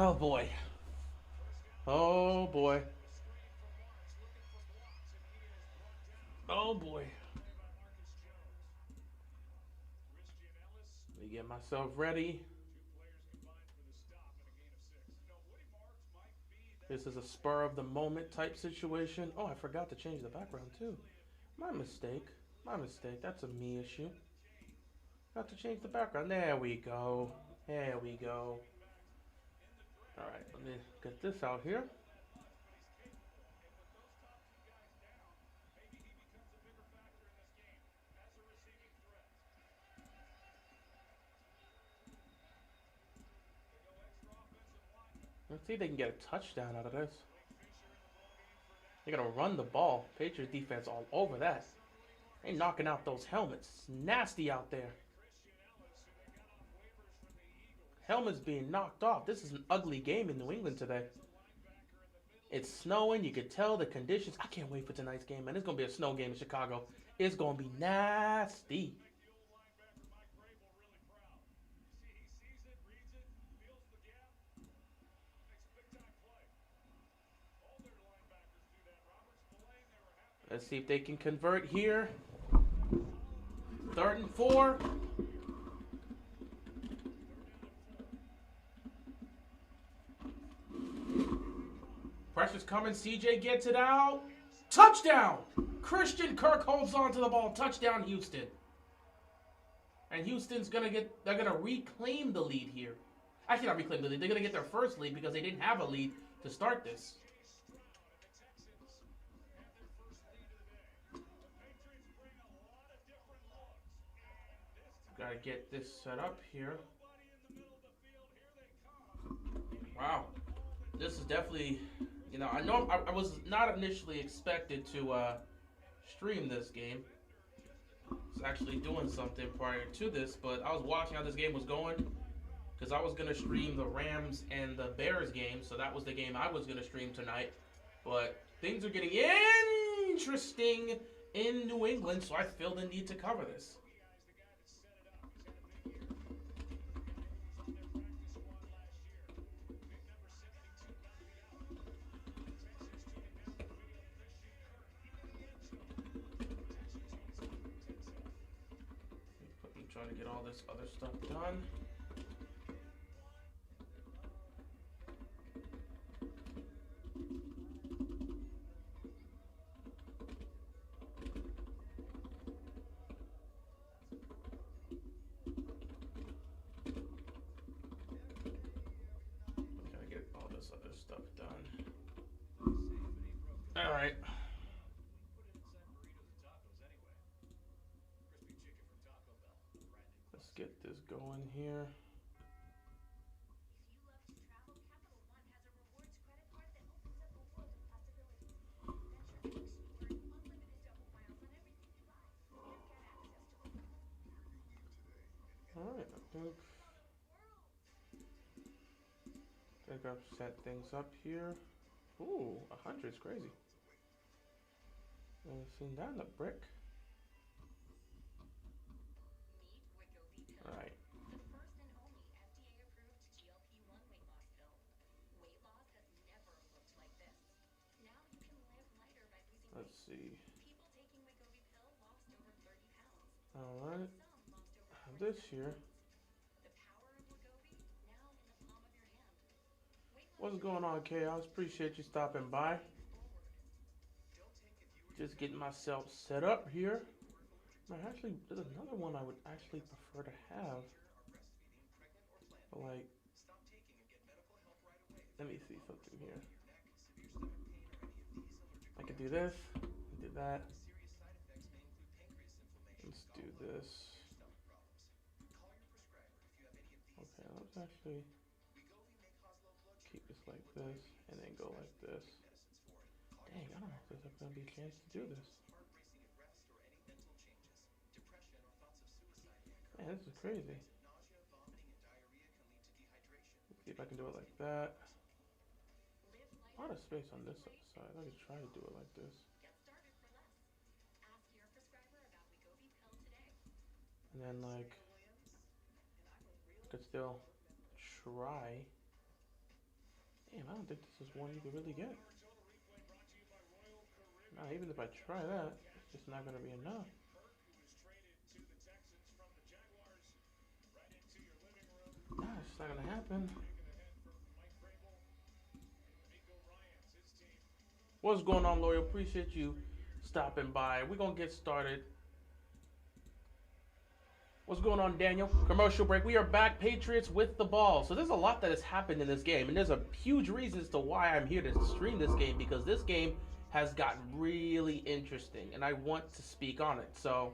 Oh boy. Oh boy. Oh boy. Let me get myself ready. This is a spur of the moment type situation. Oh, I forgot to change the background too. My mistake. My mistake. That's a me issue. Got to change the background. There we go. There we go. Alright, let me get this out here. Let's see if they can get a touchdown out of this. They're gonna run the ball. Patriots defense all over that. They knocking out those helmets. It's nasty out there. Helmets being knocked off. This is an ugly game in New England today. It's snowing. You can tell the conditions. I can't wait for tonight's game, man. It's gonna be a snow game in Chicago. It's gonna be nasty. Let's see if they can convert here. 3rd and 4. Pressure's coming. CJ gets it out. Touchdown! Christian Kirk holds on to the ball. Touchdown, Houston. And Houston's they're gonna reclaim the lead here. Actually, not reclaim the lead. They're gonna get their first lead because they didn't have a lead to start this. Gotta get this set up here. Wow. This is definitely, I know I was not initially expected to stream this game. I was actually doing something prior to this, but I was watching how this game was going because I was going to stream the Rams and the Bears game, so that was the game I was going to stream tonight. But things are getting interesting in New England, so I feel the need to cover this. I'm trying to get all this other stuff done. Gotta get all this other stuff done. All right. Let's get this going here. All right. I think I've set things up here. Ooh, 100 is crazy. I've seen that in a brick. All right. Let's see. All right. This here. What's going on, Chaos? Appreciate you stopping by. Just getting myself set up here. Actually, there's another one I would actually prefer to have. Like, let me see something here. I could do this, do that. Let's do this. Okay, let's actually keep this like this and then go like this. Dang, I don't know if there's ever gonna be a chance to do this. Man, this is crazy. Let's see if I can do it like that. A lot of space on this side. I could try to do it like this. And then like I could still try Damn, I don't think this is one you can really get. Nah, even if I try that, it's just not gonna be enough. Nah, it's just not gonna happen. What's going on, Loyal? Appreciate you stopping by. We're gonna get started. What's going on, Daniel? Commercial break. We are back. Patriots with the ball. So there's a lot that has happened in this game, and there's a huge reason as to why I'm here to stream this game, because this game has gotten really interesting, and I want to speak on it. So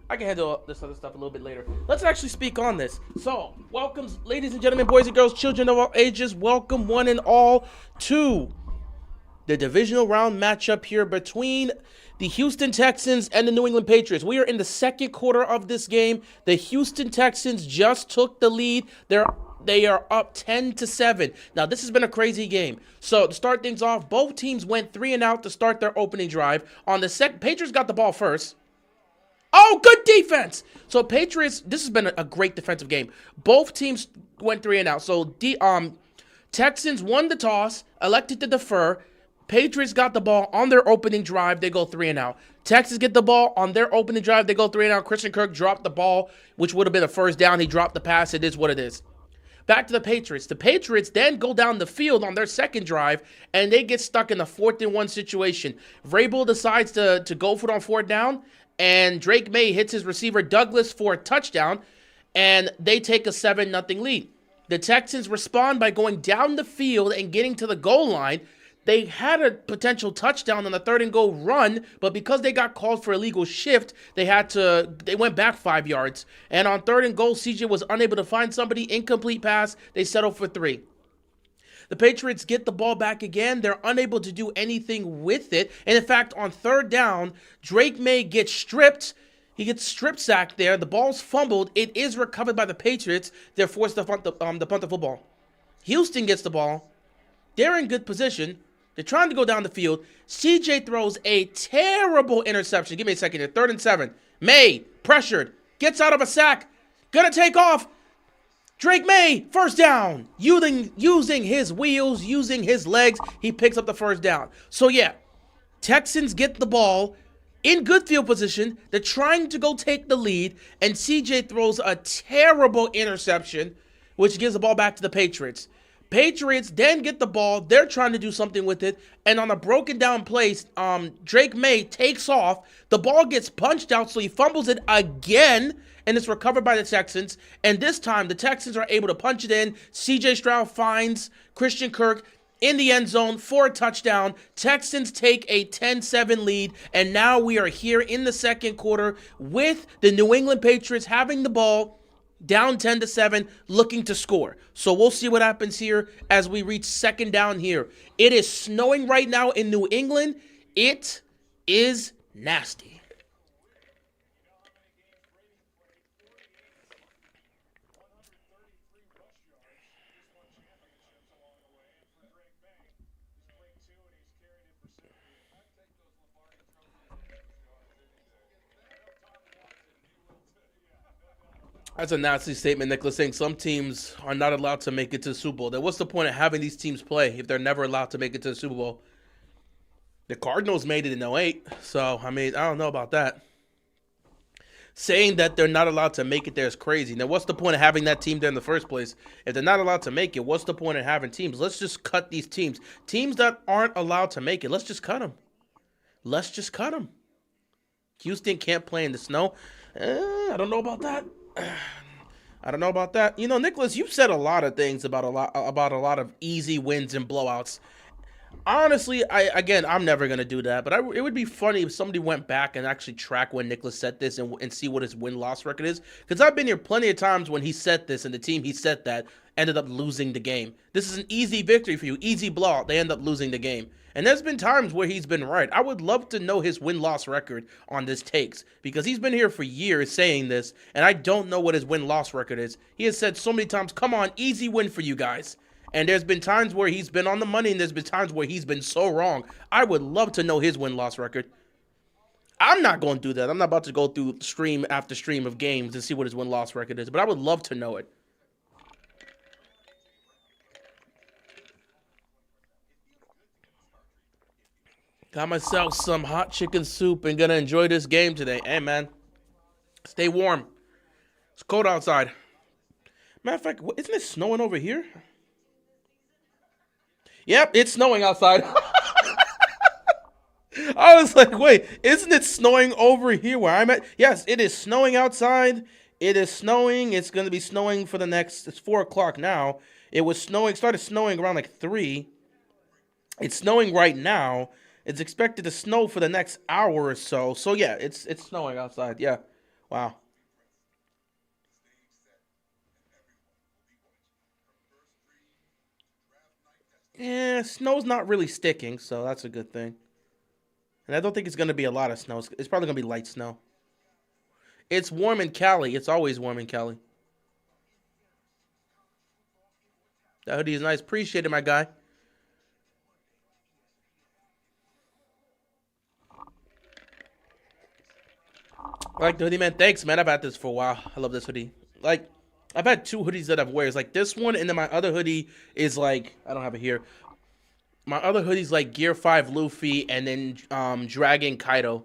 I can handle this other stuff a little bit later. Let's actually speak on this. So, welcome, ladies and gentlemen, boys and girls, children of all ages. Welcome, one and all, to the divisional round matchup here between the Houston Texans and the New England Patriots. We are in the second quarter of this game. The Houston Texans just took the lead. They are up 10-7. Now, this has been a crazy game. So, to start things off, both teams went 3 and out to start their opening drive. On the Patriots got the ball first. Oh, good defense. So, Patriots, this has been a great defensive game. Both teams went 3 and out. So, Texans won the toss, elected to defer. Patriots got the ball on their opening drive. They go 3 and out. Texans get the ball on their opening drive. They go 3 and out. Christian Kirk dropped the ball, which would have been a first down. He dropped the pass. It is what it is. Back to the Patriots. The Patriots then go down the field on their second drive, and they get stuck in a 4th-and-1 situation. Vrabel decides to go for it on 4th down, and Drake May hits his receiver Douglas for a touchdown, and they take a 7-0 lead. The Texans respond by going down the field and getting to the goal line. They had a potential touchdown on the 3rd-and-goal run, but because they got called for illegal shift, they went back 5 yards. And on 3rd-and-goal, CJ was unable to find somebody. Incomplete pass. They settled for 3. The Patriots get the ball back again. They're unable to do anything with it. And in fact, on 3rd down, Drake May gets stripped. He gets strip sacked there. The ball's fumbled. It is recovered by the Patriots. They're forced to punt the football. Houston gets the ball. They're in good position. They're trying to go down the field. CJ throws a terrible interception. Give me a second here. 3rd and 7. May, pressured, gets out of a sack. Gonna take off. Drake May, first down. Using his wheels, using his legs, he picks up the first down. So yeah, Texans get the ball in good field position. They're trying to go take the lead, and CJ throws a terrible interception, which gives the ball back to the Patriots. Patriots then get the ball. They're trying to do something with it. And on a broken down play, Drake May takes off. The ball gets punched out, so he fumbles it again, and it's recovered by the Texans. And this time, the Texans are able to punch it in. C.J. Stroud finds Christian Kirk in the end zone for a touchdown. Texans take a 10-7 lead, and now we are here in the second quarter with the New England Patriots having the ball, down 10-7, looking to score. So we'll see what happens here as we reach 2nd down here. It is snowing right now in New England. It is nasty. That's a nasty statement, Nicholas, saying some teams are not allowed to make it to the Super Bowl. Then what's the point of having these teams play if they're never allowed to make it to the Super Bowl? The Cardinals made it in 08, so, I mean, I don't know about that. Saying that they're not allowed to make it there is crazy. Now, what's the point of having that team there in the first place? If they're not allowed to make it, what's the point of having teams? Let's just cut these teams. Teams that aren't allowed to make it, let's just cut them. Let's just cut them. Houston can't play in the snow. I don't know about that. I don't know about that. You know, Nicholas, you've said a lot of things about a lot of easy wins and blowouts. Honestly, I'm never going to do that, but it would be funny if somebody went back and actually track when Nicholas said this and see what his win-loss record is. Because I've been here plenty of times when he said this and the team he said that ended up losing the game. This is an easy victory for you, easy blowout. They end up losing the game. And there's been times where he's been right. I would love to know his win-loss record on this takes because he's been here for years saying this, and I don't know what his win-loss record is. He has said so many times, come on, easy win for you guys. And there's been times where he's been on the money, and there's been times where he's been so wrong. I would love to know his win-loss record. I'm not going to do that. I'm not about to go through stream after stream of games and see what his win-loss record is, but I would love to know it. Got myself some hot chicken soup and gonna enjoy this game today. Hey, man, stay warm. It's cold outside. Matter of fact, isn't it snowing over here? Yep, it's snowing outside. I was like, wait, isn't it snowing over here where I'm at? Yes, it is snowing outside. It is snowing. It's going to be snowing for the next, it's 4 o'clock now. It was snowing, started snowing around like 3. It's snowing right now. It's expected to snow for the next hour or so. So yeah, it's snowing outside. Yeah. Wow. Yeah, snow's not really sticking, so that's a good thing. And I don't think it's going to be a lot of snow. It's probably going to be light snow. It's warm in Cali. It's always warm in Cali. That hoodie is nice. Appreciate it, my guy. I like the hoodie, man. Thanks, man. I've had this for a while. I love this hoodie. Like, I've had 2 hoodies that I've wears. Like this one, and then my other hoodie is like, I don't have it here. My other hoodie's like Gear 5 Luffy and then Dragon Kaido.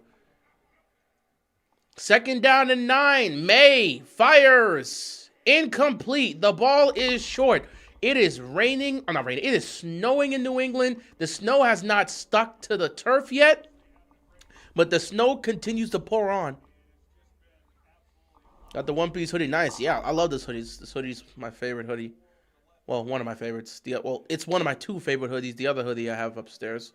2nd down and 9. May fires. Incomplete. The ball is short. It is raining. Or not raining. It is snowing in New England. The snow has not stuck to the turf yet. But the snow continues to pour on. Got the one-piece hoodie. Nice. Yeah, I love this hoodie. This hoodie's my favorite hoodie. Well, one of my favorites. It's one of my 2 favorite hoodies. The other hoodie I have upstairs.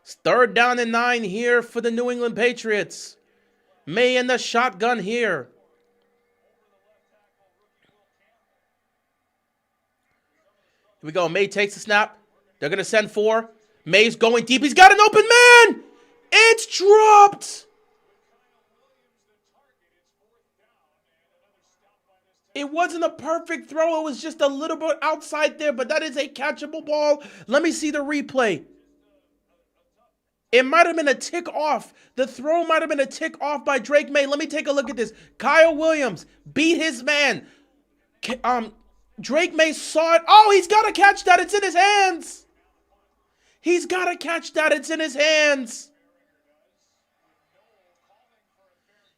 It's 3rd down and 9 here for the New England Patriots. May in the shotgun here. Here we go. May takes the snap. They're going to send 4. May's going deep. He's got an open man. It's dropped. It wasn't a perfect throw. It was just a little bit outside there, but that is a catchable ball. Let me see the replay. It might have been a tick off. The throw might have been a tick off by Drake May. Let me take a look at this. Kyle Williams beat his man. Drake May saw it. Oh, he's got to catch that. It's in his hands. He's got to catch that. It's in his hands.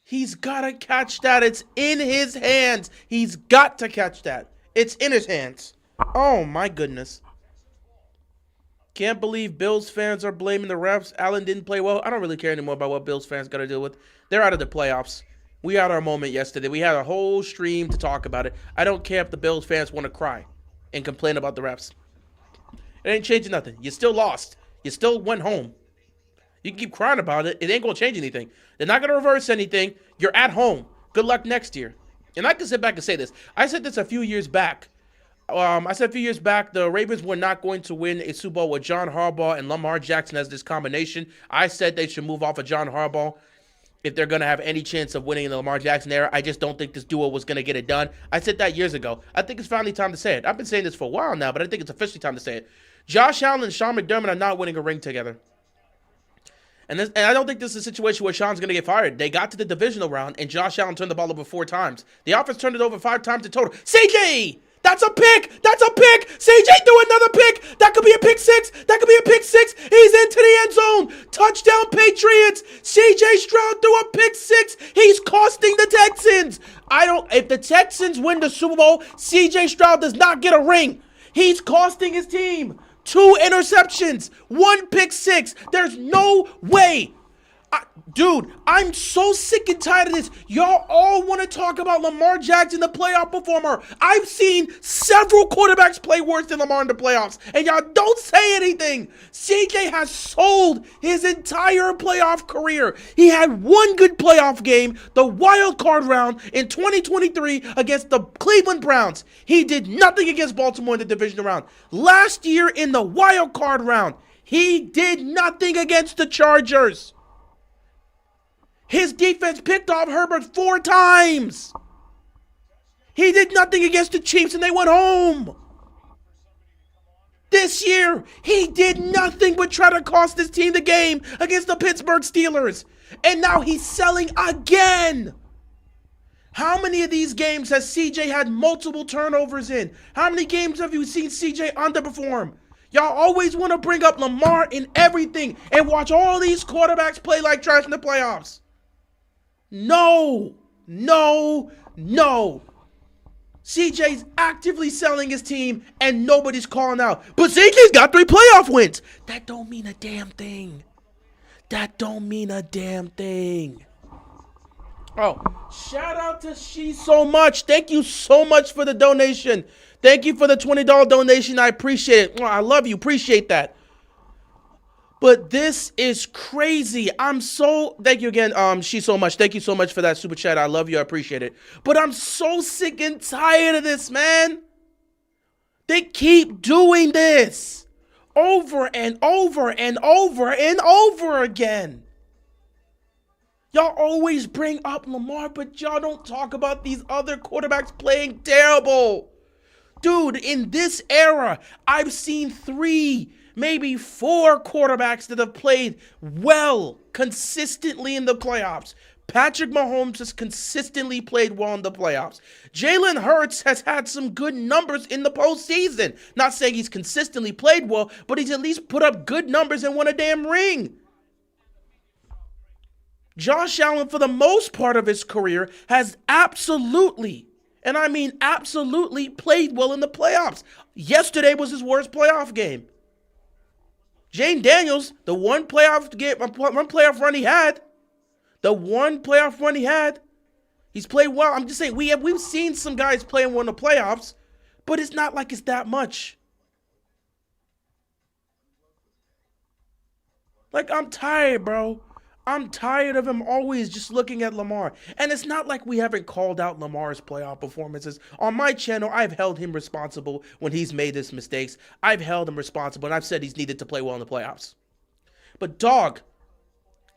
He's got to catch that. It's in his hands. He's got to catch that. It's in his hands. Oh, my goodness. Can't believe Bills fans are blaming the refs. Allen didn't play well. I don't really care anymore about what Bills fans got to deal with. They're out of the playoffs. We had our moment yesterday. We had a whole stream to talk about it. I don't care if the Bills fans want to cry and complain about the refs. It ain't changing nothing. You still lost. You still went home. You can keep crying about it. It ain't going to change anything. They're not going to reverse anything. You're at home. Good luck next year. And I can sit back and say this. I said this a few years back. The Ravens were not going to win a Super Bowl with John Harbaugh and Lamar Jackson as this combination. I said they should move off of John Harbaugh if they're going to have any chance of winning in the Lamar Jackson era. I just don't think this duo was going to get it done. I said that years ago. I think it's finally time to say it. I've been saying this for a while now, but I think it's officially time to say it. Josh Allen and Sean McDermott are not winning a ring together. And I don't think this is a situation where Sean's going to get fired. They got to the divisional round, and Josh Allen turned the ball over 4 times. The offense turned it over 5 times in total. CJ! That's a pick! That's a pick! CJ threw another pick! That could be a pick 6! That could be a pick 6! He's into the end zone! Touchdown Patriots! CJ Stroud threw a pick 6! He's costing the Texans! If the Texans win the Super Bowl, CJ Stroud does not get a ring. He's costing his team. 2 interceptions, 1 pick 6. There's no way. Dude, I'm so sick and tired of this. Y'all all want to talk about Lamar Jackson, the playoff performer. I've seen several quarterbacks play worse than Lamar in the playoffs, and y'all don't say anything. CJ has sold his entire playoff career. He had 1 good playoff game, the wild card round in 2023 against the Cleveland Browns. He did nothing against Baltimore in the divisional round. Last year in the wild card round, he did nothing against the Chargers. His defense picked off Herbert 4 times. He did nothing against the Chiefs and they went home. This year, he did nothing but try to cost his team the game against the Pittsburgh Steelers. And now he's selling again. How many of these games has CJ had multiple turnovers in? How many games have you seen CJ underperform? Y'all always want to bring up Lamar in everything and watch all these quarterbacks play like trash in the playoffs. No. CJ's actively selling his team and nobody's calling out. But CJ's got 3 playoff wins. That don't mean a damn thing. Oh, shout out to She So Much. Thank you so much for the donation. Thank you for the $20 donation. I appreciate it. I love you. Appreciate that. But this is crazy. Thank you again, She So Much. Thank you so much for that super chat. I love you. I appreciate it. But I'm so sick and tired of this, man. They keep doing this over and over and over and over again. Y'all always bring up Lamar, but y'all don't talk about these other quarterbacks playing terrible. Dude, in this era, I've seen 3, maybe 4 quarterbacks that have played well consistently in the playoffs. Patrick Mahomes has consistently played well in the playoffs. Jalen Hurts has had some good numbers in the postseason. Not saying he's consistently played well, but he's at least put up good numbers and won a damn ring. Josh Allen, for the most part of his career, has absolutely, and I mean absolutely, played well in the playoffs. Yesterday was his worst playoff game. Jane Daniels, the one playoff run he had, he's played well. I'm just saying, we've seen some guys playing well in the playoffs, but it's not like it's that much. Like, I'm tired, bro. I'm tired of him always just looking at Lamar. And it's not like we haven't called out Lamar's playoff performances. On my channel, I've held him responsible when he's made his mistakes. I've held him responsible, and I've said he's needed to play well in the playoffs. But, dog,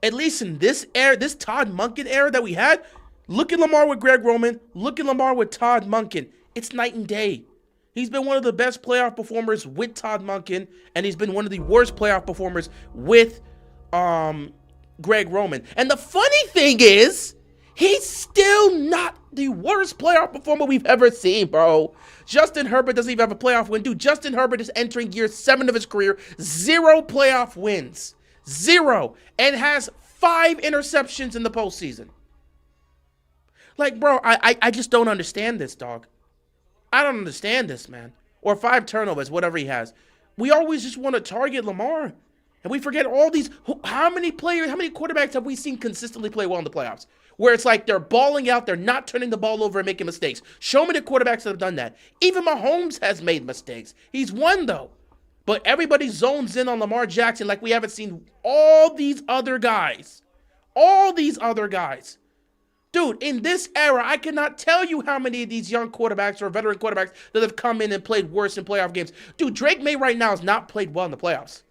at least in this era, this Todd Monken era that we had, look at Lamar with Greg Roman, look at Lamar with Todd Monken. It's night and day. He's been one of the best playoff performers with Todd Monken, and he's been one of the worst playoff performers with Greg Roman. And the funny thing is, he's still not the worst playoff performer we've ever seen, bro. Justin Herbert doesn't even have a playoff win. Dude, Justin Herbert is entering year 7 of his career. 0 playoff wins. 0. And has 5 interceptions in the postseason. Like, bro, I just don't understand this, dog. I don't understand this, man. Or 5 turnovers, whatever he has. We always just want to target Lamar. And we forget all these, how many quarterbacks have we seen consistently play well in the playoffs? Where it's like they're balling out, they're not turning the ball over and making mistakes. Show me the quarterbacks that have done that. Even Mahomes has made mistakes. He's won, though. But everybody zones in on Lamar Jackson like we haven't seen all these other guys. Dude, in this era, I cannot tell you how many of these young quarterbacks or veteran quarterbacks that have come in and played worse in playoff games. Dude, Drake May right now has not played well in the playoffs.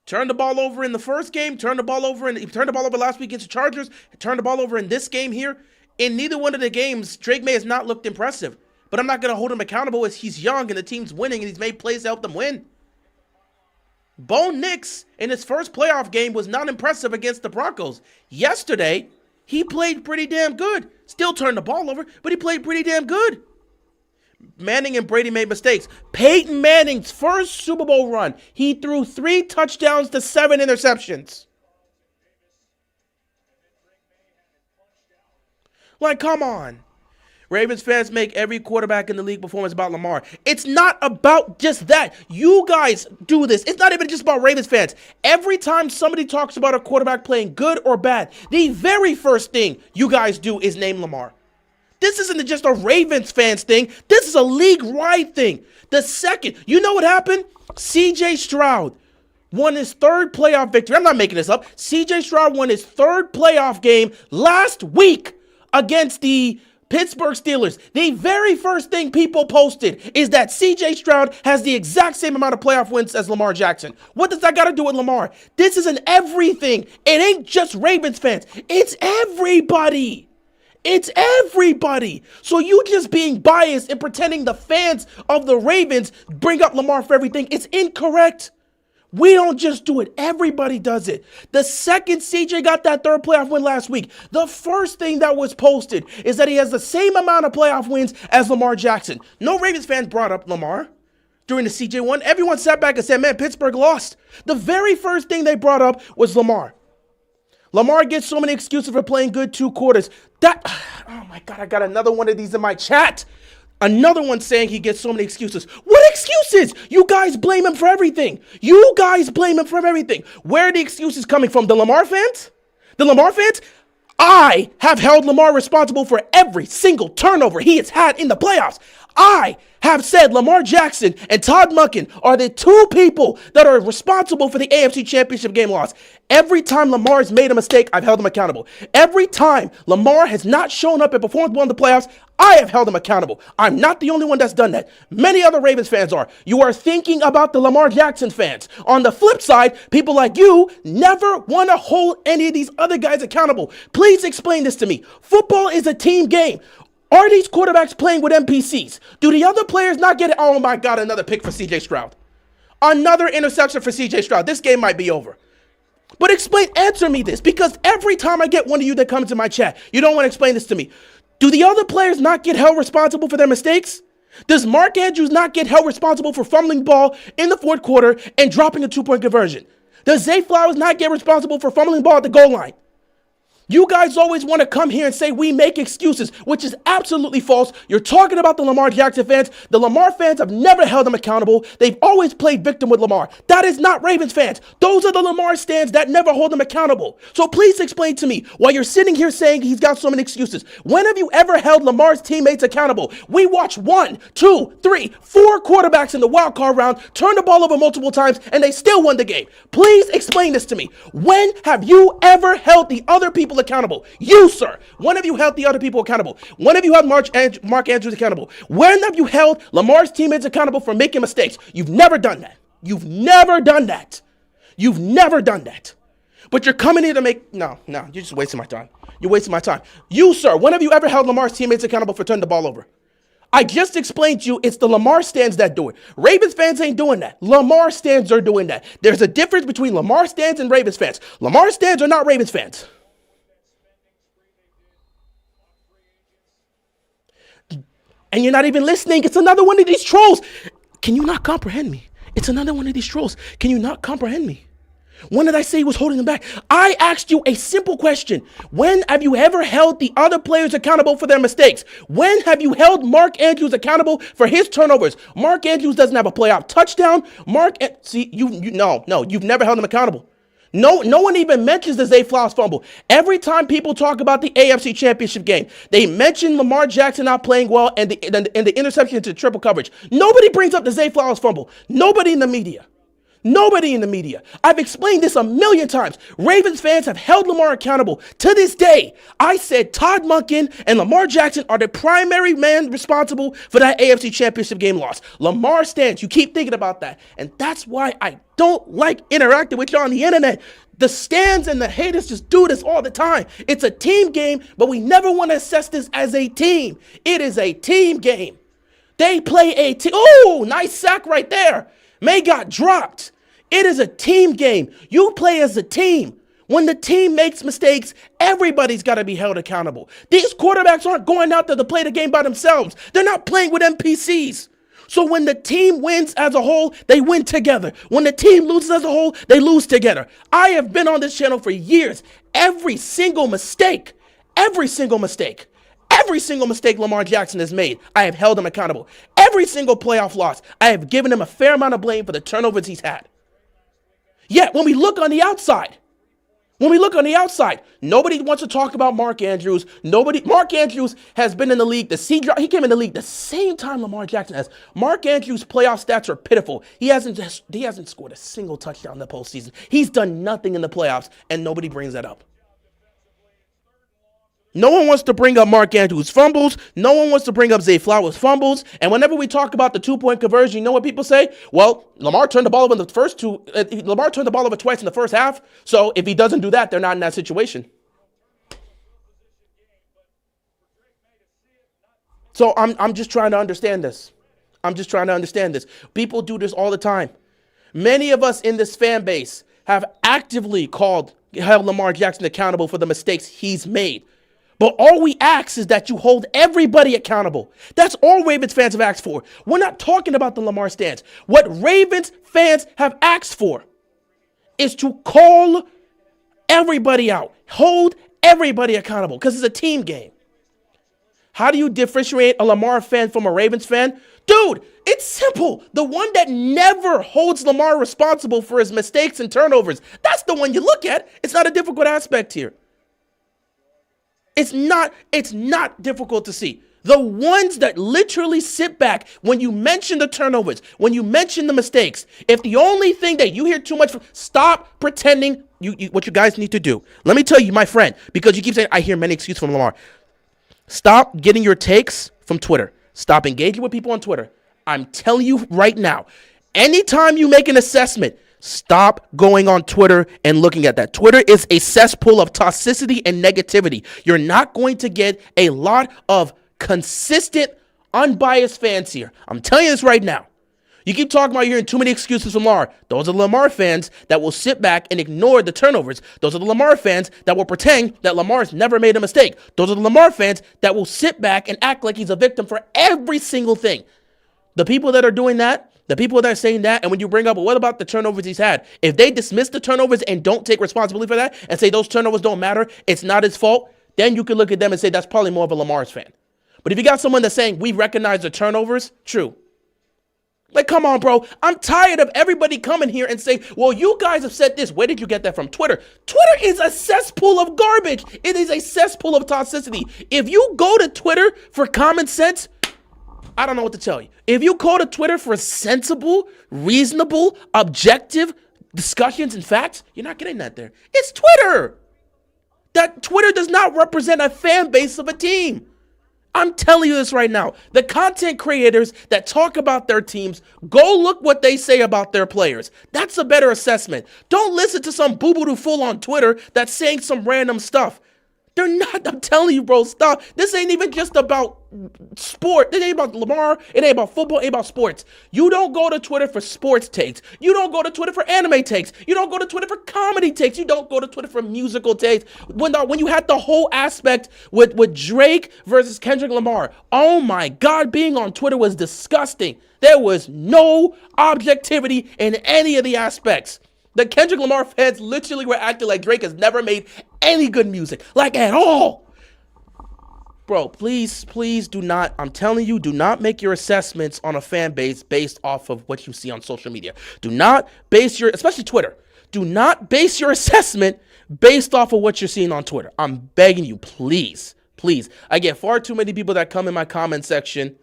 Turned the ball over in the first game, turned the ball over last week against the Chargers, turned the ball over in this game here. In neither one of the games, Drake May has not looked impressive. But I'm not going to hold him accountable as he's young and the team's winning and he's made plays to help them win. Bo Nix, in his first playoff game, was not impressive against the Broncos. Yesterday, he played pretty damn good. Still turned the ball over, but he played pretty damn good. Manning and Brady made mistakes. Peyton Manning's first Super Bowl run, he threw 3 touchdowns to 7 interceptions. Like, come on. Ravens fans make every quarterback in the league performance about Lamar. It's not about just that. You guys do this. It's not even just about Ravens fans. Every time somebody talks about a quarterback playing good or bad, the very first thing you guys do is name Lamar. This isn't just a Ravens fans thing. This is a league-wide thing. The second, you know what happened? C.J. Stroud won his 3rd playoff victory. I'm not making this up. C.J. Stroud won his 3rd playoff game last week against the Pittsburgh Steelers. The very first thing people posted is that C.J. Stroud has the exact same amount of playoff wins as Lamar Jackson. What does that got to do with Lamar? This is an everything. It ain't just Ravens fans. It's everybody. It's everybody. So you just being biased and pretending the fans of the Ravens bring up Lamar for everything, it's incorrect. We don't just do it. Everybody does it. The second CJ got that 3rd playoff win last week, the first thing that was posted is that he has the same amount of playoff wins as Lamar Jackson. No Ravens fans brought up Lamar. during the CJ one. Everyone sat back and said, man, Pittsburgh lost. The very first thing they brought up was Lamar. Lamar gets so many excuses for playing good 2 quarters. Oh my God, I got another one of these in my chat. Another one saying he gets so many excuses. What excuses? You guys blame him for everything. You guys blame him for everything. Where are the excuses coming from? The Lamar fans? The Lamar fans? I have held Lamar responsible for every single turnover he has had in the playoffs. I have said Lamar Jackson and Todd Monken are the 2 people that are responsible for the AFC Championship game loss. Every time Lamar has made a mistake, I've held him accountable. Every time Lamar has not shown up and performed well in the playoffs, I have held him accountable. I'm not the only one that's done that. Many other Ravens fans are. You are thinking about the Lamar Jackson fans. On the flip side, people like you never want to hold any of these other guys accountable. Please explain this to me. Football is a team game. Are these quarterbacks playing with NPCs? Do the other players not get it? Oh my God, another pick for CJ Stroud. Another interception for CJ Stroud. This game might be over. But answer me this, because every time I get one of you that comes to my chat, you don't want to explain this to me. Do the other players not get held responsible for their mistakes? Does Mark Andrews not get held responsible for fumbling ball in the 4th quarter and dropping a 2-point conversion? Does Zay Flowers not get responsible for fumbling ball at the goal line? You guys always want to come here and say we make excuses, which is absolutely false. You're talking about the Lamar Jackson fans. The Lamar fans have never held him accountable. They've always played victim with Lamar. That is not Ravens fans. Those are the Lamar stands that never hold him accountable. So please explain to me why you're sitting here saying he's got so many excuses. When have you ever held Lamar's teammates accountable? We watched 1, 2, 3, 4 quarterbacks in the wild card round turn the ball over multiple times, and they still won the game. Please explain this to me. When have you ever held the other people accountable? You, sir. When have you held the other people accountable? When have you held Mark Andrews accountable? When have you held Lamar's teammates accountable for making mistakes? You've never done that. You've never done that. You've never done that. But you're coming here to make... No, you're just wasting my time. You're wasting my time. You, sir, when have you ever held Lamar's teammates accountable for turning the ball over? I just explained to you it's the Lamar stands that do it. Ravens fans ain't doing that. Lamar stands are doing that. There's a difference between Lamar stands and Ravens fans. Lamar stands are not Ravens fans. And you're not even listening. It's another one of these trolls. Can you not comprehend me? It's another one of these trolls. Can you not comprehend me? When did I say he was holding them back? I asked you a simple question. When have you ever held the other players accountable for their mistakes? When have you held Mark Andrews accountable for his turnovers? Mark Andrews doesn't have a playoff touchdown. You've never held him accountable. No one even mentions the Zay Flowers fumble. Every time people talk about the AFC Championship game, they mention Lamar Jackson not playing well and the interception into triple coverage. Nobody brings up the Zay Flowers fumble. Nobody in the media. Nobody in the media. I've explained this a million times. Ravens fans have held Lamar accountable. To this day, I said Todd Monken and Lamar Jackson are the primary man responsible for that AFC Championship game loss. Lamar stands. You keep thinking about that. And that's why I don't like interacting with you on the internet. The stands and the haters just do this all the time. It's a team game, but we never want to assess this as a team. It is a team game. They play a team. Oh, nice sack right there. May got dropped. It is a team game. You play as a team. When the team makes mistakes, everybody's got to be held accountable. These quarterbacks aren't going out there to play the game by themselves. They're not playing with NPCs. So when the team wins as a whole, they win together. When the team loses as a whole, they lose together. I have been on this channel for years. Every single mistake Lamar Jackson has made, I have held him accountable. Every single playoff loss, I have given him a fair amount of blame for the turnovers he's had. Yet, when we look on the outside, nobody wants to talk about Mark Andrews. Mark Andrews has been in the league. He came in the league the same time Lamar Jackson has. Mark Andrews' playoff stats are pitiful. He hasn't scored a single touchdown in the postseason. He's done nothing in the playoffs, and nobody brings that up. No one wants to bring up Mark Andrews' fumbles. No one wants to bring up Zay Flowers' fumbles. And whenever we talk about the 2-point conversion, you know what people say? Well, Lamar turned the ball over Lamar turned the ball over twice in the first half. So if he doesn't do that, they're not in that situation. So I'm just trying to understand this. People do this all the time. Many of us in this fan base have actively held Lamar Jackson accountable for the mistakes he's made. But all we ask is that you hold everybody accountable. That's all Ravens fans have asked for. We're not talking about the Lamar stance. What Ravens fans have asked for is to call everybody out, hold everybody accountable, because it's a team game. How do you differentiate a Lamar fan from a Ravens fan? Dude, it's simple. The one that never holds Lamar responsible for his mistakes and turnovers. That's the one you look at. It's not a difficult aspect here. It's not difficult to see. The ones that literally sit back when you mention the turnovers, when you mention the mistakes, if the only thing that you hear too much from, stop pretending what you guys need to do. Let me tell you, my friend, because you keep saying, I hear many excuses from Lamar. Stop getting your takes from Twitter. Stop engaging with people on Twitter. I'm telling you right now, anytime you make an assessment, stop going on Twitter and looking at that. Twitter is a cesspool of toxicity and negativity. You're not going to get a lot of consistent, unbiased fans here. I'm telling you this right now. You keep talking about hearing too many excuses from Lamar. Those are the Lamar fans that will sit back and ignore the turnovers. Those are the Lamar fans that will pretend that Lamar's never made a mistake. Those are the Lamar fans that will sit back and act like he's a victim for every single thing. The people that are doing that, the people that are saying that, and when you bring up, well, what about the turnovers he's had? If they dismiss the turnovers and don't take responsibility for that and say those turnovers don't matter, it's not his fault, then you can look at them and say that's probably more of a Lamar's fan. But if you got someone that's saying we recognize the turnovers, true. Like, come on, bro. I'm tired of everybody coming here and saying, well, you guys have said this. Where did you get that from? Twitter. Twitter is a cesspool of garbage. It is a cesspool of toxicity. If you go to Twitter for common sense, I don't know what to tell you. If you go to Twitter for sensible, reasonable, objective discussions and facts, you're not getting that there. It's Twitter. That Twitter does not represent a fan base of a team. I'm telling you this right now. The content creators that talk about their teams, go look what they say about their players. That's a better assessment. Don't listen to some boo-boo fool on Twitter that's saying some random stuff. They're not, I'm telling you, bro, stop. This ain't even just about sport. It ain't about Lamar. It ain't about football. It ain't about sports. You don't go to Twitter for sports takes. You don't go to Twitter for anime takes. You don't go to Twitter for comedy takes. You don't go to Twitter for musical takes. When you had the whole aspect with Drake versus Kendrick Lamar, oh my God, being on Twitter was disgusting. There was no objectivity in any of the aspects. The Kendrick Lamar fans literally were acting like Drake has never made any good music, like at all. Bro, please do not, I'm telling you, do not make your assessments on a fan base based off of what you see on social media. Do not base your, especially Twitter, do not base your assessment based off of what you're seeing on Twitter. I'm begging you, please. I get far too many people that come in my comment section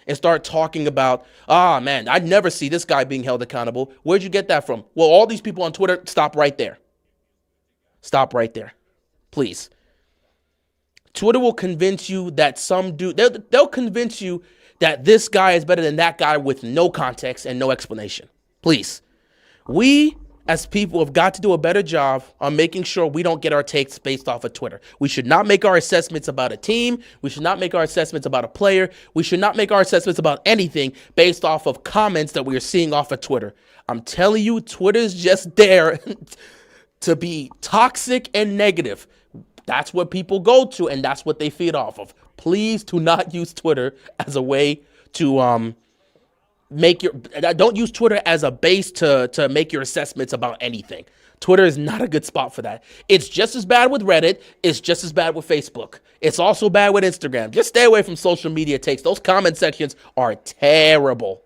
and start talking about, man, I'd never see this guy being held accountable. Where'd you get that from? Well, all these people on Twitter, stop right there. Stop right there. Please. Twitter will convince you that some dude, they'll convince you that this guy is better than that guy with no context and no explanation. Please. We, as people, have got to do a better job on making sure we don't get our takes based off of Twitter. We should not make our assessments about a team. We should not make our assessments about a player. We should not make our assessments about anything based off of comments that we are seeing off of Twitter. I'm telling you, Twitter's just there to be toxic and negative. That's what people go to, and that's what they feed off of. Please do not use Twitter as a way to don't use Twitter as a base to make your assessments about anything. Twitter is not a good spot for that. It's just as bad with Reddit. It's just as bad with Facebook. It's also bad with Instagram. Just stay away from social media takes. Those comment sections are terrible.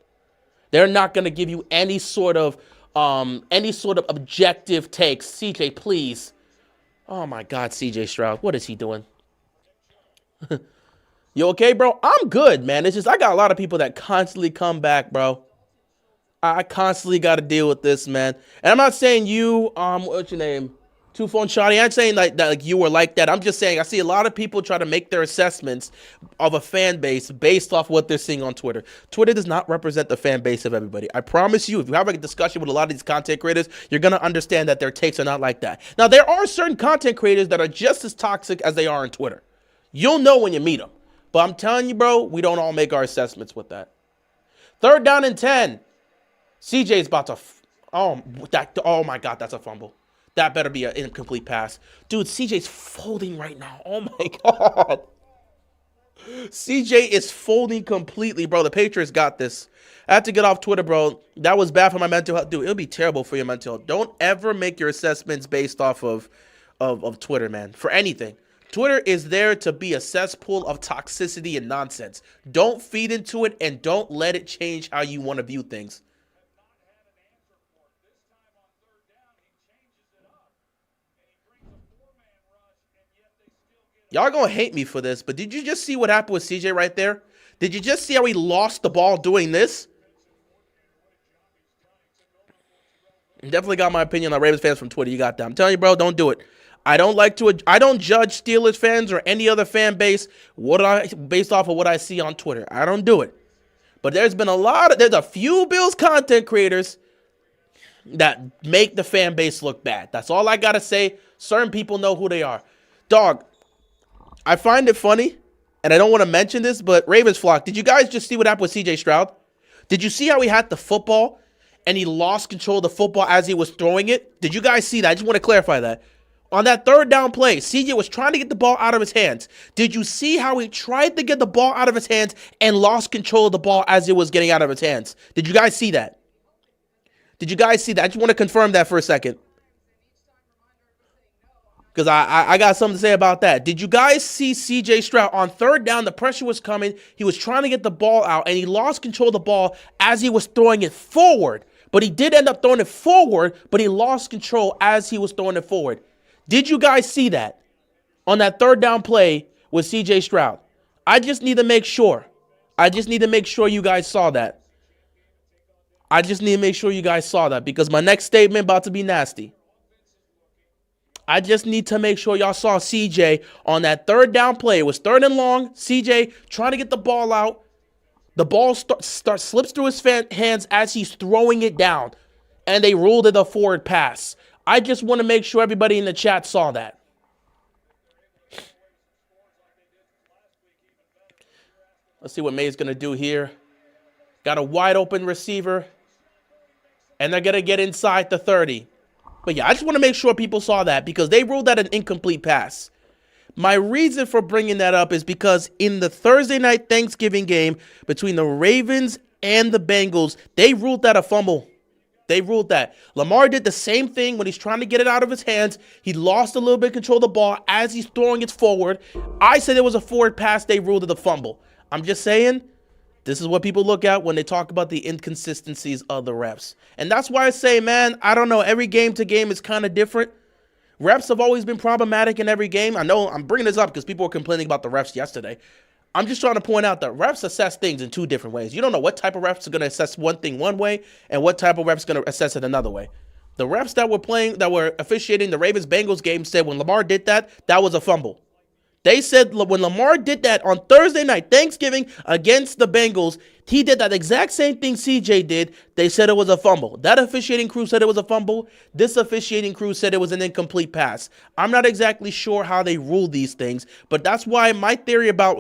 They're not going to give you any sort of objective takes. CJ, please. Oh my God, CJ Stroud. What is he doing? You okay, bro? I'm good, man. It's just I got a lot of people that constantly come back, bro. I constantly got to deal with this, man. And I'm not saying you, what's your name? Two Phone Shotty. I'm saying that like you were like that. I'm just saying I see a lot of people try to make their assessments of a fan base based off what they're seeing on Twitter. Twitter does not represent the fan base of everybody. I promise you, if you have a discussion with a lot of these content creators, you're going to understand that their takes are not like that. Now, there are certain content creators that are just as toxic as they are on Twitter. You'll know when you meet them. But I'm telling you, bro, we don't all make our assessments with that. 3rd down and 10. CJ's about to, oh my God, that's a fumble. That better be an incomplete pass. Dude, CJ's folding right now. Oh, my God. CJ is folding completely, bro. The Patriots got this. I had to get off Twitter, bro. That was bad for my mental health. Dude, it'll be terrible for your mental health. Don't ever make your assessments based off of Twitter, man. For anything. Twitter is there to be a cesspool of toxicity and nonsense. Don't feed into it and don't let it change how you want to view things. Y'all gonna hate me for this, but did you just see what happened with CJ right there? Did you just see how he lost the ball doing this? Definitely got my opinion on Ravens fans from Twitter. You got that. I'm telling you, bro, don't do it. I don't judge Steelers fans or any other fan base based off of what I see on Twitter. I don't do it. But there's a few Bills content creators that make the fan base look bad. That's all I gotta say. Certain people know who they are. Dog, I find it funny, and I don't want to mention this, but Ravens flock, did you guys just see what happened with CJ Stroud? Did you see how he had the football and he lost control of the football as he was throwing it? Did you guys see that? I just want to clarify that. On that third down play, CJ was trying to get the ball out of his hands. Did you see how he tried to get the ball out of his hands and lost control of the ball as it was getting out of his hands? Did you guys see that? Did you guys see that? I just want to confirm that for a second. Because I got something to say about that. Did you guys see CJ Stroud on third down? The pressure was coming. He was trying to get the ball out, and he lost control of the ball as he was throwing it forward. But he did end up throwing it forward, but he lost control as he was throwing it forward. Did you guys see that on that third down play with CJ Stroud? I just need to make sure. I just need to make sure you guys saw that. I just need to make sure you guys saw that because my next statement about to be nasty. I just need to make sure y'all saw CJ on that third down play. It was third and long. CJ trying to get the ball out. The ball slips through his hands as he's throwing it down. And they ruled it a forward pass. I just want to make sure everybody in the chat saw that. Let's see what May's going to do here. Got a wide open receiver. And they're going to get inside the 30. But yeah, I just want to make sure people saw that because they ruled that an incomplete pass. My reason for bringing that up is because in the Thursday night Thanksgiving game between the Ravens and the Bengals, they ruled that a fumble. They ruled that. Lamar did the same thing when he's trying to get it out of his hands. He lost a little bit of control of the ball as he's throwing it forward. I said it was a forward pass. They ruled it a fumble. I'm just saying, this is what people look at when they talk about the inconsistencies of the refs. And that's why I say, man, I don't know. Every game to game is kind of different. Refs have always been problematic in every game. I know I'm bringing this up because people were complaining about the refs yesterday. I'm just trying to point out that refs assess things in two different ways. You don't know what type of refs are going to assess one thing one way and what type of refs are going to assess it another way. The refs that were officiating the Ravens-Bengals game said when Lamar did that, that was a fumble. They said when Lamar did that on Thursday night, Thanksgiving, against the Bengals, he did that exact same thing CJ did. They said it was a fumble. That officiating crew said it was a fumble. This officiating crew said it was an incomplete pass. I'm not exactly sure how they rule these things, but that's why my theory about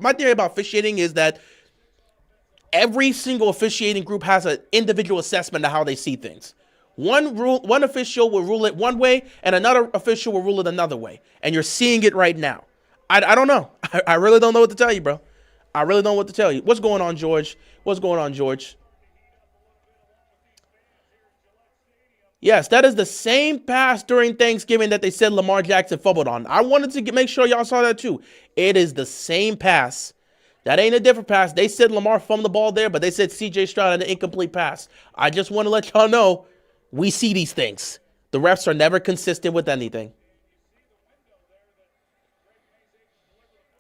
my theory about officiating is that every single officiating group has an individual assessment of how they see things. One official will rule it one way, and another official will rule it another way. And you're seeing it right now. I don't know. I really don't know what to tell you, bro. I really don't know what to tell you. What's going on, George? What's going on, George? Yes, that is the same pass during Thanksgiving that they said Lamar Jackson fumbled on. I wanted to make sure y'all saw that too. It is the same pass. That ain't a different pass. They said Lamar fumbled the ball there, but they said CJ Stroud had an incomplete pass. I just want to let y'all know. We see these things. The refs are never consistent with anything.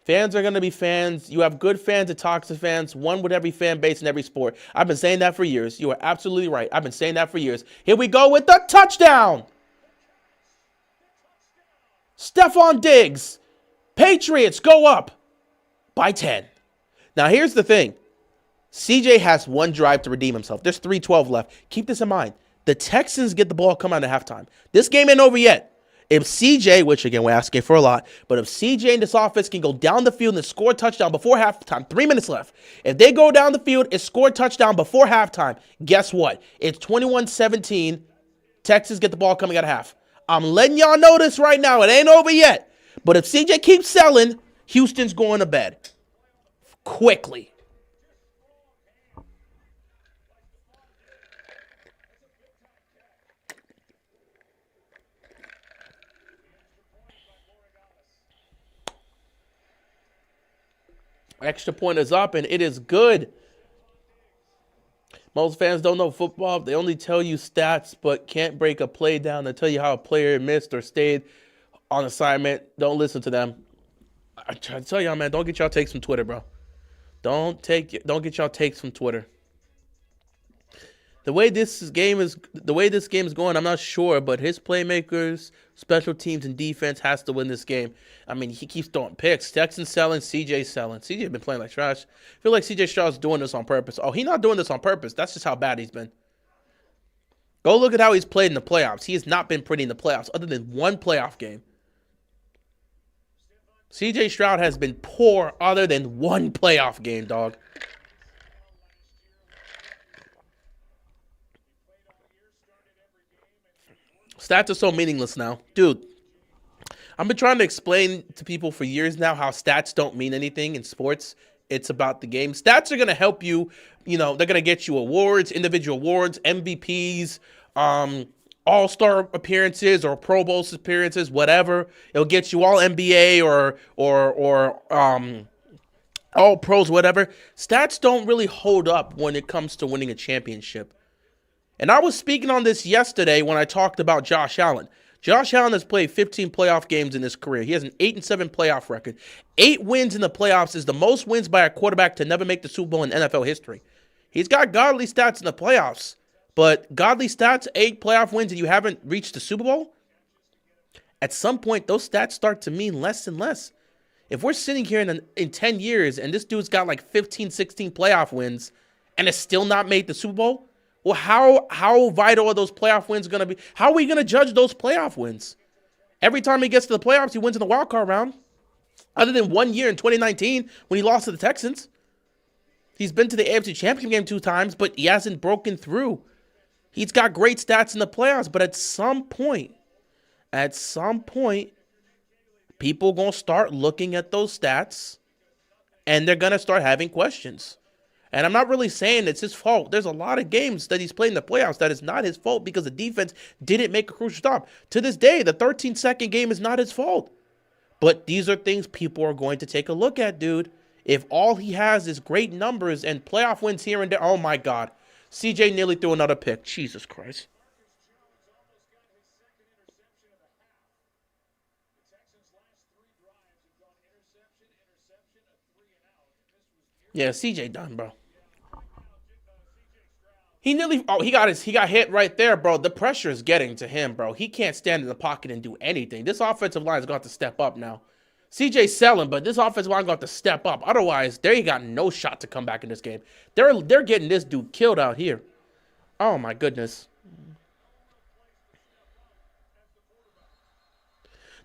Fans are going to be fans. You have good fans and toxic fans, one with every fan base in every sport. I've been saying that for years. You are absolutely right. I've been saying that for years. Here we go with the touchdown. Stephon Diggs. Patriots go up by 10. Now, here's the thing. CJ has one drive to redeem himself. There's 3:12 left. Keep this in mind. The Texans get the ball coming out at halftime. This game ain't over yet. If CJ, which again we're asking for a lot, but if CJ and this offense can go down the field and score a touchdown before halftime, 3 minutes left. If they go down the field and score a touchdown before halftime, guess what? It's 21-17. Texans get the ball coming out of half. I'm letting y'all know this right now. It ain't over yet. But if CJ keeps selling, Houston's going to bed. Quickly. Extra point is up, and it is good. Most fans don't know football. They only tell you stats, but can't break a play down and tell you how a player missed or stayed on assignment. Don't listen to them. I try to tell y'all, man, don't get y'all takes from Twitter, bro. Don't get y'all takes from Twitter. The way this game is going, I'm not sure, but his playmakers, special teams, and defense has to win this game. I mean, he keeps throwing picks. Texans selling, CJ selling. CJ been playing like trash. I feel like CJ Stroud's doing this on purpose. Oh, he's not doing this on purpose. That's just how bad he's been. Go look at how he's played in the playoffs. He has not been pretty in the playoffs, other than one playoff game. CJ Stroud has been poor other than one playoff game, dog. Stats are so meaningless now. Dude, I've been trying to explain to people for years now how stats don't mean anything in sports. It's about the game. Stats are going to help you. You know, they're going to get you awards, individual awards, MVPs, all-star appearances or Pro Bowl appearances, whatever. It'll get you all NBA or all pros, whatever. Stats don't really hold up when it comes to winning a championship. And I was speaking on this yesterday when I talked about Josh Allen. Josh Allen has played 15 playoff games in his career. He has an 8-7 playoff record. 8 wins in the playoffs is the most wins by a quarterback to never make the Super Bowl in NFL history. He's got godly stats in the playoffs, but godly stats, 8 playoff wins, and you haven't reached the Super Bowl? At some point, those stats start to mean less and less. If we're sitting here in 10 years and this dude's got like 15, 16 playoff wins and it's still not made the Super Bowl, well, how vital are those playoff wins going to be? How are we going to judge those playoff wins? Every time he gets to the playoffs, he wins in the wild card round. Other than 1 year in 2019 when he lost to the Texans. He's been to the AFC Championship game 2 times, but he hasn't broken through. He's got great stats in the playoffs, but at some point, people are going to start looking at those stats, and they're going to start having questions. And I'm not really saying it's his fault. There's a lot of games that he's played in the playoffs that is not his fault because the defense didn't make a crucial stop. To this day, the 13-second game is not his fault. But these are things people are going to take a look at, dude. If all he has is great numbers and playoff wins here and there, oh my God. CJ nearly threw another pick. Jesus Christ. Yeah, CJ done, bro. He got hit right there, bro. The pressure is getting to him, bro. He can't stand in the pocket and do anything. This offensive line is going to have to step up now. CJ's selling, but this offensive line is going to have to step up. Otherwise, they got no shot to come back in this game. They're getting this dude killed out here. Oh, my goodness.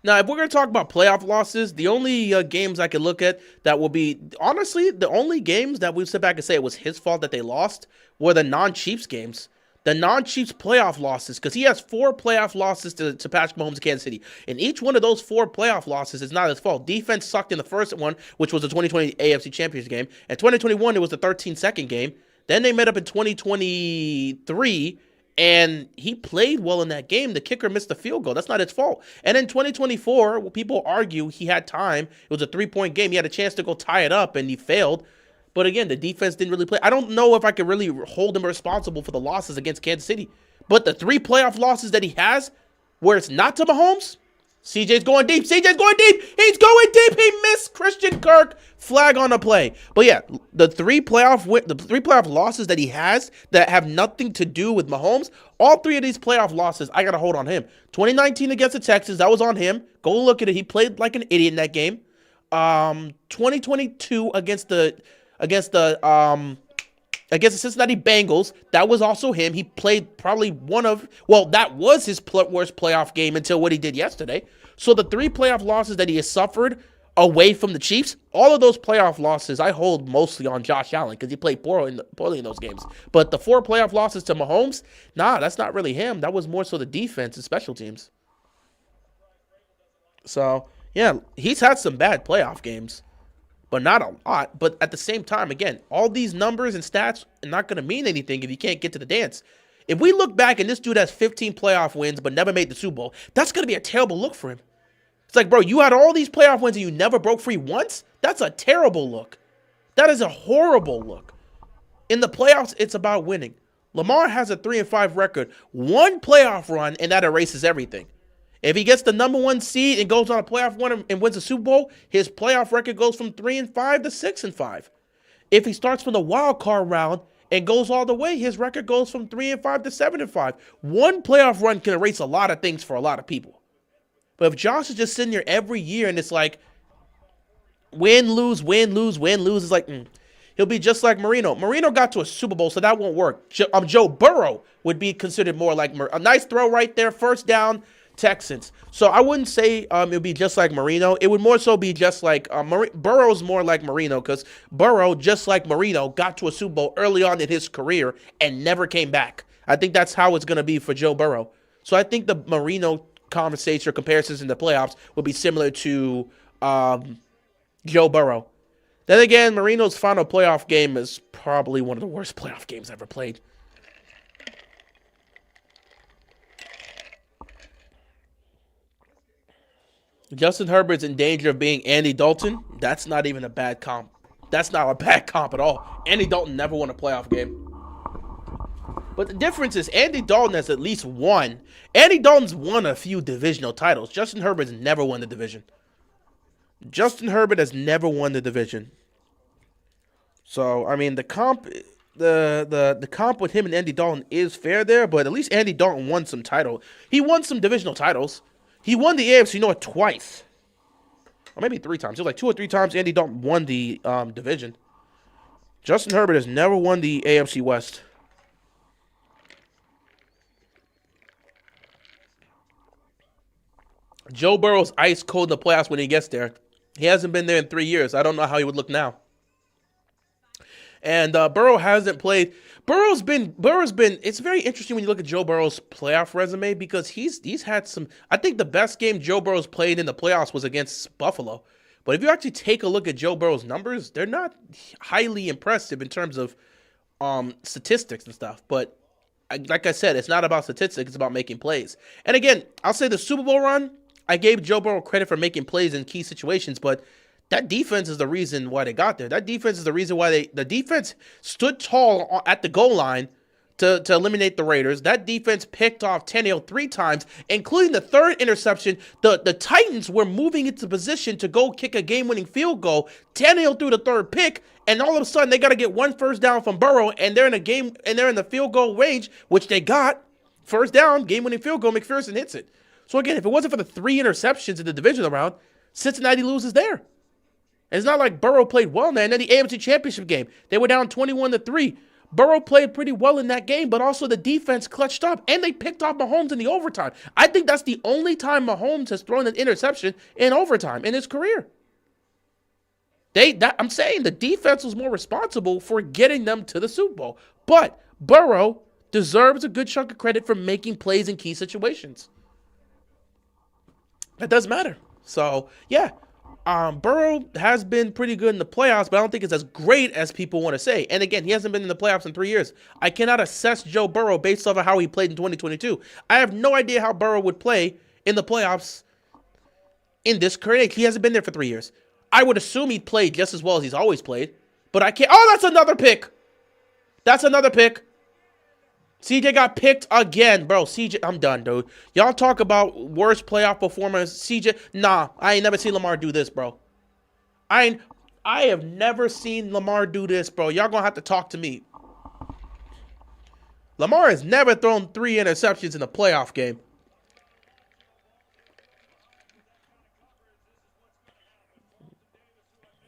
Now, if we're going to talk about playoff losses, the only games I can look at that will be, honestly, the only games that we sit back and say it was his fault that they lost were the non-Chiefs games. The non-Chiefs playoff losses, because he has 4 playoff losses to Patrick Mahomes in Kansas City. And each one of those 4 playoff losses is not his fault. Defense sucked in the first one, which was the 2020 AFC Championship game. In 2021, it was the 13-second game. Then they met up in 2023, and he played well in that game. The kicker missed the field goal. That's not his fault. And in 2024, people argue he had time. It was a 3-point game. He had a chance to go tie it up, and he failed. But again, the defense didn't really play. I don't know if I could really hold him responsible for the losses against Kansas City. But the 3 playoff losses that he has, where it's not to Mahomes, CJ's going deep. CJ's going deep. He's going deep. He missed Christian Kirk. Flag on the play. But yeah, the 3 playoff losses that he has that have nothing to do with Mahomes, all 3 of these playoff losses, I got to hold on him. 2019 against the Texans, that was on him. Go look at it. He played like an idiot in that game. 2022 against the Cincinnati Bengals, that was also him. He played probably that was his worst playoff game until what he did yesterday. So the 3 playoff losses that he has suffered away from the Chiefs, all of those playoff losses I hold mostly on Josh Allen because he played poorly in those games. But the 4 playoff losses to Mahomes, nah, that's not really him. That was more so the defense and special teams. So, yeah, he's had some bad playoff games, but not a lot. But at the same time, again, all these numbers and stats are not going to mean anything if you can't get to the dance. If we look back and this dude has 15 playoff wins but never made the Super Bowl, that's going to be a terrible look for him. It's like, bro, you had all these playoff wins and you never broke free once? That's a terrible look. That is a horrible look. In the playoffs, it's about winning. Lamar has a 3-5 record. One playoff run, and that erases everything. If he gets the number 1 seed and goes on a playoff run and wins a Super Bowl, his playoff record goes from 3-5 to 6-5. If he starts from the wild card round and goes all the way, his record goes from 3-5 to 7-5. One playoff run can erase a lot of things for a lot of people. But if Josh is just sitting there every year and it's like win, lose, win, lose, win, lose, it's like he'll be just like Marino. Marino got to a Super Bowl, so that won't work. Joe Burrow would be considered more like a nice throw right there, first down, Texans. So I wouldn't say it would be just like Marino. It would more so be just like Burrow's more like Marino because Burrow, just like Marino, got to a Super Bowl early on in his career and never came back. I think that's how it's going to be for Joe Burrow. So I think the Marino conversation or comparisons in the playoffs would be similar to Joe Burrow. Then again, Marino's final playoff game is probably one of the worst playoff games ever played. Justin Herbert's in danger of being Andy Dalton. That's not even a bad comp. That's not a bad comp at all. Andy Dalton never won a playoff game. But the difference is Andy Dalton has at least won. Andy Dalton's won a few divisional titles. Justin Herbert's never won the division. Justin Herbert has never won the division. So, I mean, the comp with him and Andy Dalton is fair there, but at least Andy Dalton won some title. He won some divisional titles. He won the AFC North twice. Or maybe 3 times. It was like 2 or 3 times Andy Dalton won the division. Justin Herbert has never won the AFC West. Joe Burrow's ice cold in the playoffs when he gets there. He hasn't been there in 3 years. I don't know how he would look now. And Burrow hasn't played. Burrow's been. It's very interesting when you look at Joe Burrow's playoff resume because he's had some. I think the best game Joe Burrow's played in the playoffs was against Buffalo. But if you actually take a look at Joe Burrow's numbers, they're not highly impressive in terms of statistics and stuff. But like I said, it's not about statistics. It's about making plays. And again, I'll say the Super Bowl run, I gave Joe Burrow credit for making plays in key situations, but that defense is the reason why they got there. That defense is the reason why the defense stood tall at the goal line to eliminate the Raiders. That defense picked off Tannehill 3 times, including the 3rd interception. The Titans were moving into position to go kick a game-winning field goal. Tannehill threw the 3rd pick, and all of a sudden they got to get 1 first down from Burrow, and they're in the field goal range, which they got. First down, game-winning field goal, McPherson hits it. So again, if it wasn't for the 3 interceptions in the divisional round, Cincinnati loses there. And it's not like Burrow played well there. And then the AFC Championship game, they were down 21-3. Burrow played pretty well in that game, but also the defense clutched up, and they picked off Mahomes in the overtime. I think that's the only time Mahomes has thrown an interception in overtime in his career. I'm saying the defense was more responsible for getting them to the Super Bowl. But Burrow deserves a good chunk of credit for making plays in key situations. That does matter. So, yeah. Burrow has been pretty good in the playoffs, but I don't think it's as great as people want to say. And again, he hasn't been in the playoffs in 3 years. I cannot assess Joe Burrow based off of how he played in 2022. I have no idea how Burrow would play in the playoffs in this current age. He hasn't been there for 3 years. I would assume he'd play just as well as he's always played, but I can't. Oh, that's another pick. That's another pick. CJ got picked again, bro. CJ, I'm done, dude. Y'all talk about worst playoff performers. CJ, nah, I ain't never seen Lamar do this, bro. I have never seen Lamar do this, bro. Y'all gonna have to talk to me. Lamar has never thrown 3 interceptions in a playoff game.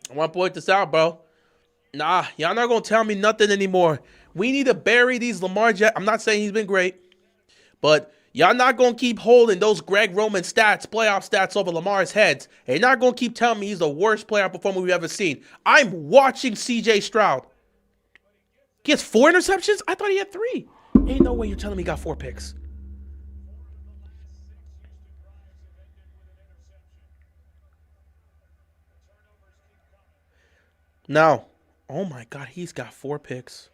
I want to point this out, bro. Nah, y'all not gonna tell me nothing anymore. We need to bury these Lamar Jackson. I'm not saying he's been great, but Y'all not going to keep holding those Greg Roman stats, playoff stats over Lamar's heads. And you're not going to keep telling me he's the worst playoff performer we've ever seen. I'm watching CJ Stroud. He has 4 interceptions? I thought he had 3. Ain't no way you're telling me he got 4 picks. No. Oh my God, he's got 4 picks.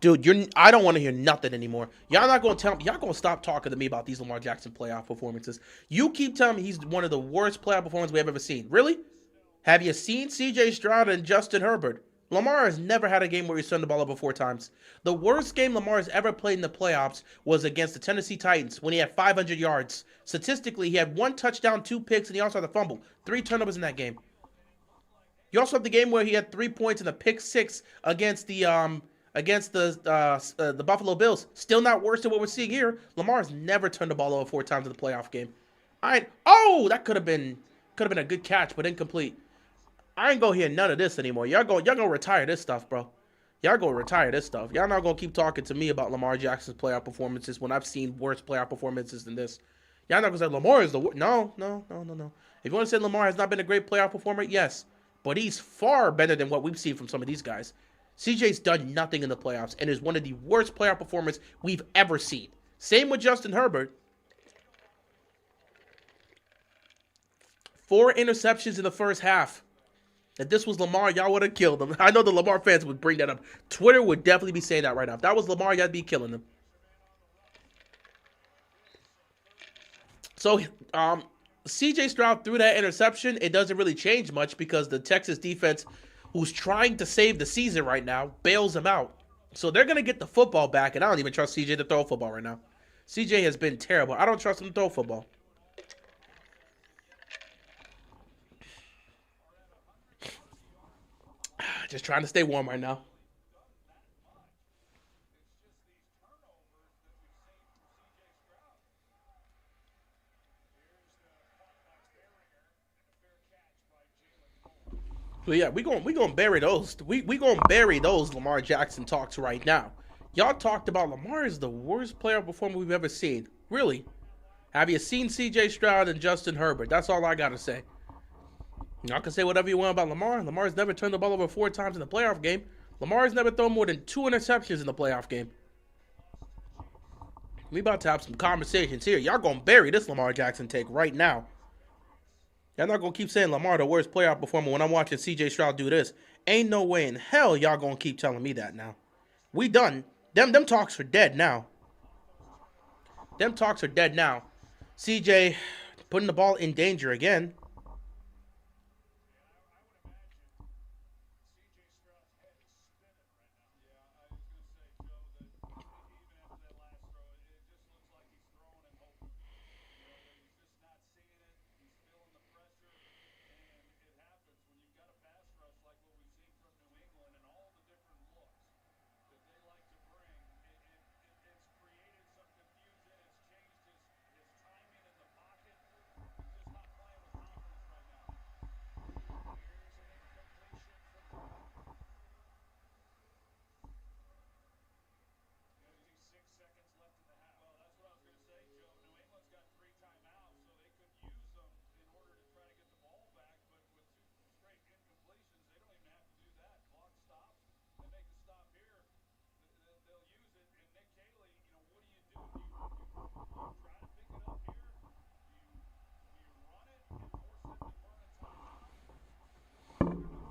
Dude, I don't want to hear nothing anymore. Y'all not going to tell me. Y'all going to stop talking to me about these Lamar Jackson playoff performances. You keep telling me he's one of the worst playoff performances we have ever seen. Really? Have you seen CJ Stroud and Justin Herbert? Lamar has never had a game where he's turned the ball over 4 times. The worst game Lamar has ever played in the playoffs was against the Tennessee Titans when he had 500 yards. Statistically, he had 1 touchdown, 2 picks, and he also had a fumble. 3 turnovers in that game. You also have the game where he had 3 points and a pick 6 against the Buffalo Bills. Still not worse than what we're seeing here. Lamar's never turned the ball over 4 times in the playoff game. Oh, that could have been a good catch, but incomplete. I ain't gonna hear none of this anymore. Y'all gonna retire this stuff, bro. Y'all gonna retire this stuff. Y'all not gonna keep talking to me about Lamar Jackson's playoff performances when I've seen worse playoff performances than this. Y'all not gonna say Lamar is the worst. No. If you want to say Lamar has not been a great playoff performer, yes. But he's far better than what we've seen from some of these guys. CJ's done nothing in the playoffs and is one of the worst playoff performers we've ever seen. Same with Justin Herbert. 4 interceptions in the first half. If this was Lamar, y'all would have killed him. I know the Lamar fans would bring that up. Twitter would definitely be saying that right now. If that was Lamar, y'all would be killing him. So, CJ Stroud threw that interception. It doesn't really change much because the Texas defense, who's trying to save the season right now, bails him out. So they're going to get the football back, and I don't even trust CJ to throw football right now. CJ has been terrible. I don't trust him to throw football. Just trying to stay warm right now. So yeah, we gonna bury those. We gonna bury those Lamar Jackson talks right now. Y'all talked about Lamar is the worst player performer we've ever seen. Really? Have you seen C.J. Stroud and Justin Herbert? That's all I gotta say. Y'all can say whatever you want about Lamar. Lamar's never turned the ball over 4 times in the playoff game. Lamar's never thrown more than 2 interceptions in the playoff game. We about to have some conversations here. Y'all gonna bury this Lamar Jackson take right now. Y'all not gonna keep saying Lamar the worst playoff performer when I'm watching CJ Stroud do this. Ain't no way in hell y'all gonna keep telling me that now. We done. Them talks are dead now. Them talks are dead now. CJ putting the ball in danger again.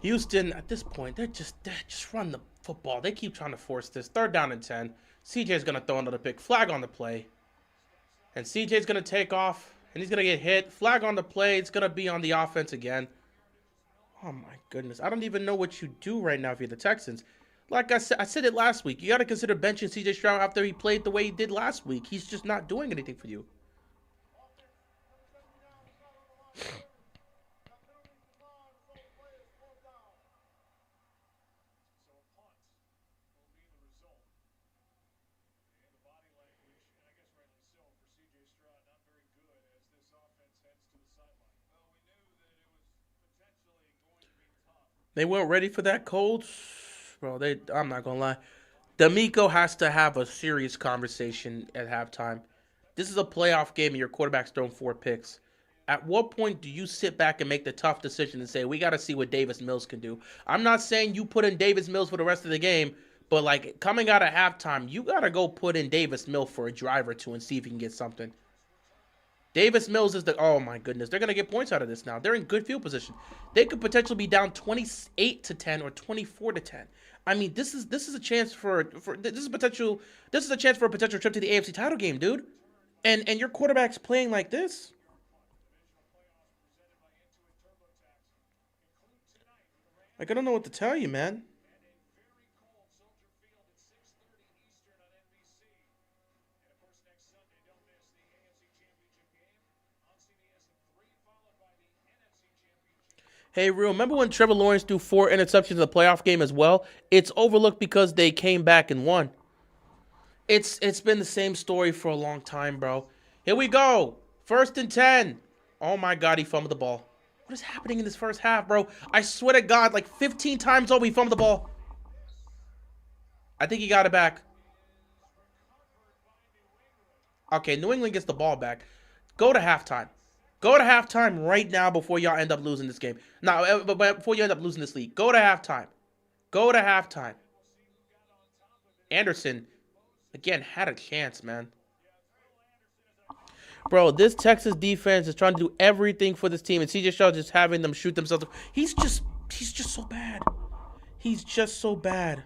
Houston, at this point, they just run the football. They keep trying to force this. 3rd down and 10. CJ's going to throw another pick. Flag on the play. And CJ's going to take off. And he's going to get hit. Flag on the play. It's going to be on the offense again. Oh, my goodness. I don't even know what you do right now if you're the Texans. Like I said it last week. You got to consider benching CJ Stroud after he played the way he did last week. He's just not doing anything for you. They weren't ready for that cold. Bro, I'm not going to lie. D'Amico has to have a serious conversation at halftime. This is a playoff game and your quarterback's thrown 4 picks. At what point do you sit back and make the tough decision and say, we got to see what Davis Mills can do? I'm not saying you put in Davis Mills for the rest of the game, but like coming out of halftime, you got to go put in Davis Mills for a drive or two and see if he can get something. Davis Mills is oh my goodness, they're going to get points out of this now. They're in good field position. They could potentially be down 28-10 or 24-10. I mean, this is a chance for this is a chance for a potential trip to the AFC title game, dude. And your quarterback's playing like this. Like, I don't know what to tell you, man. Hey, real, remember when Trevor Lawrence threw 4 interceptions in the playoff game as well? It's overlooked because they came back and won. It's been the same story for a long time, bro. Here we go. 1st and 10. Oh my God, he fumbled the ball. What is happening in this first half, bro? I swear to God, like 15 times over, he fumbled the ball. I think he got it back. Okay, New England gets the ball back. Go to halftime. Go to halftime right now before y'all end up losing this game. No, but before you end up losing this league. Go to halftime. Go to halftime. Anderson, again, had a chance, man. Bro, this Texas defense is trying to do everything for this team, and CJ Stroud just having them shoot themselves. He's just so bad. He's just so bad.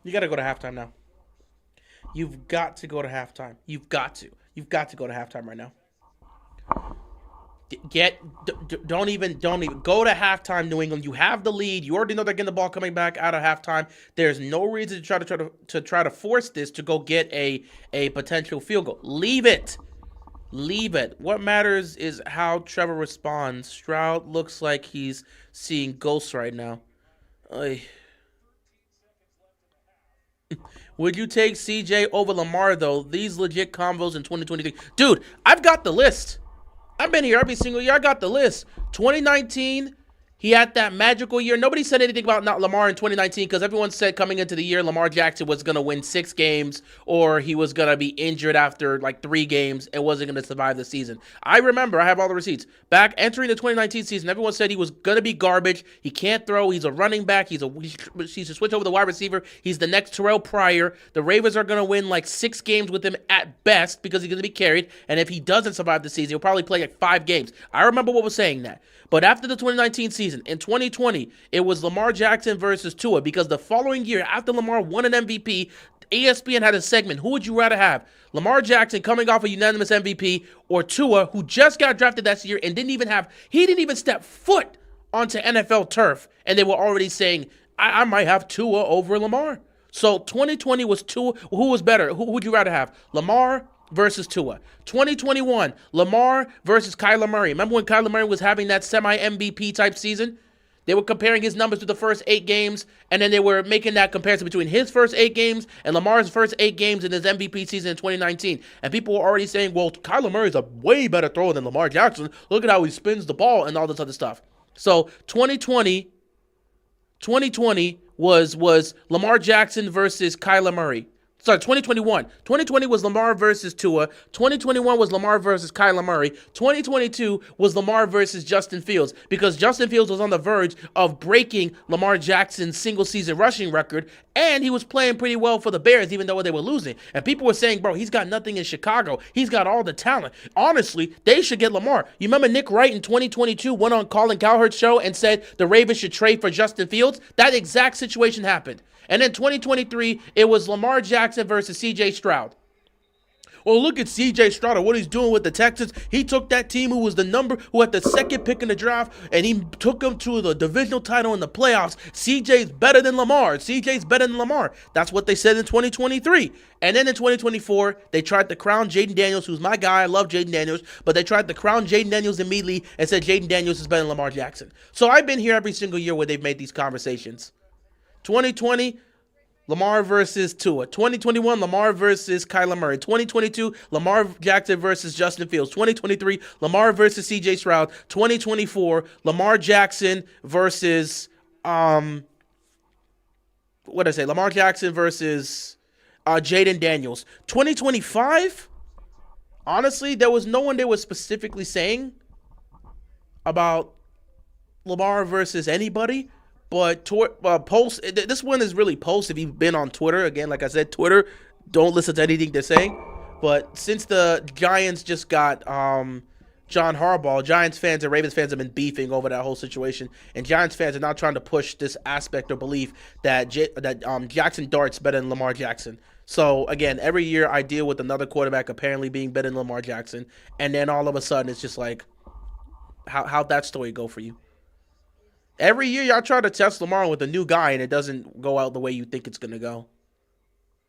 You got to go to halftime now. You've got to go to halftime. You've got to. You've got to go to halftime right now. Don't even go to halftime, New England. You have the lead. You already know they're getting the ball coming back out of halftime. There's no reason to try to force this to go get a potential field goal. Leave it. Leave it. What matters is how Trevor responds. Stroud looks like he's seeing ghosts right now. Would you take CJ over Lamar, though? These legit combos in 2023. Dude, I've got the list. I've been here every single year. I got the list. 2019, he had that magical year. Nobody said anything about not Lamar in 2019 because everyone said coming into the year Lamar Jackson was going to win 6 games or he was going to be injured after like 3 games and wasn't going to survive the season. I remember. I have all the receipts. Back entering the 2019 season, everyone said he was going to be garbage. He can't throw. He's a running back. He's a switch over the wide receiver. He's the next Terrell Pryor. The Ravens are going to win like 6 games with him at best because he's going to be carried. And if he doesn't survive the season, he'll probably play like 5 games. I remember what was saying that. But after the 2019 season, in 2020, it was Lamar Jackson versus Tua because the following year, after Lamar won an MVP, ESPN had a segment, who would you rather have? Lamar Jackson coming off a unanimous MVP or Tua, who just got drafted that year and didn't even step foot onto NFL turf, and they were already saying, I might have Tua over Lamar. So 2020 was Tua. Who was better? Who would you rather have? Lamar versus Tua. 2021, Lamar versus Kyler Murray. Remember when Kyler Murray was having that semi-MVP type season? They were comparing his numbers to the first 8 games, and then they were making that comparison between his first 8 games and Lamar's first 8 games in his MVP season in 2019. And people were already saying, well, Kyler Murray is a way better thrower than Lamar Jackson. Look at how he spins the ball and all this other stuff. So 2020 was Lamar Jackson versus Kyler Murray. Sorry, 2021. 2020 was Lamar versus Tua. 2021 was Lamar versus Kyler Murray. 2022 was Lamar versus Justin Fields because Justin Fields was on the verge of breaking Lamar Jackson's single-season rushing record, and he was playing pretty well for the Bears even though they were losing. And people were saying, bro, he's got nothing in Chicago. He's got all the talent. Honestly, they should get Lamar. You remember Nick Wright in 2022 went on Colin Cowherd's show and said the Ravens should trade for Justin Fields? That exact situation happened. And then 2023, it was Lamar Jackson versus CJ Stroud. Oh, look at CJ Stroud, what he's doing with the Texans. He took that team who had the second pick in the draft, and he took them to the divisional title in the playoffs. CJ's better than Lamar. CJ's better than Lamar. That's what they said in 2023. And then in 2024, they tried to crown Jaden Daniels, who's my guy. I love Jaden Daniels, but they tried to crown Jaden Daniels immediately and said Jaden Daniels is better than Lamar Jackson. So I've been here every single year where they've made these conversations. 2020, Lamar versus Tua. 2021, Lamar versus Kyler Murray. 2022, Lamar Jackson versus Justin Fields. 2023, Lamar versus CJ Stroud. 2024, Lamar Jackson versus Lamar Jackson versus Jaden Daniels. 2025, honestly, there was no one they were specifically saying about Lamar versus anybody. But Pulse, this one is really Pulse if you've been on Twitter. Again, like I said, Twitter, don't listen to anything they're saying. But since the Giants just got John Harbaugh, Giants fans and Ravens fans have been beefing over that whole situation. And Giants fans are now trying to push this aspect or belief that Jackson Dart's better than Lamar Jackson. So, again, every year I deal with another quarterback apparently being better than Lamar Jackson. And then all of a sudden it's just like, how'd that story go for you? Every year, y'all try to test Lamar with a new guy, and it doesn't go out the way you think it's going to go.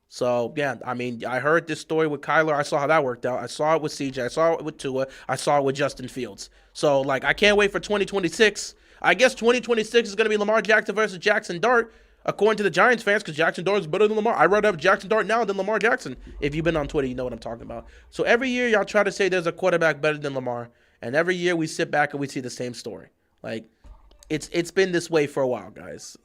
So, yeah, I mean, I heard this story with Kyler. I saw how that worked out. I saw it with CJ. I saw it with Tua. I saw it with Justin Fields. So, like, I can't wait for 2026. I guess 2026 is going to be Lamar Jackson versus Jackson Dart, according to the Giants fans, because Jackson Dart is better than Lamar. I'd rather have Jackson Dart now than Lamar Jackson. If you've been on Twitter, you know what I'm talking about. So, every year, y'all try to say there's a quarterback better than Lamar, and every year we sit back and we see the same story. Like, It's been this way for a while, guys.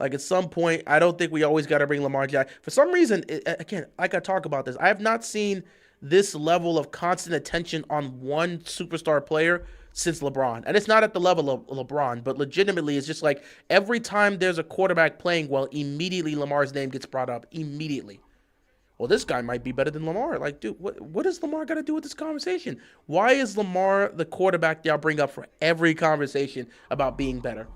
Like, at some point, I don't think we always got to bring Lamar Jackson. For some reason, again, like I talk about this, I have not seen this level of constant attention on one superstar player since LeBron. And it's not at the level of LeBron, but legitimately, it's just like every time there's a quarterback playing well, immediately Lamar's name gets brought up. Immediately. Well, this guy might be better than Lamar. Like, dude, what does Lamar got to do with this conversation? Why is Lamar the quarterback y'all bring up for every conversation about being better?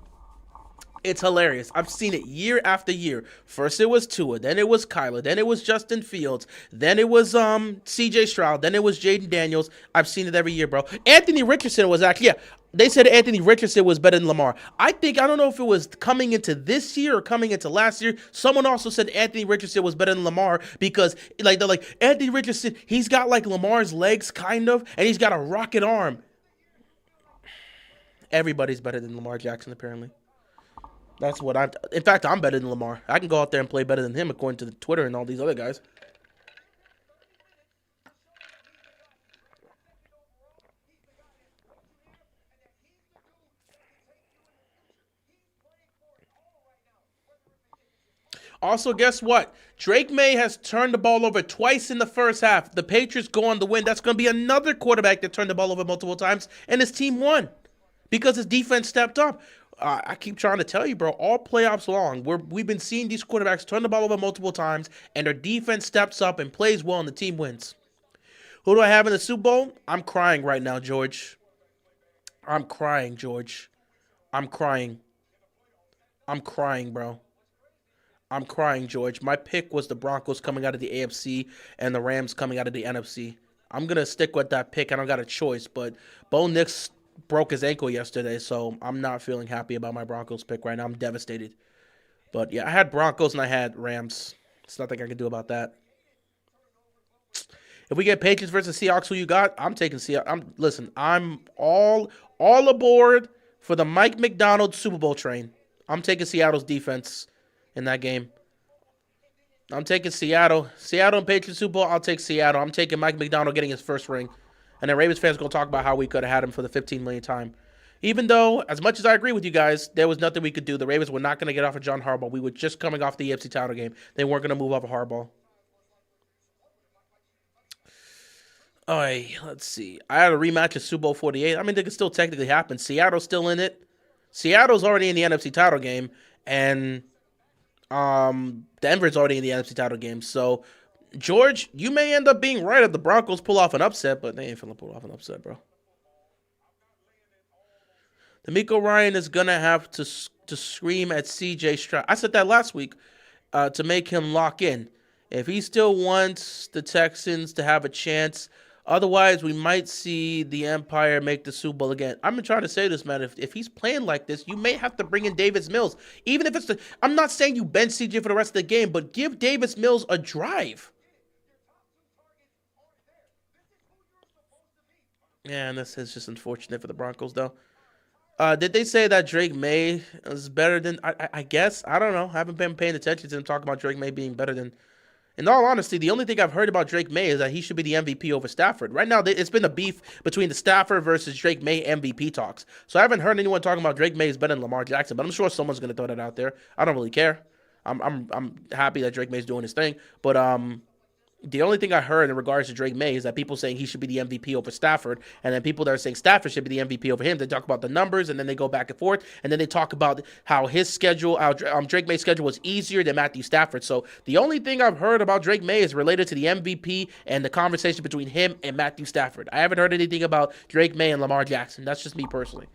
It's hilarious. I've seen it year after year. First it was Tua, then it was Kyler, then it was Justin Fields, then it was CJ Stroud, then it was Jaden Daniels. I've seen it every year, bro. Anthony Richardson was actually, they said Anthony Richardson was better than Lamar. I don't know if it was coming into this year or coming into last year. Someone also said Anthony Richardson was better than Lamar because, like, they're like, Anthony Richardson, he's got, like, Lamar's legs, kind of, and he's got a rocket arm. Everybody's better than Lamar Jackson, apparently. That's what in fact, I'm better than Lamar. I can go out there and play better than him, according to the Twitter and all these other guys. Also, guess what? Drake May has turned the ball over twice in the first half. The Patriots go on the win. That's going to be another quarterback that turned the ball over multiple times, and his team won because his defense stepped up. I keep trying to tell you, bro, all playoffs long, we've been seeing these quarterbacks turn the ball over multiple times, and their defense steps up and plays well, and the team wins. Who do I have in the Super Bowl? I'm crying right now, George. I'm crying, George. I'm crying. I'm crying, bro. I'm crying, George. My pick was the Broncos coming out of the AFC and the Rams coming out of the NFC. I'm going to stick with that pick. I don't got a choice, but Bo Nix broke his ankle yesterday, so I'm not feeling happy about my Broncos pick right now. I'm devastated. But, yeah, I had Broncos and I had Rams. There's nothing I can do about that. If we get Patriots versus Seahawks, who you got? I'm taking Seahawks. I'm all aboard for the Mike McDonald Super Bowl train. I'm taking Seattle's defense in that game. I'm taking Seattle. Seattle and Patriots Super Bowl, I'll take Seattle. I'm taking Mike McDonald getting his first ring. And then Ravens fans going to talk about how we could have had him for the 15 millionth time. Even though, as much as I agree with you guys, there was nothing we could do. The Ravens were not going to get off of John Harbaugh. We were just coming off the AFC title game. They weren't going to move off of Harbaugh. All right, let's see. I had a rematch of Super Bowl 48. I mean, they could still technically happen. Seattle's still in it. Seattle's already in the NFC title game. And Denver's already in the NFC title game. So, George, you may end up being right if the Broncos pull off an upset, but they ain't finna pull off an upset, bro. D'Amico Ryan is gonna have to scream at CJ Stroud. I said that last week to make him lock in. If he still wants the Texans to have a chance, otherwise we might see the Empire make the Super Bowl again. I'm trying to say this, man. If he's playing like this, you may have to bring in Davis Mills. Even if it's the, I'm not saying you bench CJ for the rest of the game, but give Davis Mills a drive. Yeah, and this is just unfortunate for the Broncos, though. Did they say that Drake May is better than? I guess I don't know. I haven't been paying attention to them talking about Drake May being better than. In all honesty, the only thing I've heard about Drake May is that he should be the MVP over Stafford. Right now, it's been a beef between the Stafford versus Drake May MVP talks. So I haven't heard anyone talking about Drake May is better than Lamar Jackson, but I'm sure someone's going to throw that out there. I don't really care. I'm happy that Drake May's doing his thing, but the only thing I heard in regards to Drake May is that people saying he should be the MVP over Stafford, and then people that are saying Stafford should be the MVP over him. They talk about the numbers, and then they go back and forth, and then they talk about how his schedule, how Drake May's schedule was easier than Matthew Stafford. So the only thing I've heard about Drake May is related to the MVP and the conversation between him and Matthew Stafford. I haven't heard anything about Drake May and Lamar Jackson. That's just me personally.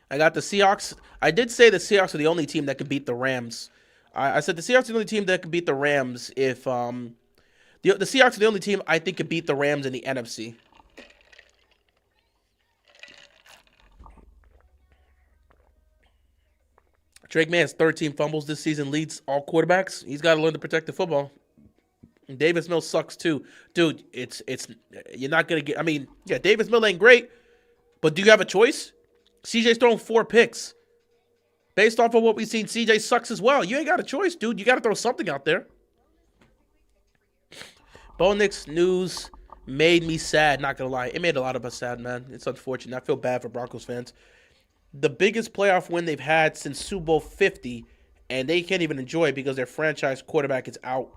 I got the Seahawks. I did say the Seahawks are the only team that could beat the Rams. I said the Seahawks are the only team that could beat the Rams if the Seahawks are the only team I think could beat the Rams in the NFC. Drake May has 13 fumbles this season, leads all quarterbacks. He's got to learn to protect the football. And Davis Mills sucks too, dude. It's you're not gonna get. I mean, yeah, Davis Mills ain't great, but do you have a choice? CJ's thrown 4 picks. Based off of what we've seen, CJ sucks as well. You ain't got a choice, dude. You got to throw something out there. Bo Nix news made me sad, not going to lie. It made a lot of us sad, man. It's unfortunate. I feel bad for Broncos fans. The biggest playoff win they've had since Super Bowl 50, and they can't even enjoy it because their franchise quarterback is out.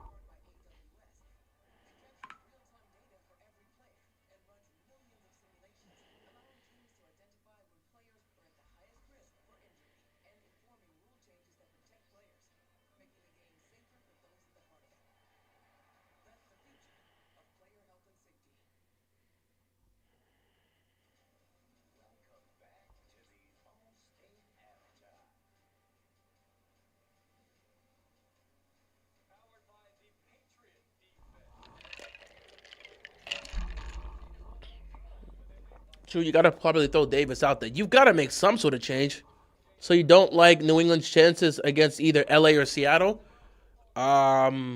True, you got to probably throw Davis out there. You've got to make some sort of change. So you don't like New England's chances against either LA or Seattle? Well,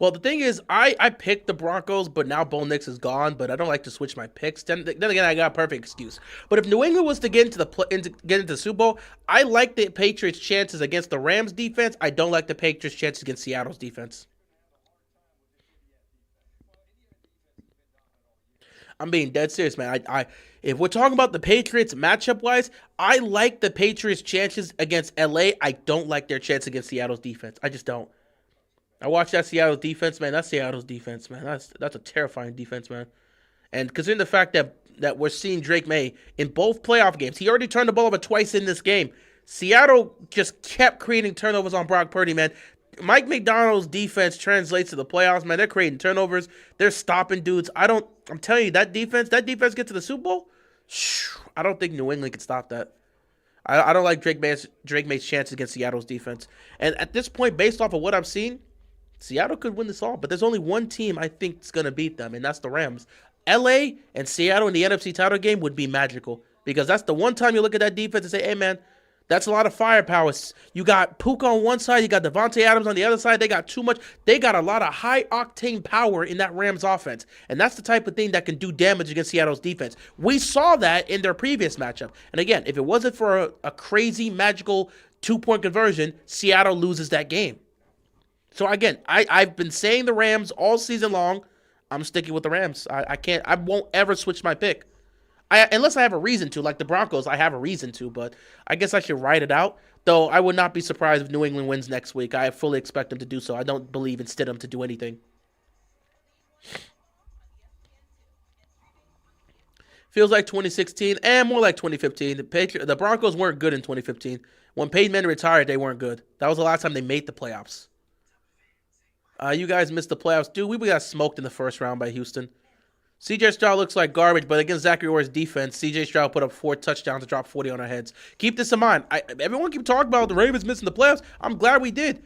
the thing is, I picked the Broncos, but now Bo Nix is gone. But I don't like to switch my picks. Then again, I got a perfect excuse. But if New England was to get into the Super Bowl, I like the Patriots' chances against the Rams defense. I don't like the Patriots' chances against Seattle's defense. I'm being dead serious, man. If we're talking about the Patriots matchup wise, I like the Patriots' chances against LA. I don't like their chance against Seattle's defense. I just don't. I watched that Seattle defense, man. That's Seattle's defense, man. That's a terrifying defense, man. And considering the fact that we're seeing Drake May in both playoff games, he already turned the ball over twice in this game. Seattle just kept creating turnovers on Brock Purdy, man. Mike McDonald's defense translates to the playoffs, man. They're creating turnovers. They're stopping dudes. I'm telling you, that defense gets to the Super Bowl. I don't think New England can stop that. I don't like Drake May's chances against Seattle's defense. And at this point, based off of what I've seen, Seattle could win this all. But there's only one team I think is going to beat them, and that's the Rams. LA and Seattle in the NFC title game would be magical because that's the one time you look at that defense and say, hey, man, that's a lot of firepower. You got Puka on one side. You got Devontae Adams on the other side. They got too much. They got a lot of high-octane power in that Rams offense. And that's the type of thing that can do damage against Seattle's defense. We saw that in their previous matchup. And again, if it wasn't for a crazy, magical two-point conversion, Seattle loses that game. So again, I've been saying the Rams all season long. I'm sticking with the Rams. I won't ever switch my pick. Unless I have a reason to, like the Broncos, I have a reason to, but I guess I should write it out. Though I would not be surprised if New England wins next week. I fully expect them to do so. I don't believe in Stidham to do anything. Feels like 2016 and more like 2015. The Broncos weren't good in 2015. When Peyton Manning retired, they weren't good. That was the last time they made the playoffs. You guys missed the playoffs. Dude, we got smoked in the first round by Houston. CJ Stroud looks like garbage, but against Zachary Orr's defense, CJ Stroud put up 4 touchdowns to drop 40 on our heads. Keep this in mind. Everyone keep talking about the Ravens missing the playoffs. I'm glad we did.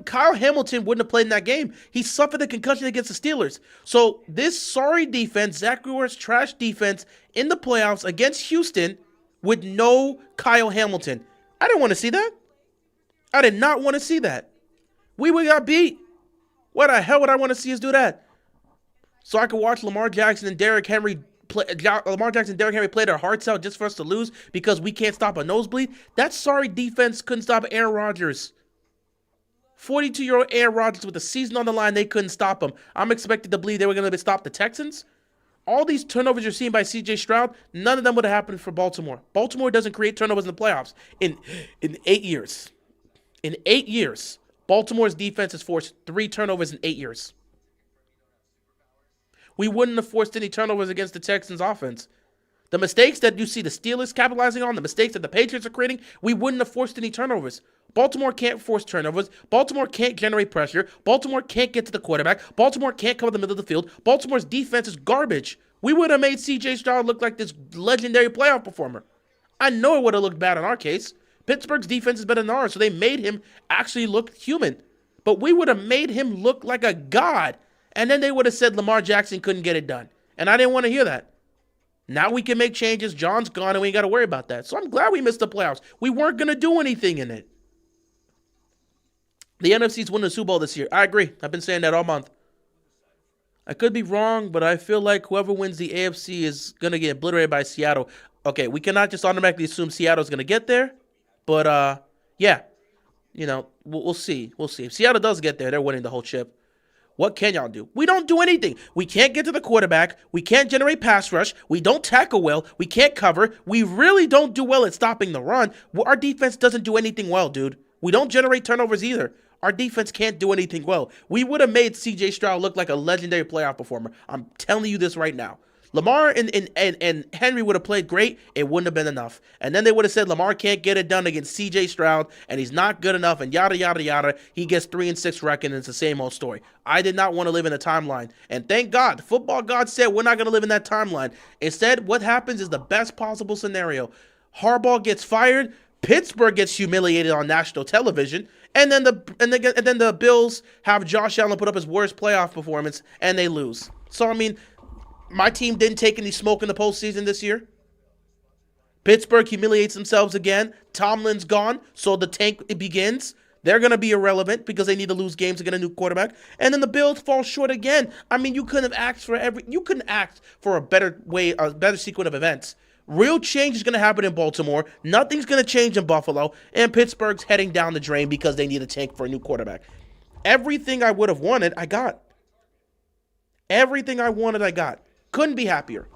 Kyle Hamilton wouldn't have played in that game. He suffered a concussion against the Steelers. So this sorry defense, Zachary Orr's trash defense in the playoffs against Houston with no Kyle Hamilton. I didn't want to see that. I did not want to see that. We would got beat. What the hell would I want to see us do that? So I could watch Lamar Jackson and Derrick Henry play their hearts out just for us to lose because we can't stop a nosebleed? That sorry defense couldn't stop Aaron Rodgers. 42-year-old Aaron Rodgers with the season on the line, they couldn't stop him. I'm expected to believe they were going to stop the Texans. All these turnovers you're seeing by C.J. Stroud, none of them would have happened for Baltimore. Baltimore doesn't create turnovers in the playoffs in 8 years. In 8 years, Baltimore's defense has forced 3 turnovers in 8 years. We wouldn't have forced any turnovers against the Texans offense. The mistakes that you see the Steelers capitalizing on, the mistakes that the Patriots are creating, we wouldn't have forced any turnovers. Baltimore can't force turnovers. Baltimore can't generate pressure. Baltimore can't get to the quarterback. Baltimore can't cover the middle of the field. Baltimore's defense is garbage. We would have made C.J. Stroud look like this legendary playoff performer. I know it would have looked bad in our case. Pittsburgh's defense is better than ours, so they made him actually look human. But we would have made him look like a god. And then they would have said Lamar Jackson couldn't get it done. And I didn't want to hear that. Now we can make changes. John's gone, and we ain't got to worry about that. So I'm glad we missed the playoffs. We weren't going to do anything in it. The NFC's winning the Super Bowl this year. I agree. I've been saying that all month. I could be wrong, but I feel like whoever wins the AFC is going to get obliterated by Seattle. Okay, we cannot just automatically assume Seattle's going to get there. But, yeah. You know, we'll see. We'll see. If Seattle does get there, they're winning the whole chip. What can y'all do? We don't do anything. We can't get to the quarterback. We can't generate pass rush. We don't tackle well. We can't cover. We really don't do well at stopping the run. Our defense doesn't do anything well, dude. We don't generate turnovers either. Our defense can't do anything well. We would have made C.J. Stroud look like a legendary playoff performer. I'm telling you this right now. Lamar and Henry would have played great. It wouldn't have been enough. And then they would have said Lamar can't get it done against C.J. Stroud, and he's not good enough, and yada, yada, yada. He gets 3-6 record, and it's the same old story. I did not want to live in a timeline. And thank God, the football God said we're not going to live in that timeline. Instead, what happens is the best possible scenario. Harbaugh gets fired. Pittsburgh gets humiliated on national television. And then the Bills have Josh Allen put up his worst playoff performance, and they lose. So, I mean, my team didn't take any smoke in the postseason this year. Pittsburgh humiliates themselves again. Tomlin's gone, so the tank begins. They're going to be irrelevant because they need to lose games to get a new quarterback. And then the Bills fall short again. I mean, you couldn't ask for a better way, a better sequence of events. Real change is going to happen in Baltimore. Nothing's going to change in Buffalo. And Pittsburgh's heading down the drain because they need a tank for a new quarterback. Everything I would have wanted, I got. Everything I wanted, I got. Couldn't be happier.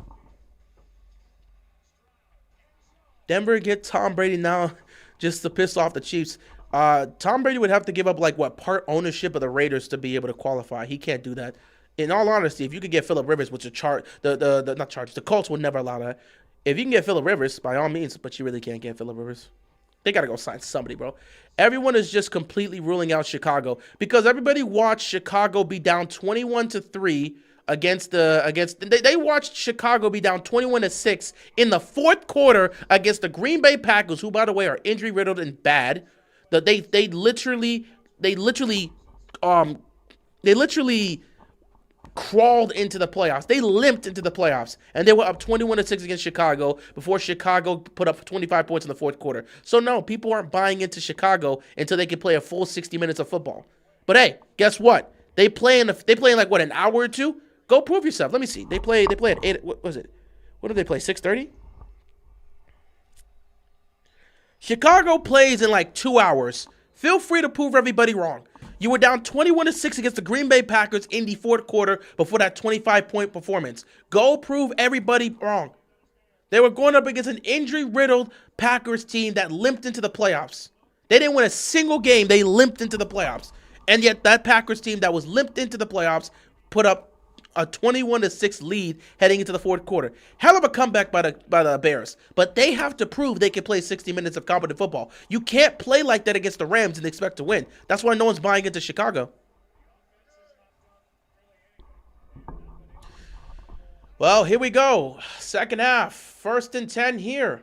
Denver get Tom Brady now just to piss off the Chiefs. Tom Brady would have to give up part ownership of the Raiders to be able to qualify. He can't do that. In all honesty, if you could get Phillip Rivers, which the Colts would never allow that. If you can get Phillip Rivers, by all means, but you really can't get Phillip Rivers. They got to go sign somebody, bro. Everyone is just completely ruling out Chicago because everybody watched Chicago be down 21-3 they watched Chicago be down 21-6 in the fourth quarter against the Green Bay Packers, who, by the way, are injury riddled and bad. They literally crawled into the playoffs. They limped into the playoffs, and they were up 21-6 against Chicago before Chicago put up 25 points in the fourth quarter. So no, people aren't buying into Chicago until they can play a full 60 minutes of football. But hey, guess what? They play in an hour or two. Go prove yourself. Let me see. They play at 8. What was it? What did they play? 6:30? Chicago plays in 2 hours. Feel free to prove everybody wrong. You were down 21-6 against the Green Bay Packers in the fourth quarter before that 25-point performance. Go prove everybody wrong. They were going up against an injury-riddled Packers team that limped into the playoffs. They didn't win a single game. They limped into the playoffs. And yet that Packers team that was limped into the playoffs put up a 21-6 lead heading into the fourth quarter. Hell of a comeback by the Bears. But they have to prove they can play 60 minutes of competent football. You can't play like that against the Rams and expect to win. That's why no one's buying into Chicago. Well, here we go. Second half. 1st and 10 here.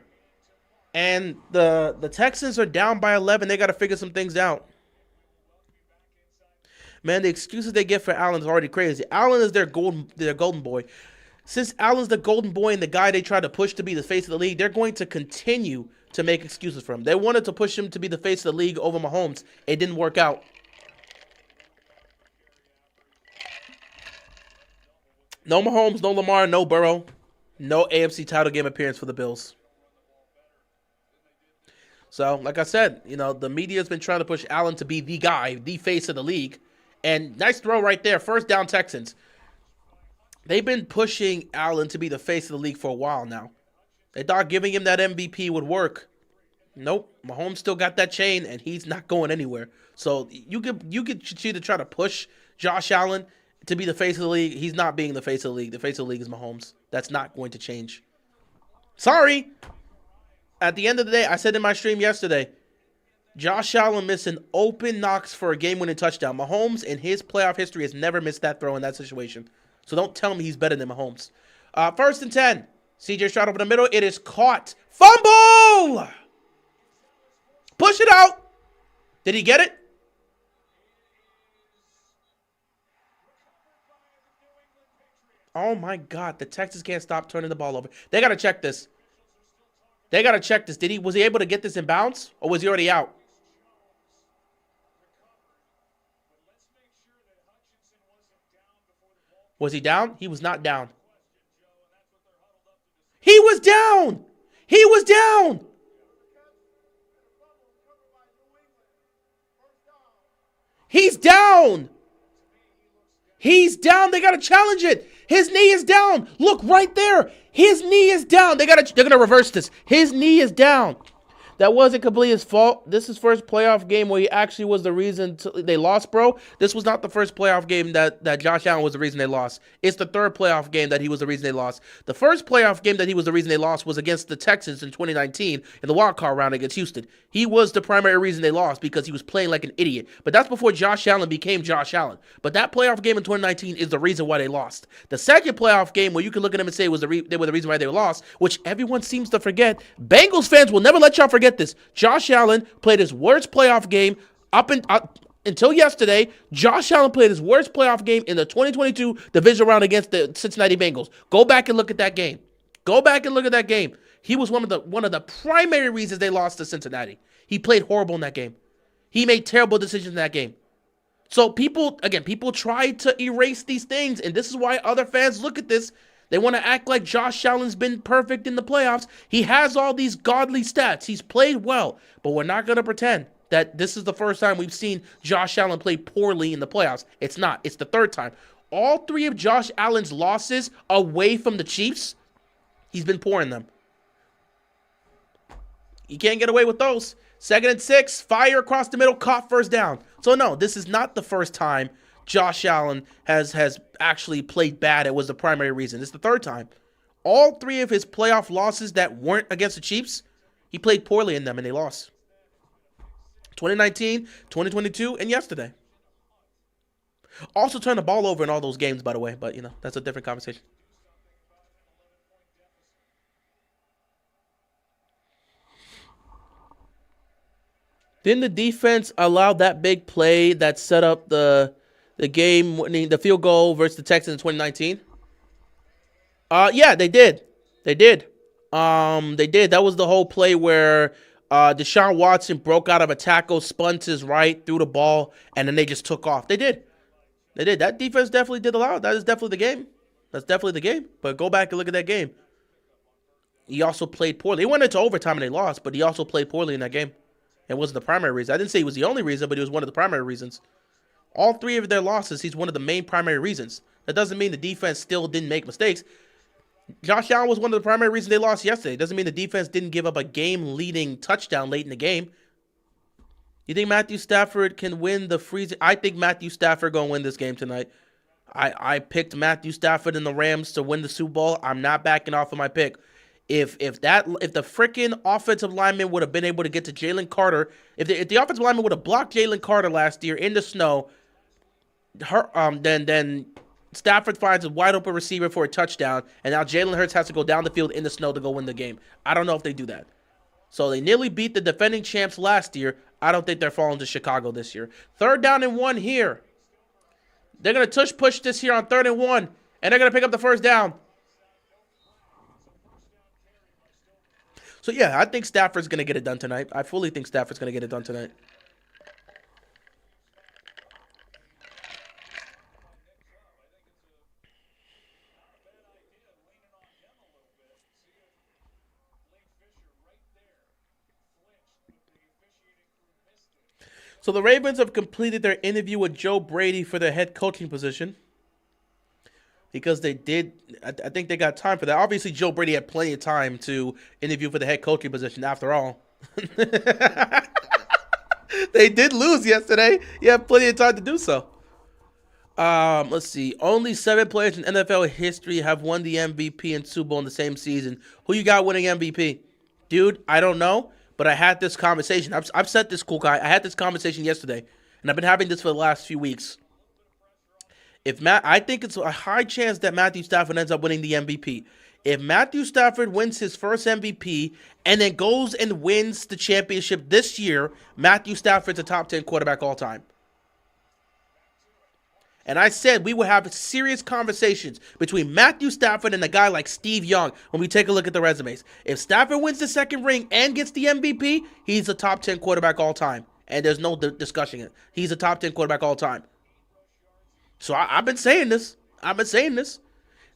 And the Texans are down by 11. They got to figure some things out. Man, the excuses they get for Allen is already crazy. Allen is their golden boy. Since Allen's the golden boy and the guy they tried to push to be the face of the league, they're going to continue to make excuses for him. They wanted to push him to be the face of the league over Mahomes. It didn't work out. No Mahomes, no Lamar, no Burrow. No AFC title game appearance for the Bills. So, like I said, the media's been trying to push Allen to be the guy, the face of the league. And nice throw right there. First down, Texans. They've been pushing Allen to be the face of the league for a while now. They thought giving him that MVP would work. Nope. Mahomes still got that chain, and he's not going anywhere. So you could either try to push Josh Allen to be the face of the league. He's not being the face of the league. The face of the league is Mahomes. That's not going to change. Sorry. At the end of the day, I said in my stream yesterday, Josh Allen missed an open knocks for a game-winning touchdown. Mahomes, in his playoff history, has never missed that throw in that situation. So don't tell me he's better than Mahomes. 1st and 10. CJ Stroud over the middle. It is caught. Fumble! Push it out. Did he get it? Oh, my God. The Texans can't stop turning the ball over. They got to check this. Was he able to get this in bounds, or was he already out? Was he down? He was not down. He was down. He was down. He's down. He's down. They got to challenge it. His knee is down. Look right there. His knee is down. They're going to reverse this. His knee is down. That wasn't completely his fault. This is first playoff game where he actually was the reason they lost, bro. This was not the first playoff game that Josh Allen was the reason they lost. It's the third playoff game that he was the reason they lost. The first playoff game that he was the reason they lost was against the Texans in 2019 in the wild card round against Houston. He was the primary reason they lost because he was playing like an idiot. But that's before Josh Allen became Josh Allen. But that playoff game in 2019 is the reason why they lost. The second playoff game where you can look at them and say they were the reason why they lost, which everyone seems to forget. Bengals fans will never let y'all forget this. Josh Allen played his worst playoff game until yesterday. Josh Allen played his worst playoff game in the 2022 divisional round against the Cincinnati Bengals. Go back and look at that game. He was one of the primary reasons they lost to Cincinnati. He played horrible in that game. He made terrible decisions in that game. So people try to erase these things, and this is why other fans look at this. They want to act like Josh Allen's been perfect in the playoffs. He has all these godly stats. He's played well, but we're not going to pretend that this is the first time we've seen Josh Allen play poorly in the playoffs. It's not. It's the third time. All three of Josh Allen's losses away from the Chiefs, he's been poor in them. You can't get away with those. 2nd and 6, fire across the middle, caught first down. So no, this is not the first time Josh Allen has actually played bad. It was the primary reason. It's the third time. All three of his playoff losses that weren't against the Chiefs, he played poorly in them and they lost. 2019, 2022, and yesterday. Also turned the ball over in all those games, by the way, but that's a different conversation. Didn't the defense allow that big play that set up the game winning the field goal versus the Texans in 2019? Yeah, they did. They did. That was the whole play where Deshaun Watson broke out of a tackle, spun to his right, threw the ball, and then they just took off. They did. That defense definitely did allow it. That is definitely the game. That's definitely the game. But go back and look at that game. He also played poorly. He went into overtime and they lost, but he also played poorly in that game. It wasn't the primary reason. I didn't say he was the only reason, but he was one of the primary reasons. All three of their losses, he's one of the main primary reasons. That doesn't mean the defense still didn't make mistakes. Josh Allen was one of the primary reasons they lost yesterday. It doesn't mean the defense didn't give up a game-leading touchdown late in the game. You think Matthew Stafford can win the freezing? I think Matthew Stafford going to win this game tonight. I picked Matthew Stafford and the Rams to win the Super Bowl. I'm not backing off of my pick. If the freaking offensive lineman would have been able to get to Jalen Carter, if the offensive lineman would have blocked Jalen Carter last year in the snow, then Stafford finds a wide open receiver for a touchdown, and now Jalen Hurts has to go down the field in the snow to go win the game. I don't know if they do that. So they nearly beat the defending champs last year. I don't think they're falling to Chicago this year. 3rd down and 1 here. They're going to push this here on 3rd and 1, and they're going to pick up the 1st down. So, yeah, I think Stafford's going to get it done tonight. I fully think Stafford's going to get it done tonight. So the Ravens have completed their interview with Joe Brady for their head coaching position. Because they did, I think they got time for that. Obviously, Joe Brady had plenty of time to interview for the head coaching position after all. They did lose yesterday. He had plenty of time to do so. Let's see. Only 7 players in NFL history have won the MVP and Super Bowl in the same season. Who you got winning MVP? Dude, I don't know. But I had this conversation. I've said this, cool guy. I had this conversation yesterday, and I've been having this for the last few weeks. I think it's a high chance that Matthew Stafford ends up winning the MVP. If Matthew Stafford wins his first MVP and then goes and wins the championship this year, Matthew Stafford's a top 10 quarterback all time. And I said we would have serious conversations between Matthew Stafford and a guy like Steve Young when we take a look at the resumes. If Stafford wins the 2nd ring and gets the MVP, he's a top 10 quarterback all time. And there's no discussing it. He's a top 10 quarterback all time. So I've been saying this.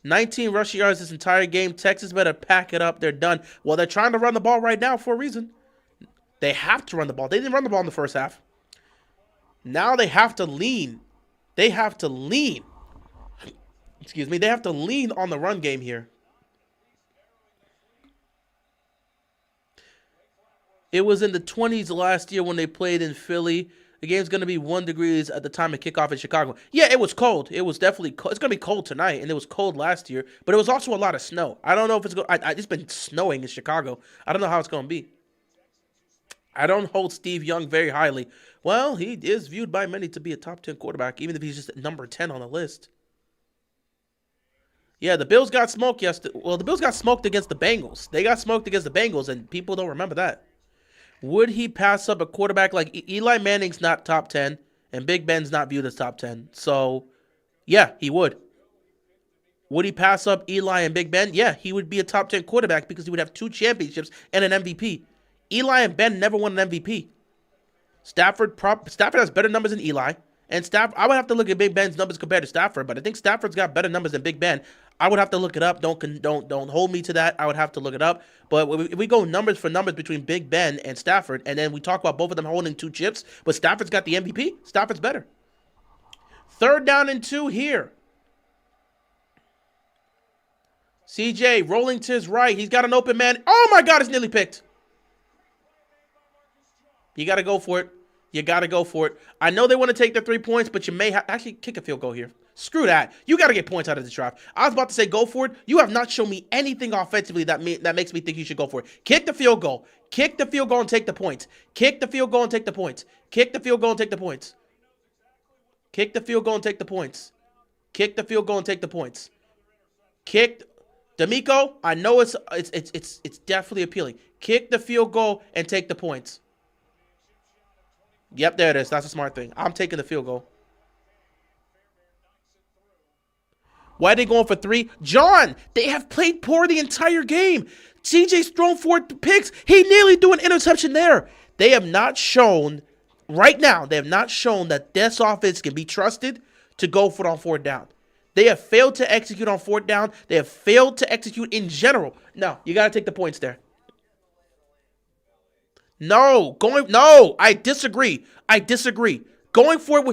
19 rushing yards this entire game. Texas better pack it up. They're done. Well, they're trying to run the ball right now for a reason. They have to run the ball. They didn't run the ball in the first half. Now they have to lean. They have to lean on the run game here. It was in the 20s last year when they played in Philly. The game's going to be 1 degree at the time of kickoff in Chicago. Yeah, it was cold. It was definitely cold. It's going to be cold tonight, and it was cold last year. But it was also a lot of snow. I don't know if it's going to... It's been snowing in Chicago. I don't know how it's going to be. I don't hold Steve Young very highly. Well, he is viewed by many to be a top 10 quarterback, even if he's just number 10 on the list. Yeah, the Bills got smoked yesterday. Well, the Bills got smoked against the Bengals. They got smoked against the Bengals, and people don't remember that. Would he pass up a quarterback like Eli Manning's not top 10, and Big Ben's not viewed as top 10? So, yeah, he would. Would he pass up Eli and Big Ben? Yeah, he would be a top 10 quarterback because he would have 2 championships and an MVP. Eli and Ben never won an MVP. Stafford has better numbers than Eli. And I would have to look at Big Ben's numbers compared to Stafford, but I think Stafford's got better numbers than Big Ben. I would have to look it up. Don't hold me to that. I would have to look it up. But if we go numbers for numbers between Big Ben and Stafford, and then we talk about both of them holding 2 chips, but Stafford's got the MVP, Stafford's better. 3rd down and 2 here. CJ rolling to his right. He's got an open man. Oh my God, it's nearly picked. You got to go for it. I know they want to take the 3 points, but you may actually kick a field goal here. Screw that. You got to get points out of this drive. I was about to say go for it. You have not shown me anything offensively that makes me think you should go for it. Kick the field goal. Kick the field goal and take the points. Kick the field goal and take the points. Kick the field goal and take the points. Kick the field goal and take the points. Kick the field goal and take the points. Kick D'Amico, I know it's definitely appealing. Kick the field goal and take the points. Yep, there it is. That's a smart thing. I'm taking the field goal. Why are they going for 3? John, they have played poor the entire game. CJ's thrown 4 picks. He nearly threw an interception there. They have not shown, right now, that this offense can be trusted to go for it on 4th down. They have failed to execute on 4th down. They have failed to execute in general. No, you got to take the points there. No, I disagree. Going for it,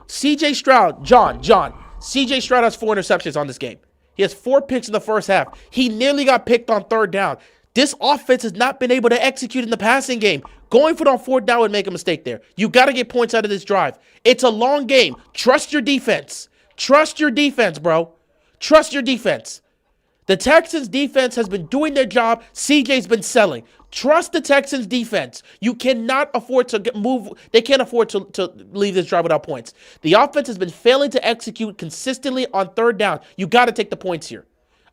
CJ Stroud, John. CJ Stroud has 4 interceptions on this game. He has 4 picks in the first half. He nearly got picked on 3rd down. This offense has not been able to execute in the passing game. Going for it on 4th down would make a mistake there. You got to get points out of this drive. It's a long game. Trust your defense. Trust your defense, bro. Trust your defense. The Texans defense has been doing their job. CJ's been selling. Trust the Texans defense. You cannot afford to move. They can't afford to leave this drive without points. The offense has been failing to execute consistently on third down. You got to take the points here.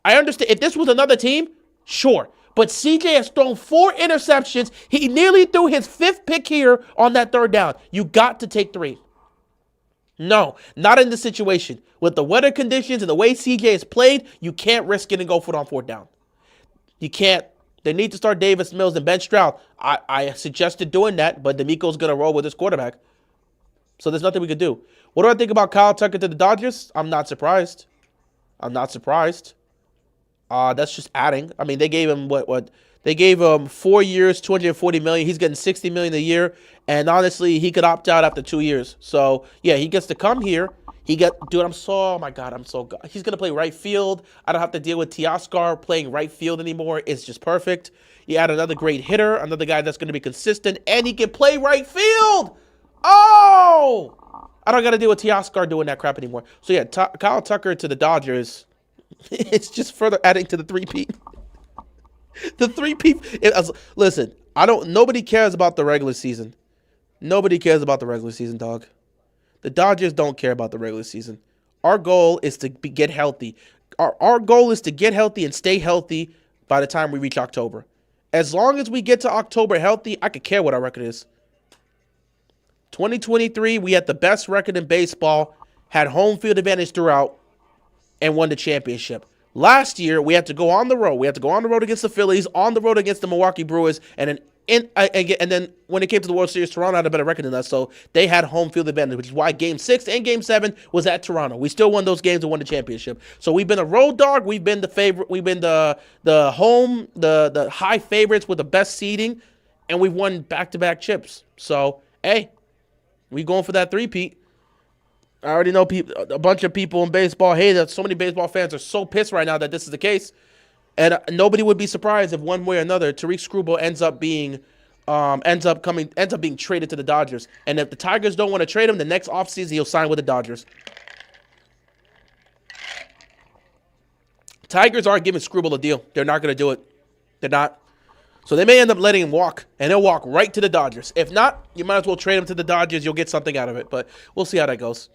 I understand. If this was another team, sure. But CJ has thrown 4 interceptions. He nearly threw his 5th pick here on that third down. You got to take 3. No, not in this situation. With the weather conditions and the way CJ has played, you can't risk it and go for it on 4th down. You can't. They need to start Davis Mills and Ben Stroud. I suggested doing that, but D'Amico's going to roll with his quarterback. So there's nothing we could do. What do I think about Kyle Tucker to the Dodgers? I'm not surprised. That's just adding. I mean, they gave him what? They gave him 4 years, $240 million. He's getting $60 million a year, and honestly, he could opt out after 2 years. So yeah, he gets to come here. He's gonna play right field. I don't have to deal with Teoscar playing right field anymore. It's just perfect. You add another great hitter, another guy that's gonna be consistent, and he can play right field. Oh, I don't gotta deal with Teoscar doing that crap anymore. So yeah, Kyle Tucker to the Dodgers. It's just further adding to the three-peat. The three-peat. Listen, nobody cares about the regular season. Nobody cares about the regular season, dog. The Dodgers don't care about the regular season. Our goal is to get healthy. Our goal is to get healthy and stay healthy by the time we reach October. As long as we get to October healthy, I could care what our record is. 2023, we had the best record in baseball, had home field advantage throughout, and won the championship. Last year, we had to go on the road. We had to go on the road against the Phillies, on the road against the Milwaukee Brewers, and then when it came to the World Series, Toronto had a better record than us, so they had home field advantage, which is why Game 6 and Game 7 was at Toronto. We still won those games and won the championship. So we've been a road dog. We've been the favorite. We've been the high favorites with the best seeding, and we've won back-to-back chips. So, hey, we going for that three-peat. I already know a bunch of people in baseball hate that. So many baseball fans are so pissed right now that this is the case. And nobody would be surprised if one way or another Tariq Skubal ends up being traded to the Dodgers. And if the Tigers don't want to trade him, the next offseason he'll sign with the Dodgers. Tigers aren't giving Skubal a deal. They're not going to do it. They're not. So they may end up letting him walk, and he'll walk right to the Dodgers. If not, you might as well trade him to the Dodgers. You'll get something out of it, but we'll see how that goes.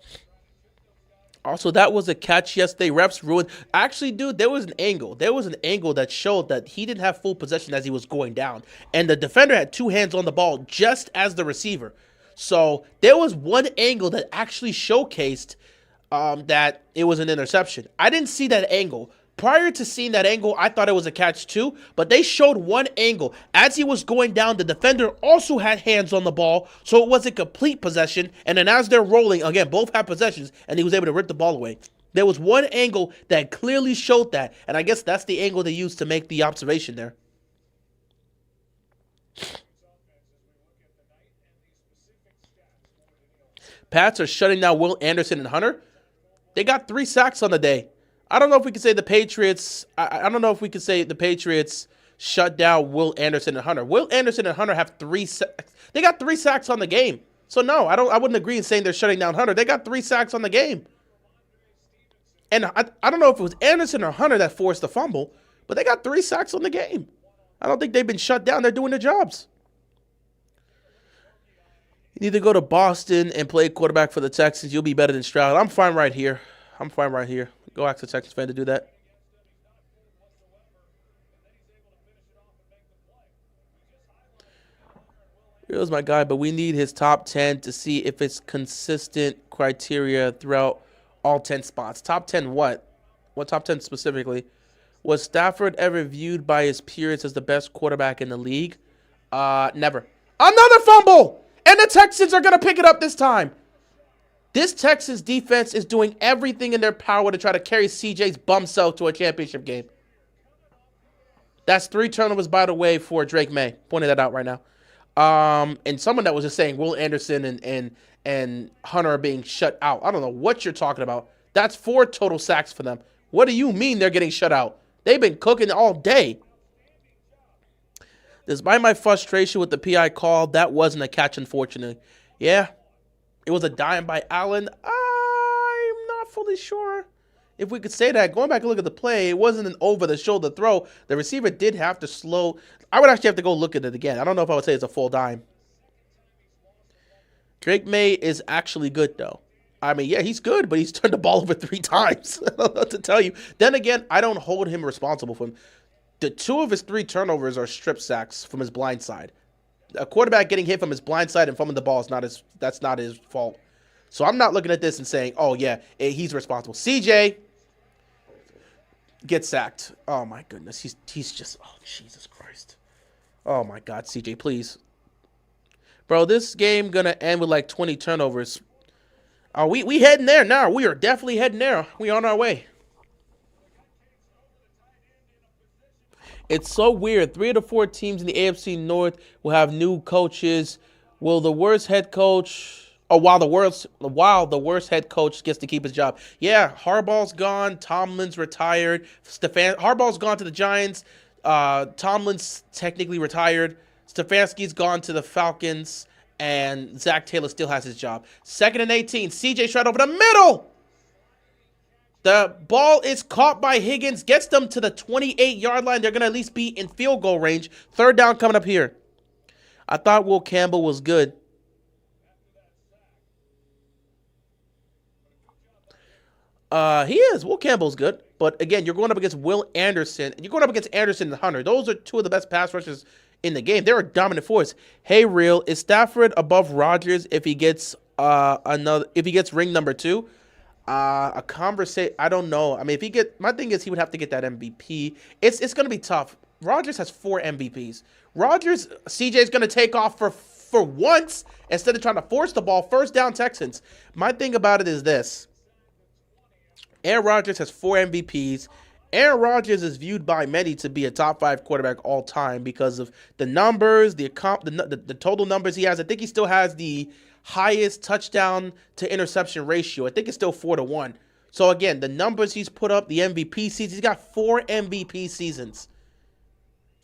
Also, that was a catch yesterday. Refs ruined. Actually, dude, there was an angle. There was an angle that showed that he didn't have full possession as he was going down, and the defender had 2 hands on the ball just as the receiver. So there was one angle that actually showcased that it was an interception. I didn't see that angle. Prior to seeing that angle, I thought it was a catch too, but they showed one angle. As he was going down, the defender also had hands on the ball, so it was a complete possession. And then as they're rolling, again, both had possessions, and he was able to rip the ball away. There was one angle that clearly showed that, and I guess that's the angle they used to make the observation there. Pats are shutting down Will Anderson and Hunter. They got 3 sacks on the day. I don't know if we could say the Patriots. I don't know if we could say the Patriots shut down Will Anderson and Hunter. Will Anderson and Hunter have 3 sacks. They got 3 sacks on the game. So no, I wouldn't agree in saying they're shutting down Hunter. They got 3 sacks on the game. And I don't know if it was Anderson or Hunter that forced the fumble, but they got 3 sacks on the game. I don't think they've been shut down. They're doing their jobs. You need to go to Boston and play quarterback for the Texans. You'll be better than Stroud. I'm fine right here. Go ask a Texans fan to do that. Real's my guy, but we need his top 10 to see if it's consistent criteria throughout all 10 spots. Top 10 what? What top 10 specifically? Was Stafford ever viewed by his peers as the best quarterback in the league? Never. Another fumble! And the Texans are going to pick it up this time. This Texans defense is doing everything in their power to try to carry CJ's bum self to a championship game. That's 3 turnovers, by the way, for Drake May. Pointing that out right now. And someone that was just saying Will Anderson and Hunter are being shut out. I don't know what you're talking about. That's 4 total sacks for them. What do you mean they're getting shut out? They've been cooking all day. Despite my frustration with the PI call, that wasn't a catch, unfortunately. Yeah. It was a dime by Allen. I'm not fully sure if we could say that, going back and look at the play, it wasn't an over-the-shoulder throw. The receiver did have to slow. I would actually have to go look at it again. I don't know if I would say it's a full dime. Drake May is actually good, though. I mean, yeah, he's good, but he's turned the ball over 3 times. I don't know what to tell you. Then again, I don't hold him responsible for him. The 2 of his 3 turnovers are strip sacks from his blind side. A quarterback getting hit from his blind side and fumbling the ball is that's not his fault. So I'm not looking at this and saying, oh, yeah, he's responsible. CJ gets sacked. Oh, my goodness. He's just, oh, Jesus Christ. Oh, my God, CJ, please. Bro, this game going to end with like 20 turnovers. Are we heading there now? We are definitely heading there. We on our way. It's so weird. 3 of the 4 teams in the AFC North will have new coaches. Will the worst head coach, while the worst head coach gets to keep his job? Yeah, Harbaugh's gone. Tomlin's retired. Harbaugh's gone to the Giants. Tomlin's technically retired. Stefanski's gone to the Falcons, and Zach Taylor still has his job. 2nd and 18. CJ Stroud over the middle. The ball is caught by Higgins, gets them to the 28-yard line. They're going to at least be in field goal range. 3rd down coming up here. I thought Will Campbell was good. He is. Will Campbell's good. But again, you're going up against Will Anderson. And you're going up against Anderson and Hunter. Those are 2 of the best pass rushers in the game. They're a dominant force. Hey, Real, is Stafford above Rodgers if he gets ring number 2? A conversation. I don't know. I mean, my thing is he would have to get that MVP. It's going to be tough. Rodgers has 4 MVPs. CJ's going to take off for once instead of trying to force the ball. 1st down Texans. My thing about it is this. Aaron Rodgers has 4 MVPs. Aaron Rodgers is viewed by many to be a top 5 quarterback all time because of the numbers, the total numbers he has. I think he still has the highest touchdown to interception ratio. I think it's still 4-1. So again, the numbers he's put up, the MVP seasons, he's got 4 MVP seasons.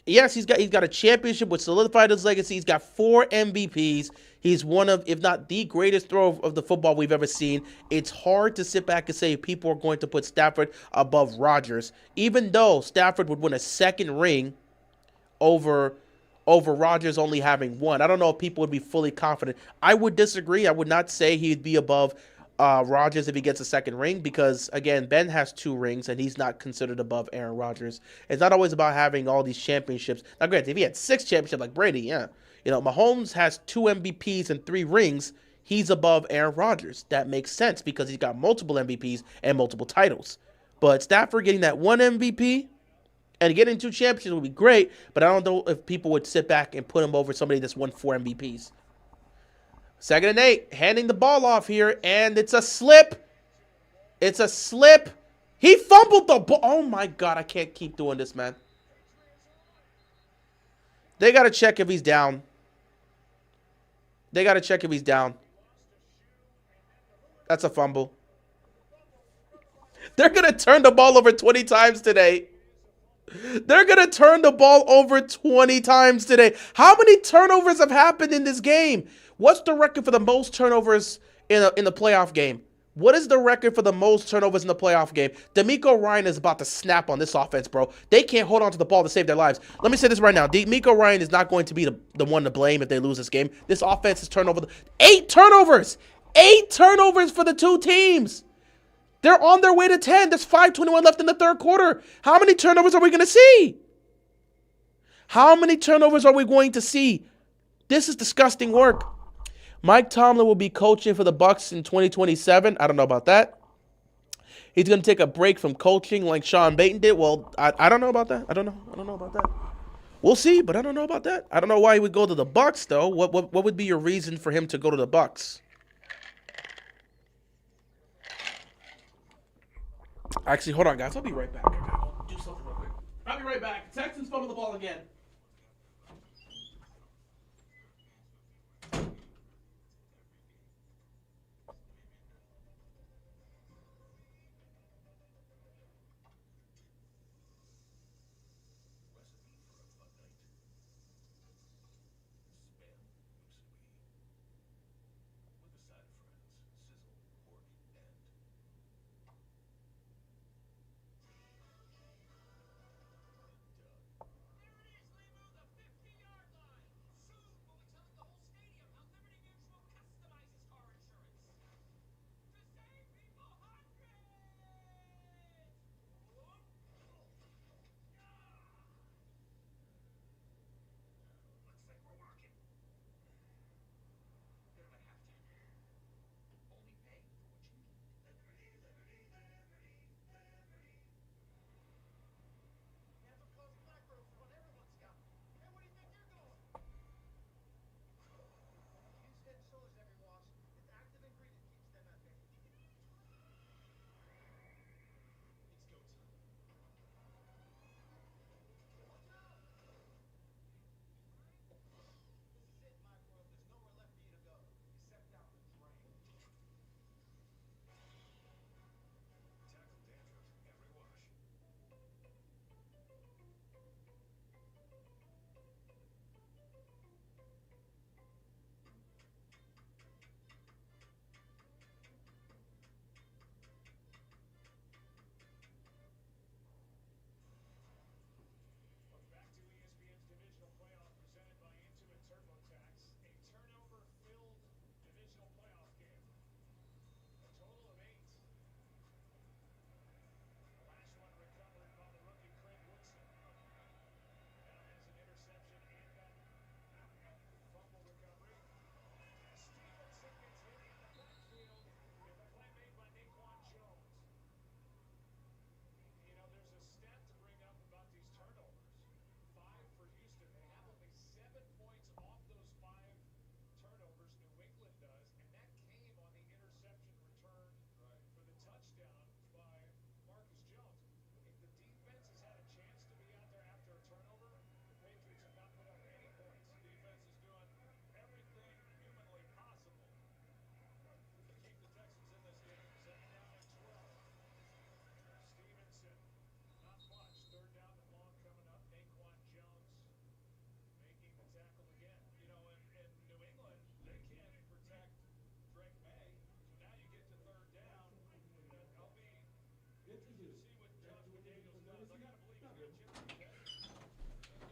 Yes, he's got a championship which solidified his legacy. He's got 4 MVPs. He's one of, if not the greatest thrower of the football we've ever seen. It's hard to sit back and say people are going to put Stafford above Rodgers, even though Stafford would win a 2nd ring over Rodgers only having 1. I don't know if people would be fully confident. I would disagree. I would not say he'd be above Rodgers if he gets a 2nd ring because, again, Ben has 2 rings and he's not considered above Aaron Rodgers. It's not always about having all these championships. Now, granted, if he had 6 championships like Brady, yeah. You know, Mahomes has 2 MVPs and 3 rings. He's above Aaron Rodgers. That makes sense because he's got multiple MVPs and multiple titles. But Stafford getting that 1 MVP and getting 2 championships would be great, but I don't know if people would sit back and put him over somebody that's won 4 MVPs. 2nd and 8, handing the ball off here, and it's a slip. It's a slip. He fumbled the ball. Oh, my God, I can't keep doing this, man. They got to check if he's down. They got to check if he's down. That's a fumble. They're going to turn the ball over 20 times today. They're going to turn the ball over 20 times today. How many turnovers have happened in this game? What's the record for the most turnovers in the playoff game? What is the record for the most turnovers in the playoff game? D'Amico Ryan is about to snap on this offense, bro. They can't hold on to the ball to save their lives. Let me say this right now. D'Amico Ryan is not going to be the one to blame if they lose this game. This offense is turnover. 8 turnovers. 8 turnovers for the 2 teams. They're on their way to 10. There's 5:21 left in the 3rd quarter. How many turnovers are we going to see? How many turnovers are we going to see? This is disgusting work. Mike Tomlin will be coaching for the Bucs in 2027. I don't know about that. He's going to take a break from coaching like Sean Payton did. Well, I don't know about that. I don't know about that. We'll see, but I don't know about that. I don't know why he would go to the Bucs though. What would be your reason for him to go to the Bucs? Actually, hold on, guys. I'll be right back. I'll do something real quick. I'll be right back. Texans fumble the ball again.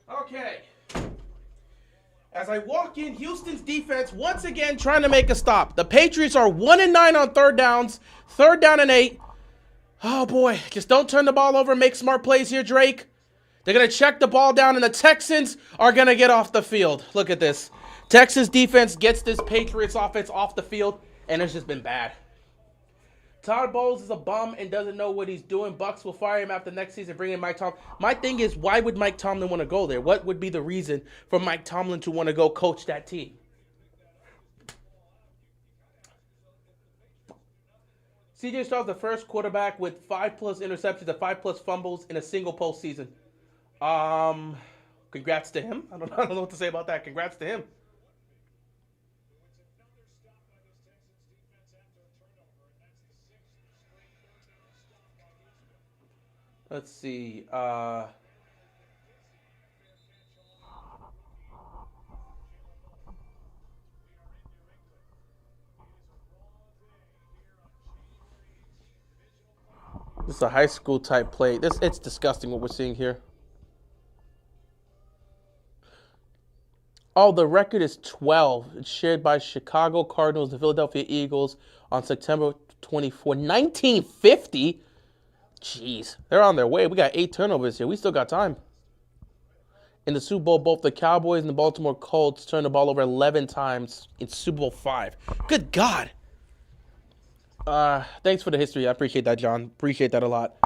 Okay. As I walk in, Houston's defense once again trying to make a stop. The Patriots are 1-9 on third downs. Third down and 8. Oh boy, just don't turn the ball over and make smart plays here, Drake. They're going to check the ball down, and the Texans are going to get off the field. Look at this. Texas defense gets this Patriots offense off the field, and it's just been bad. Todd Bowles is a bum and doesn't know what he's doing. Bucks will fire him after next season, bring in Mike Tomlin. My thing is, why would Mike Tomlin want to go there? What would be the reason for Mike Tomlin to want to go coach that team? CJ Stroud's the first quarterback with 5+ interceptions and 5+ fumbles in a single postseason. Congrats to him. I don't know what to say about that. Congrats to him. Let's see. This is a high school type play. It's disgusting what we're seeing here. Oh, the record is 12. It's shared by Chicago Cardinals and Philadelphia Eagles on September 24, 1950. Jeez, they're on their way. We got 8 turnovers here. We still got time. In the Super Bowl, both the Cowboys and the Baltimore Colts turned the ball over 11 times in Super Bowl 5. Good God. Thanks for the history. I appreciate that, John. Appreciate that a lot.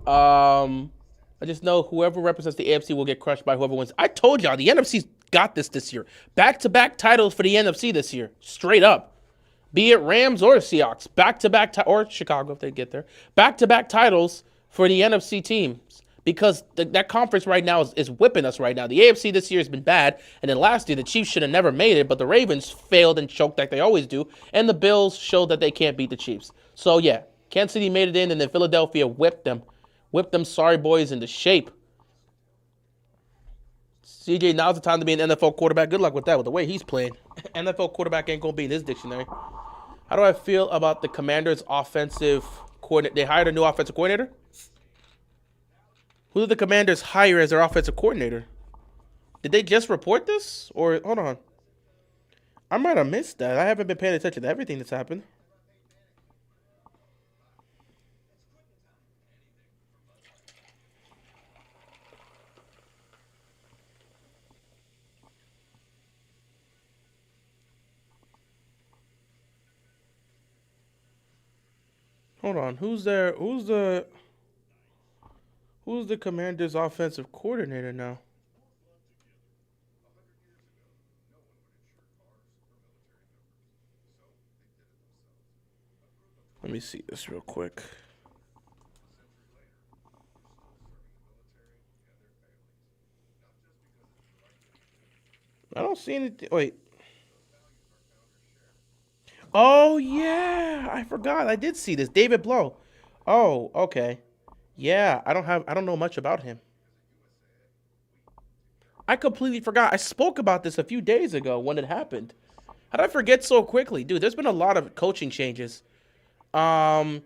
I just know whoever represents the AFC will get crushed by whoever wins. I told y'all, the NFC's got this year. Back-to-back titles for the NFC this year. Straight up. Be it Rams or Seahawks. Back-to-back, or Chicago if they get there. Back-to-back titles for the NFC teams. Because that conference right now is whipping us right now. The AFC this year has been bad. And then last year, the Chiefs should have never made it. But the Ravens failed and choked like they always do. And the Bills showed that they can't beat the Chiefs. So, yeah. Kansas City made it in. And then Philadelphia whipped them. Whipped them sorry boys into shape. CJ, now's the time to be an NFL quarterback. Good luck with that, with the way he's playing. NFL quarterback ain't going to be in this dictionary. How do I feel about the Commanders' offensive coordinator? They hired a new offensive coordinator? Who did the Commanders hire as their offensive coordinator? Did they just report this? Or, hold on. I might have missed that. I haven't been paying attention to everything that's happened. Hold on. Who's the Commanders' offensive coordinator now? Let me see this real quick. I don't see anything. Wait. Oh, yeah. I forgot. I did see this. David Blow. Oh, okay. Yeah, I don't know much about him. I completely forgot. I spoke about this a few days ago when it happened. How did I forget so quickly? Dude, there's been a lot of coaching changes. Yeah,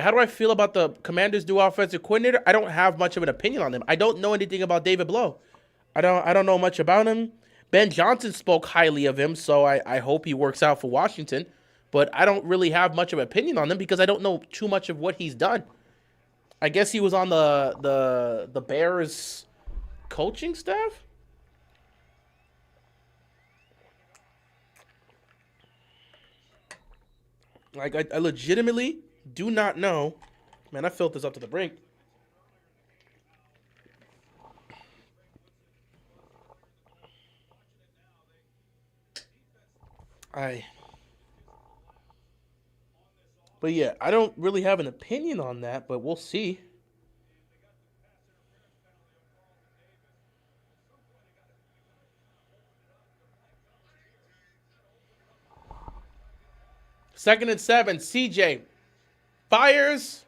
how do I feel about the Commanders' new offensive coordinator? I don't have much of an opinion on them. I don't know anything about David Blow. I don't know much about him. Ben Johnson spoke highly of him, so I hope he works out for Washington. But I don't really have much of an opinion on him because I don't know too much of what he's done. I guess he was on the Bears coaching staff? Like, I legitimately do not know. Man, I filled this up to the brink. But yeah, I don't really have an opinion on that, but we'll see. Second and 7, CJ fires,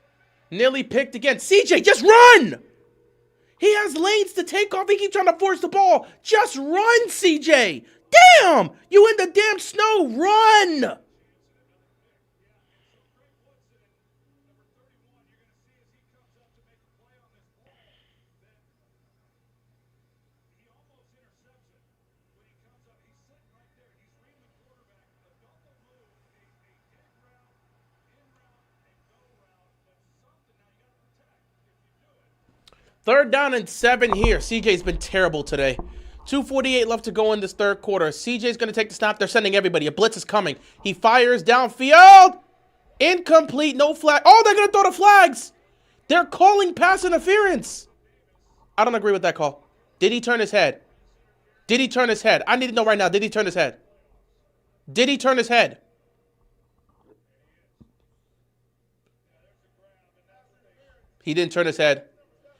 nearly picked again. CJ, just run! He has lanes to take off. He keeps trying to force the ball. Just run, CJ. Damn! You in the damn snow. Run! Third down and 7 here. CJ's been terrible today. 2:48 left to go in this third quarter. CJ's going to take the snap. They're sending everybody. A blitz is coming. He fires downfield. Incomplete. No flag. Oh, they're going to throw the flags. They're calling pass interference. I don't agree with that call. Did he turn his head? Did he turn his head? I need to know right now. Did he turn his head? Did he turn his head? He didn't turn his head.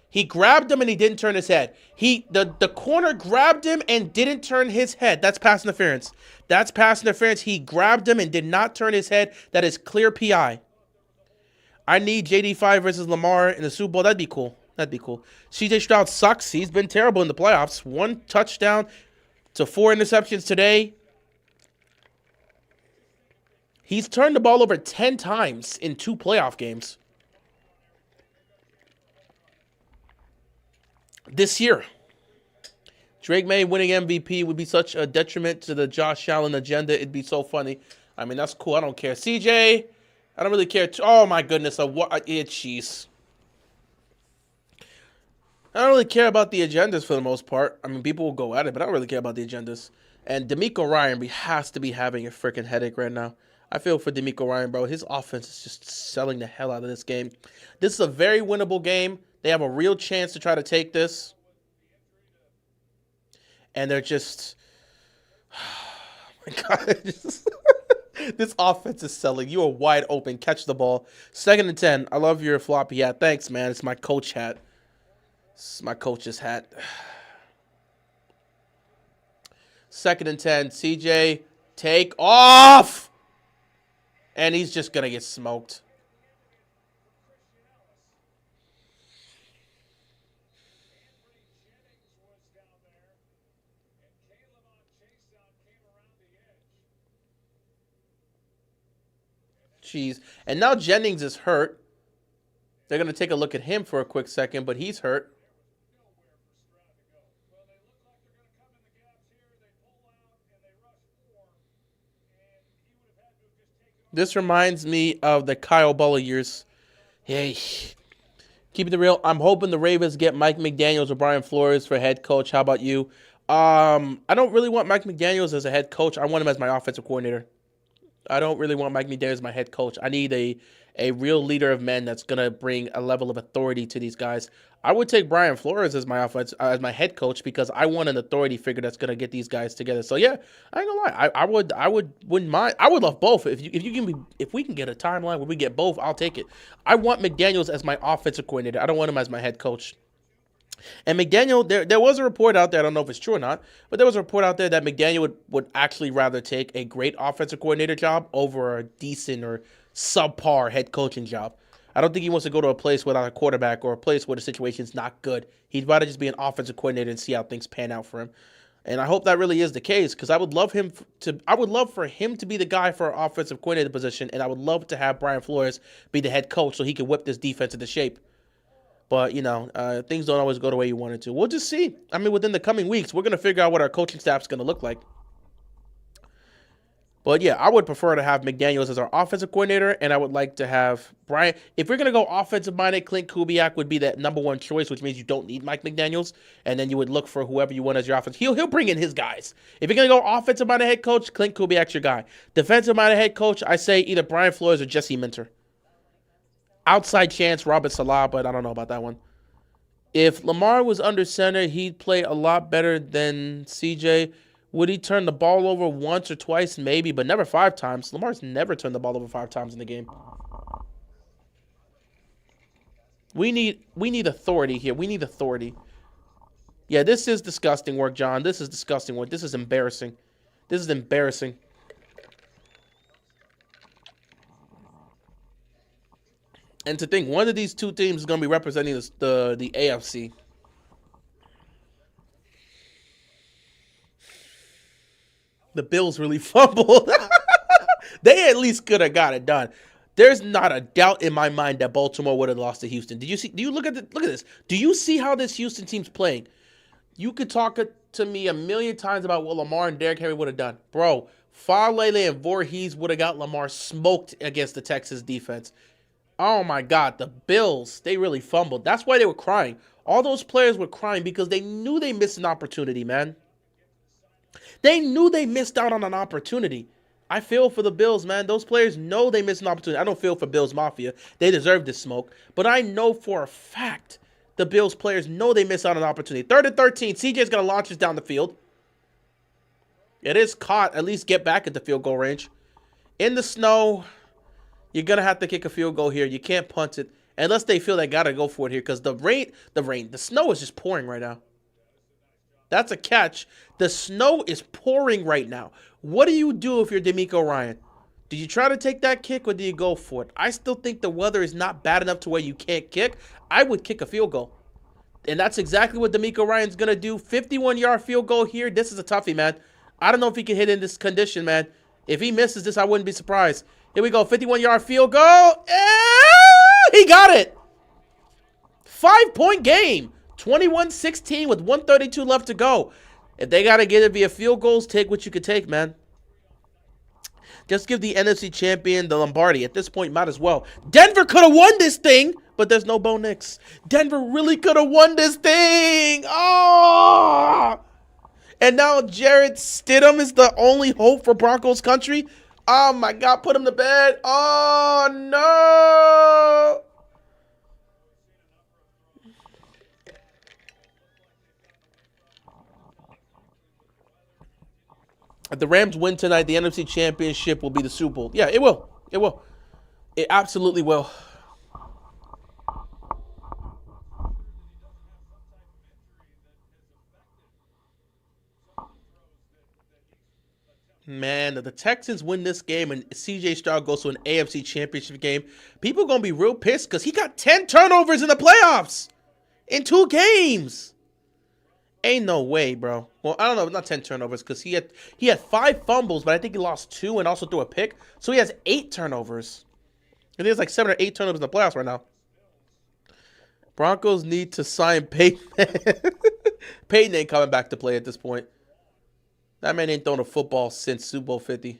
He grabbed him and he didn't turn his head. The corner grabbed him and didn't turn his head. That's pass interference. That's pass interference. He grabbed him and did not turn his head. That is clear PI. I need JD5 versus Lamar in the Super Bowl. That'd be cool. That'd be cool. CJ Stroud sucks. He's been terrible in the playoffs. 1 touchdown to 4 interceptions today. He's turned the ball over 10 times in 2 playoff games this year. Drake May winning MVP would be such a detriment to the Josh Allen agenda. It'd be so funny. I mean, that's cool. I don't care. CJ, I don't really care. Oh, my goodness. Jeez. I don't really care about the agendas for the most part. I mean, people will go at it, but I don't really care about the agendas. And D'Amico Ryan has to be having a freaking headache right now. I feel for D'Amico Ryan, bro. His offense is just selling the hell out of this game. This is a very winnable game. They have a real chance to try to take this. And they're just... Oh, my God. This offense is selling. You are wide open. Catch the ball. 2nd and 10. I love your floppy hat. Thanks, man. It's my coach hat. It's my coach's hat. 2nd and 10. CJ, take off. And he's just going to get smoked. Jeez. And now Jennings is hurt. They're going to take a look at him for a quick second, but he's hurt. This reminds me of the Kyle Buller years. Hey, keep it real. I'm hoping the Ravens get Mike McDaniels or Brian Flores for head coach. How about you? I don't really want Mike McDaniels as a head coach. I want him as my offensive coordinator. I don't really want Mike McDaniels as my head coach. I need a real leader of men that's going to bring a level of authority to these guys. I would take Brian Flores as my head coach because I want an authority figure that's going to get these guys together. So yeah, I ain't gonna lie. I wouldn't mind. I would love both. If we can get a timeline where we get both, I'll take it. I want McDaniels as my offensive coordinator. I don't want him as my head coach. And McDaniel, there was a report out there, I don't know if it's true or not, but there was a report out there that McDaniel would actually rather take a great offensive coordinator job over a decent or subpar head coaching job. I don't think he wants to go to a place without a quarterback or a place where the situation's not good. He'd rather just be an offensive coordinator and see how things pan out for him. And I hope that really is the case because I would love for him to be the guy for our offensive coordinator position, and I would love to have Brian Flores be the head coach so he can whip this defense into shape. But, things don't always go the way you want it to. We'll just see. I mean, within the coming weeks, we're going to figure out what our coaching staff's going to look like. But, yeah, I would prefer to have McDaniels as our offensive coordinator, and I would like to have Brian. If we're going to go offensive-minded, Clint Kubiak would be that number one choice, which means you don't need Mike McDaniels, and then you would look for whoever you want as your offense. He'll bring in his guys. If you're going to go offensive-minded head coach, Clint Kubiak's your guy. Defensive-minded head coach, I say either Brian Flores or Jesse Minter. Outside chance, Robert Salah, but I don't know about that one. If Lamar was under center, he'd play a lot better than CJ. Would he turn the ball over once or twice? Maybe, but never 5 times. Lamar's never turned the ball over 5 times in the game. We need authority here. We need authority. Yeah, this is disgusting work, John. This is disgusting work. This is embarrassing. This is embarrassing. And to think, one of these two teams is going to be representing the AFC. The Bills really fumbled. They at least could have got it done. There's not a doubt in my mind that Baltimore would have lost to Houston. Do you look at this? Do you see how this Houston team's playing? You could talk to me a million times about what Lamar and Derrick Henry would have done. Bro, Falele and Voorhees would have got Lamar smoked against the Texas defense. Oh my God, the Bills, they really fumbled. That's why they were crying. All those players were crying because they knew they missed an opportunity, man. They knew they missed out on an opportunity. I feel for the Bills, man. Those players know they missed an opportunity. I don't feel for Bills Mafia. They deserve this smoke. But I know for a fact the Bills players know they missed out on an opportunity. 3rd and 13. CJ's going to launch this down the field. It is caught. At least get back at the field goal range. In the snow, you're going to have to kick a field goal here. You can't punt it. Unless they feel they got to go for it here. Because the snow is just pouring right now. That's a catch. The snow is pouring right now. What do you do if you're DeMeco Ryan? Do you try to take that kick or do you go for it? I still think the weather is not bad enough to where you can't kick. I would kick a field goal. And that's exactly what DeMeco Ryan's going to do. 51-yard field goal here. This is a toughie, man. I don't know if he can hit in this condition, man. If he misses this, I wouldn't be surprised. Here we go. 51-yard field goal. He got it. 5-point game. 21-16 with 132 left to go. If they got to get it via field goals, take what you could take, man. Just give the NFC champion the Lombardi. At this point, might as well. Denver could have won this thing, but there's no Bo Nix. Denver really could have won this thing. Oh! And now Jarrett Stidham is the only hope for Broncos country. Oh, my God. Put him to bed. Oh, no. If the Rams win tonight, the NFC Championship will be the Super Bowl. Yeah, it will. It will. It absolutely will. Man, if the Texans win this game and CJ Stroud goes to an AFC Championship game, people are going to be real pissed because he got 10 turnovers in the playoffs in 2 games. Ain't no way, bro. Well, I don't know, not 10 turnovers because he had 5 fumbles, but I think he lost 2 and also threw a pick. So he has 8 turnovers. And he has like 7 or 8 turnovers in the playoffs right now. Broncos need to sign Peyton. Peyton ain't coming back to play at this point. That man ain't thrown a football since Super Bowl 50.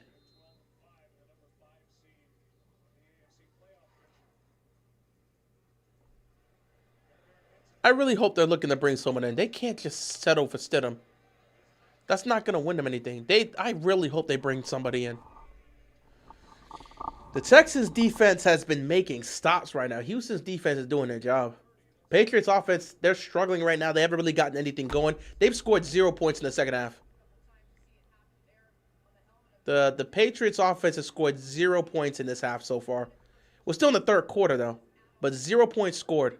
I really hope they're looking to bring someone in. They can't just settle for Stidham. That's not going to win them anything. I really hope they bring somebody in. The Texans defense has been making stops right now. Houston's defense is doing their job. Patriots offense, they're struggling right now. They haven't really gotten anything going. They've scored 0 points in the second half. The Patriots offense has scored 0 points in this half so far. We're still in the third quarter, though. But 0 points scored.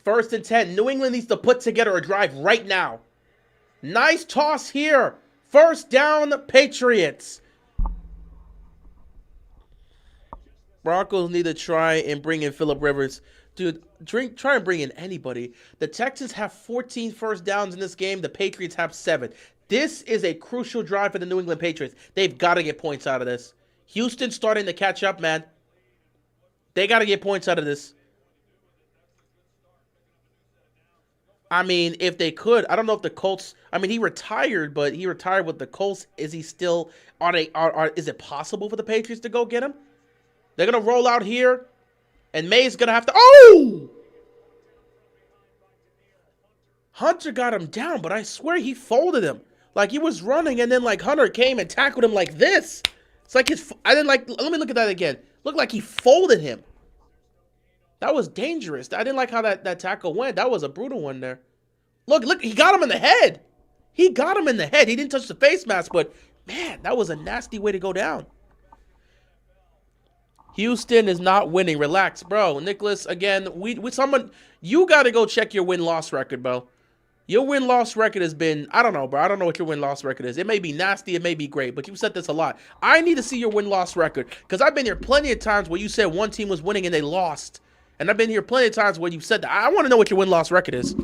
First and 10. New England needs to put together a drive right now. Nice toss here. First down, Patriots. Broncos need to try and bring in Phillip Rivers. Dude, try and bring in anybody. The Texans have 14 first downs in this game. The Patriots have 7. This is a crucial drive for the New England Patriots. They've got to get points out of this. Houston's starting to catch up, man. They got to get points out of this. I mean, if they could, I don't know if the Colts. I mean, he retired, but he retired with the Colts. Is he still? Is it possible for the Patriots to go get him? They're gonna roll out here, and May's gonna have to. Oh! Hunter got him down, but I swear he folded him. Like he was running, and then like Hunter came and tackled him like this. It's like his. I didn't like. Let me look at that again. Looked like he folded him. That was dangerous. I didn't like how that tackle went. That was a brutal one there. Look, he got him in the head. He got him in the head. He didn't touch the face mask, but, man, that was a nasty way to go down. Houston is not winning. Relax, bro. Nicholas, again, you got to go check your win-loss record, bro. Your win-loss record has been, I don't know, bro. I don't know what your win-loss record is. It may be nasty. It may be great, but you've said this a lot. I need to see your win-loss record because I've been here plenty of times where you said one team was winning and they lost. And I've been here plenty of times where you've said that. I want to know what your win-loss record is.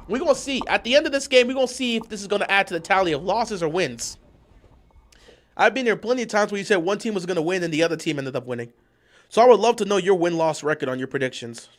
We're going to see. At the end of this game, we're going to see if this is going to add to the tally of losses or wins. I've been here plenty of times where you said one team was going to win and the other team ended up winning. So I would love to know your win-loss record on your predictions.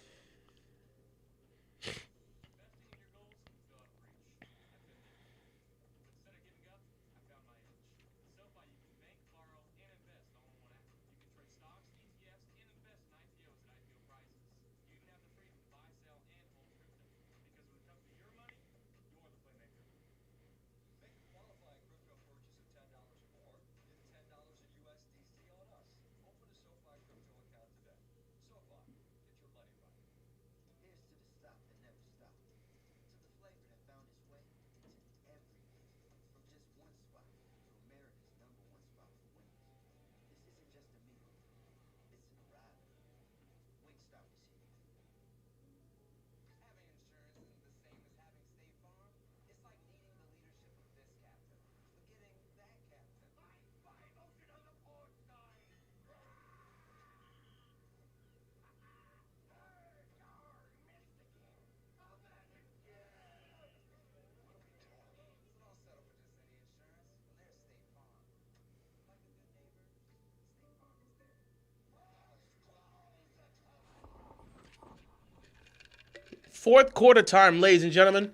Fourth quarter time, ladies and gentlemen.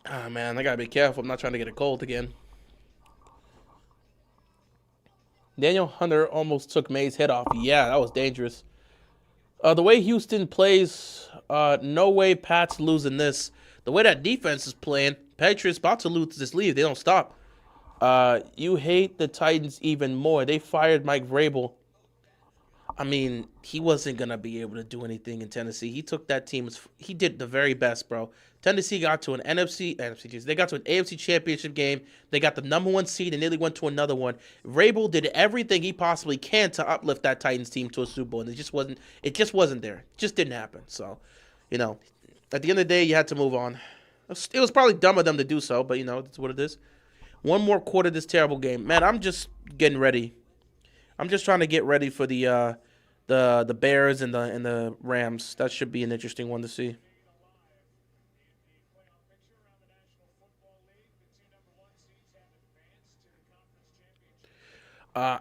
Ah, man, I got to be careful. I'm not trying to get a cold again. Daniel Hunter almost took May's head off. Yeah, that was dangerous. The way Houston plays, no way Pat's losing this. The way that defense is playing, Patriots about to lose this lead. They don't stop. You hate the Titans even more. They fired Mike Vrabel. I mean, he wasn't going to be able to do anything in Tennessee. He took that team. He did the very best, bro. Tennessee got to an they got to an AFC championship game. They got the number 1 seed and nearly went to another one. Vrabel did everything he possibly can to uplift that Titans team to a Super Bowl, and it just wasn't there. It just didn't happen. So, at the end of the day, you had to move on. It was probably dumb of them to do so, but, that's what it is. One more quarter of this terrible game. Man, I'm just getting ready. I'm just trying to get ready for the Bears and the Rams. That should be an interesting one to see.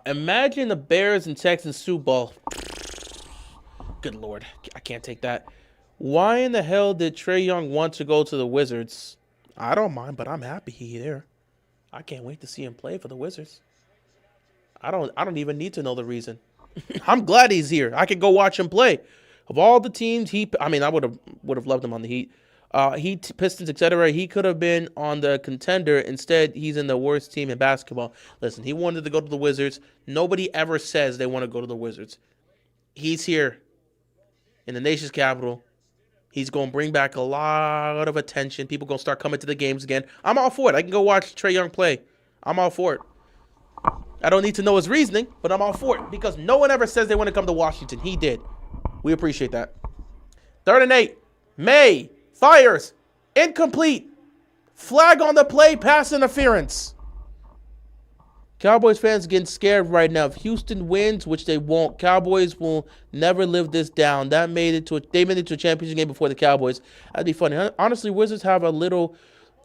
Imagine the Bears and Texans Super Bowl. Good Lord, I can't take that. Why in the hell did Trae Young want to go to the Wizards? I don't mind, but I'm happy he's there. I can't wait to see him play for the Wizards. I don't even need to know the reason. I'm glad he's here. I could go watch him play. Of all the teams, I would have loved him on the Heat. Heat, Pistons, etc. He could have been on the contender. Instead, he's in the worst team in basketball. Listen, he wanted to go to the Wizards. Nobody ever says they want to go to the Wizards. He's here in the nation's capital. He's going to bring back a lot of attention. People going to start coming to the games again. I'm all for it. I can go watch Trae Young play. I'm all for it. I don't need to know his reasoning, but I'm all for it because no one ever says they want to come to Washington. He did. We appreciate that. 3rd and 8. May fires. Incomplete. Flag on the play. Pass interference. Cowboys fans getting scared right now. If Houston wins, which they won't, Cowboys will never live this down. They made it to a championship game before the Cowboys. That'd be funny. Honestly, Wizards have a little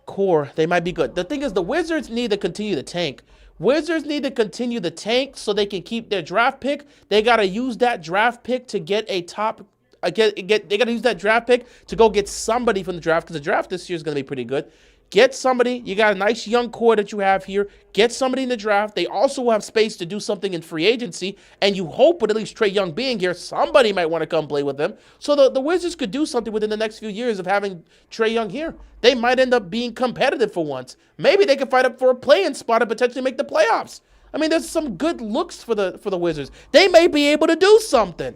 core. They might be good. The thing is, the Wizards need to continue to tank. Wizards need to continue the tank so they can keep their draft pick. They got to use that draft pick to get a top. They got to use that draft pick to go get somebody from the draft because the draft this year is going to be pretty good. Get somebody. You got a nice young core that you have here. Get somebody in the draft. They also will have space to do something in free agency. And you hope with at least Trae Young being here, somebody might want to come play with them. So the Wizards could do something within the next few years of having Trae Young here. They might end up being competitive for once. Maybe they could fight up for a play-in spot and potentially make the playoffs. I mean, there's some good looks for the Wizards. They may be able to do something.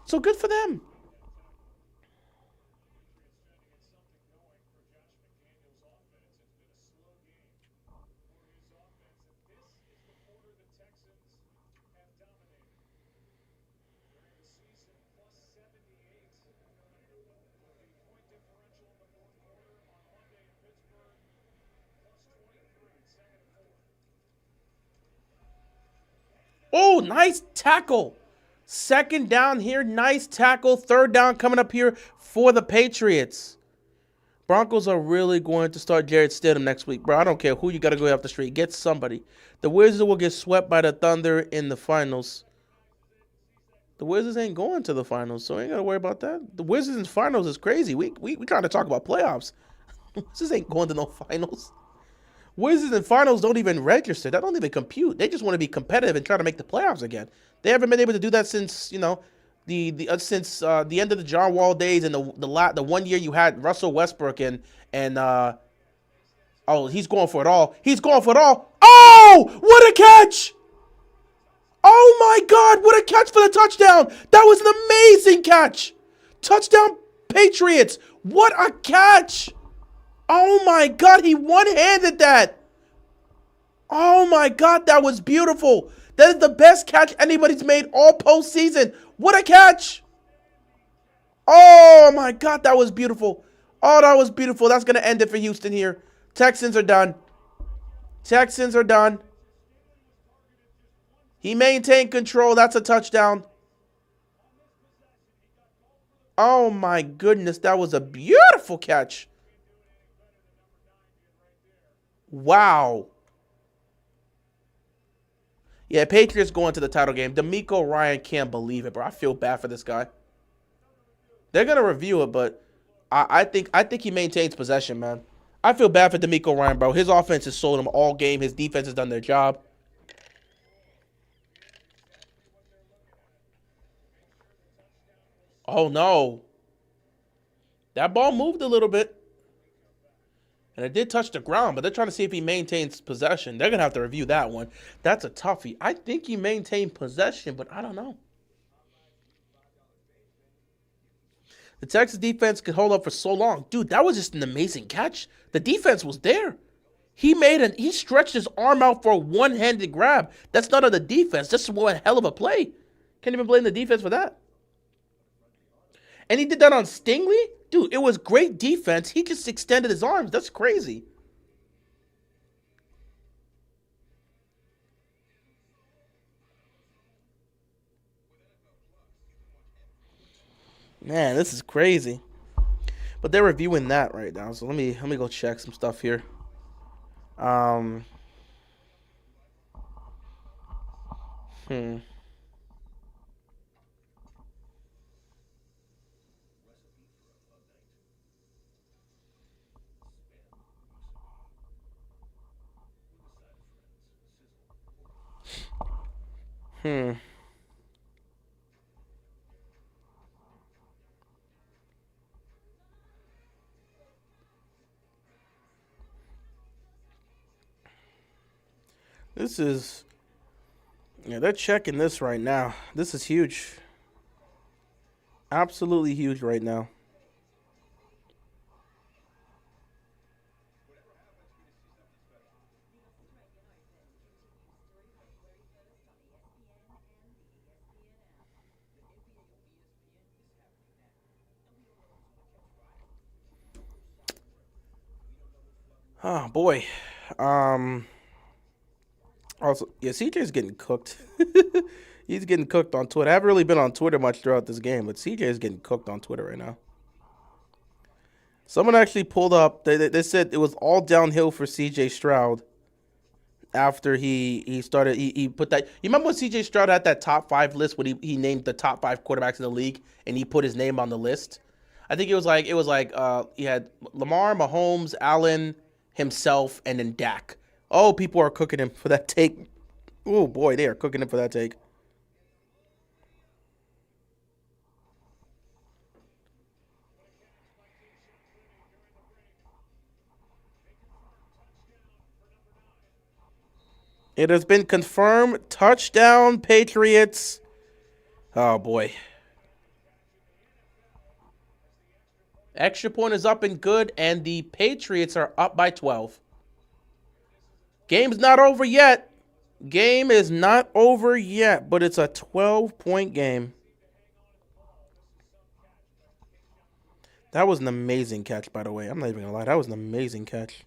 So good for them. Oh, nice tackle. 2nd down here. Nice tackle. 3rd down coming up here for the Patriots. Broncos are really going to start Jarrett Stidham next week, bro. I don't care who you got to go off the street. Get somebody. The Wizards will get swept by the Thunder in the finals. The Wizards ain't going to the finals, so ain't got to worry about that. The Wizards in the finals is crazy. We trying to talk about playoffs. Wizards ain't going to no finals. Wizards and finals don't even register. That don't even compute. They just want to be competitive and try to make the playoffs again. They haven't been able to do that since the end of the John Wall days and the 1 year you had Russell Westbrook and he's going for it all. He's going for it all. Oh, what a catch! Oh my God, what a catch for the touchdown! That was an amazing catch. Touchdown Patriots. What a catch! Oh my God, he one-handed that. Oh my God, that was beautiful. That is the best catch anybody's made all postseason. What a catch. Oh my God, that was beautiful. Oh, that was beautiful. That's going to end it for Houston here. Texans are done. Texans are done. He maintained control. That's a touchdown. Oh my goodness, that was a beautiful catch. Wow. Yeah, Patriots going to the title game. D'Amico Ryan can't believe it, bro. I feel bad for this guy. They're gonna review it, but I think he maintains possession, man. I feel bad for D'Amico Ryan, bro. His offense has sold him all game. His defense has done their job. Oh no, that ball moved a little bit, and it did touch the ground. But they're trying to see if he maintains possession. They're gonna have to review that one. That's a toughie. I think he maintained possession, but I don't know. The Texas defense could hold up for so long. Dude, that was just an amazing catch. The defense was there. He stretched his arm out for a one-handed grab. That's not on the defense. That's one hell of a play. Can't even blame the defense for that. And he did that on Stingley? Dude, it was great defense. He just extended his arms. That's crazy. Man, this is crazy. But they're reviewing that right now. So let me go check some stuff here. Um hmm. Hmm. This is Yeah, they're checking this right now. This is huge. Absolutely huge right now. Oh boy. Um Also, yeah, CJ's getting cooked. He's getting cooked on Twitter. I haven't really been on Twitter much throughout this game, but CJ is getting cooked on Twitter right now. Someone actually pulled up. They said it was all downhill for CJ Stroud after he started. He put that. You remember when CJ Stroud had that top 5 list when he named the top 5 quarterbacks in the league and he put his name on the list? I think it was like he had Lamar, Mahomes, Allen, himself, and then Dak. Oh, people are cooking him for that take. Oh boy, they are cooking him for that take. It has been confirmed. Touchdown, Patriots. Oh boy. Extra point is up and good, and the Patriots are up by 12. Game's not over yet. Game is not over yet, but it's a 12-point game. That was an amazing catch, by the way. I'm not even gonna lie. That was an amazing catch.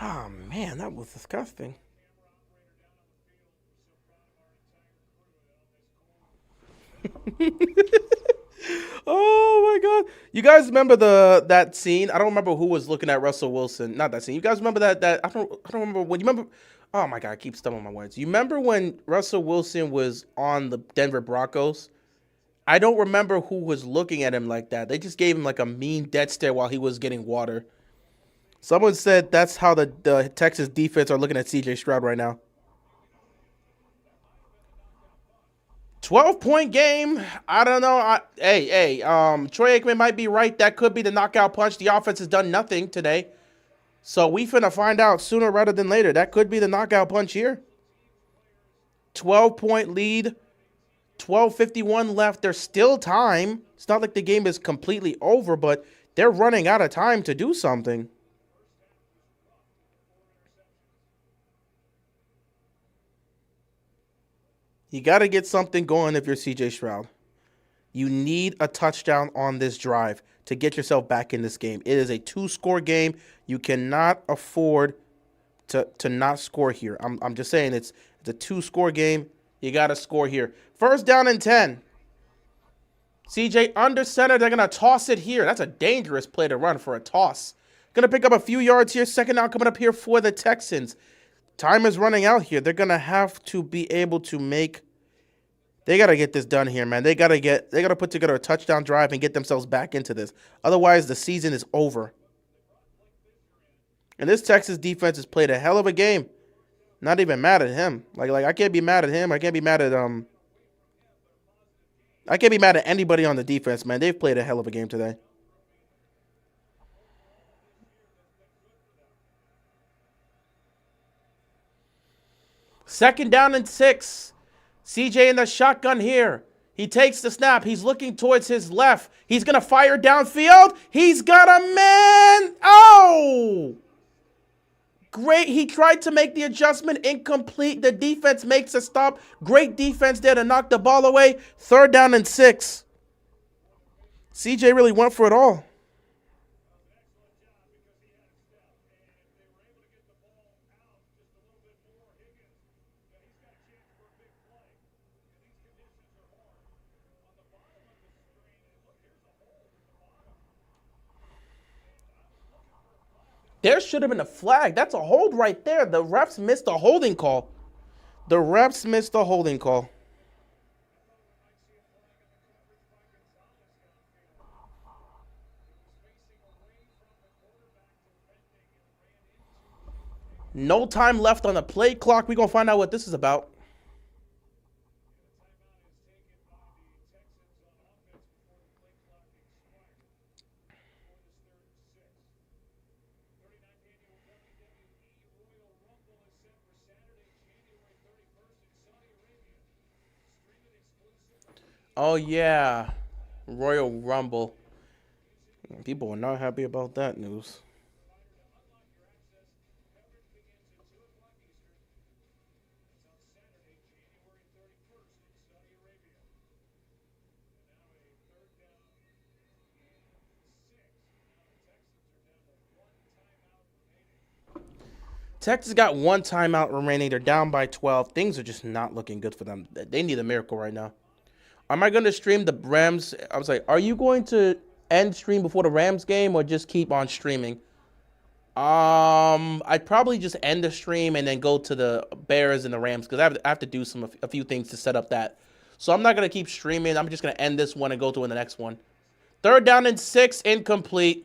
Oh man, that was disgusting. Oh my god! You guys remember that scene? I don't remember who was looking at Russell Wilson. Not that scene. You guys remember that I don't remember when you remember. Oh my god! I keep stumbling my words. You remember when Russell Wilson was on the Denver Broncos? I don't remember who was looking at him like that. They just gave him like a mean death stare while he was getting water. Someone said that's how the Texas defense are looking at CJ Stroud right now. 12-point game. I don't know. Troy Aikman might be right. That could be the knockout punch. The offense has done nothing today. So we finna find out sooner rather than later. That could be the knockout punch here. 12-point lead. 12:51 left. There's still time. It's not like the game is completely over, but they're running out of time to do something. You got to get something going if you're CJ Stroud. You need a touchdown on this drive to get yourself back in this game. It is a 2-score game. You cannot afford to not score here. I'm just saying it's a 2-score game. You got to score here. First down and 10. CJ under center. They're going to toss it here. That's a dangerous play to run for a toss. Going to pick up a few yards here. Second down coming up here for the Texans. Time is running out here. They're going to have to be able to make... They got to get this done here, man. They got to put together a touchdown drive and get themselves back into this. Otherwise, the season is over. And this Texas defense has played a hell of a game. Not even mad at him. Like I can't be mad at him. I can't be mad at anybody on the defense, man. They've played a hell of a game today. Second down and 6. CJ in the shotgun here. He takes the snap. He's looking towards his left. He's going to fire downfield. He's got a man. Oh! Great. He tried to make the adjustment. Incomplete. The defense makes a stop. Great defense there to knock the ball away. Third down and 6. CJ really went for it all. There should have been a flag. That's a hold right there. The refs missed a holding call. The refs missed a holding call. No time left on the play clock. We're going to find out what this is about. Oh, yeah. Royal Rumble. People are not happy about that news. Texas got one timeout remaining. They're down by 12. Things are just not looking good for them. They need a miracle right now. Am I going to stream the Rams? I was like, are you going to end stream before the Rams game or just keep on streaming? I'd probably just end the stream and then go to the Bears and the Rams because I have to do a few things to set up that. So I'm not going to keep streaming. I'm just going to end this one and go to the next one. Third down and 6, incomplete.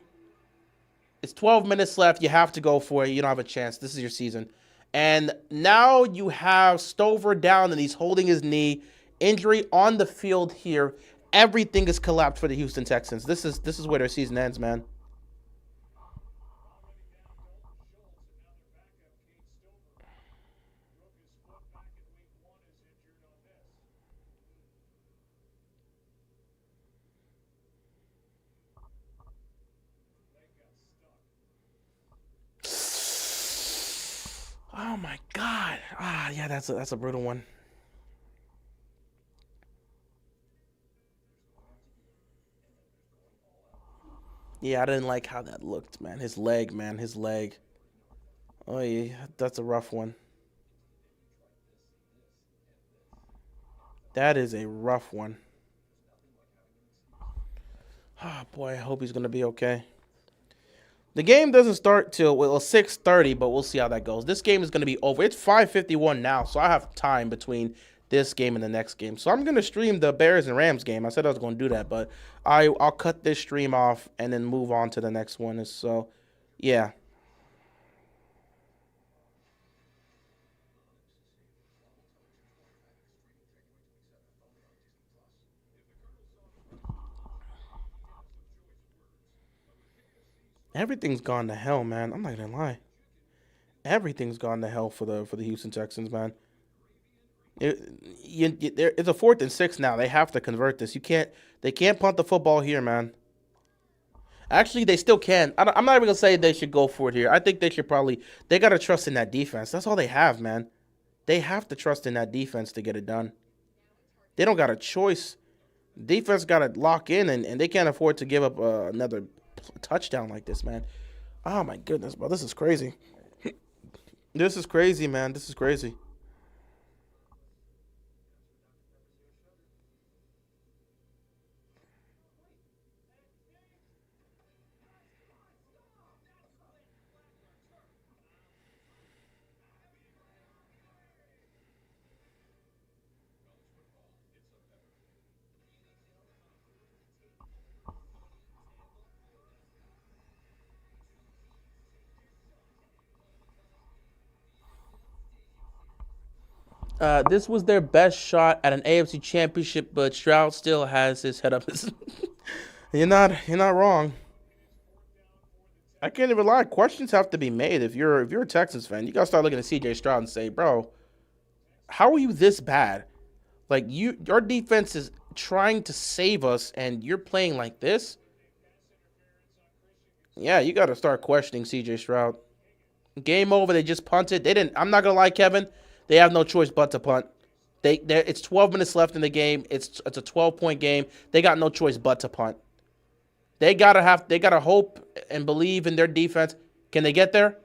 It's 12 minutes left. You have to go for it. You don't have a chance. This is your season. And now you have Stover down and he's holding his knee. Injury on the field here. Everything is collapsed for the Houston Texans. This is where their season ends, man. Oh my God. Yeah, that's a brutal one. Yeah, I didn't like how that looked, man. His leg, man. His leg. Oh, yeah, that's a rough one. That is a rough one. Oh, boy, I hope he's going to be okay. The game doesn't start till 6:30, but we'll see how that goes. This game is going to be over. It's 5:51 now, so I have time between this game and the next game. So I'm going to stream the Bears and Rams game. I said I was going to do that, but I'll cut this stream off and then move on to the next one. So, yeah. Everything's gone to hell, man. I'm not gonna lie. Everything's gone to hell for the Houston Texans, man. It's a 4th and 6 now. They have to convert this. They can't punt the football here, man. Actually, they still can. I'm not even gonna say they should go for it here. I think they gotta trust in that defense. That's all they have, man. They have to trust in that defense to get it done. They don't got a choice. Defense got to lock in, and they can't afford to give up another touchdown like this, man. Oh, my goodness, bro. This is crazy. This is crazy, man. This is crazy. This was their best shot at an AFC championship, but Stroud still has his head up. You're not wrong. I can't even lie. Questions have to be made. If you're a Texans fan, you gotta start looking at CJ Stroud and say, bro, how are you this bad? Like your defense is trying to save us, and you're playing like this. Yeah, you got to start questioning CJ Stroud. Game over. They just punted. They didn't. I'm not gonna lie, Kevin. They have no choice but to punt. It's 12 minutes left in the game. It's a 12-point game. They got no choice but to punt. They gotta hope and believe in their defense. Can they get there?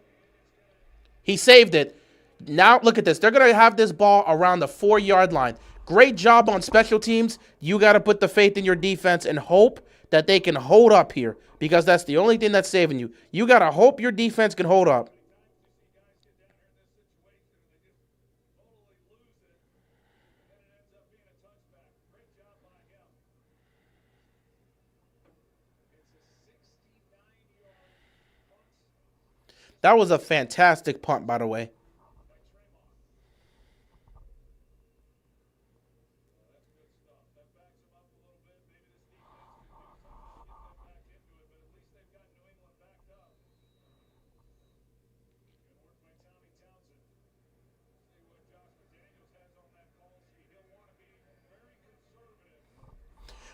He saved it. Now look at this. They're gonna have this ball around the 4-yard line. Great job on special teams. You gotta put the faith in your defense and hope that they can hold up here, because that's the only thing that's saving you. You gotta hope your defense can hold up. That was a fantastic punt, by the way.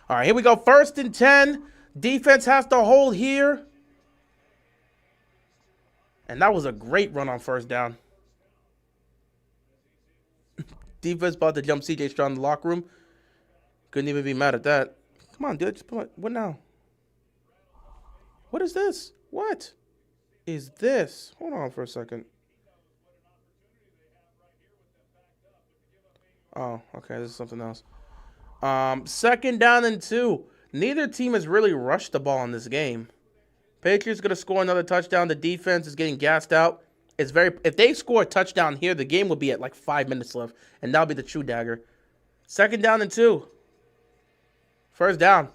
All right, here we go. 1st and 10. Defense has to hold here. And that was a great run on 1st down. Defense about to jump CJ Stroud in the locker room. Couldn't even be mad at that. Come on, dude. Just put what now? What is this? What is this? Hold on for a second. Oh, okay. This is something else. 2nd down and 2. Neither team has really rushed the ball in this game. Patriots going to score another touchdown. The defense is getting gassed out. If they score a touchdown here, the game will be at like 5 minutes left, and that'll be the true dagger. 2nd down and 2. 1st down.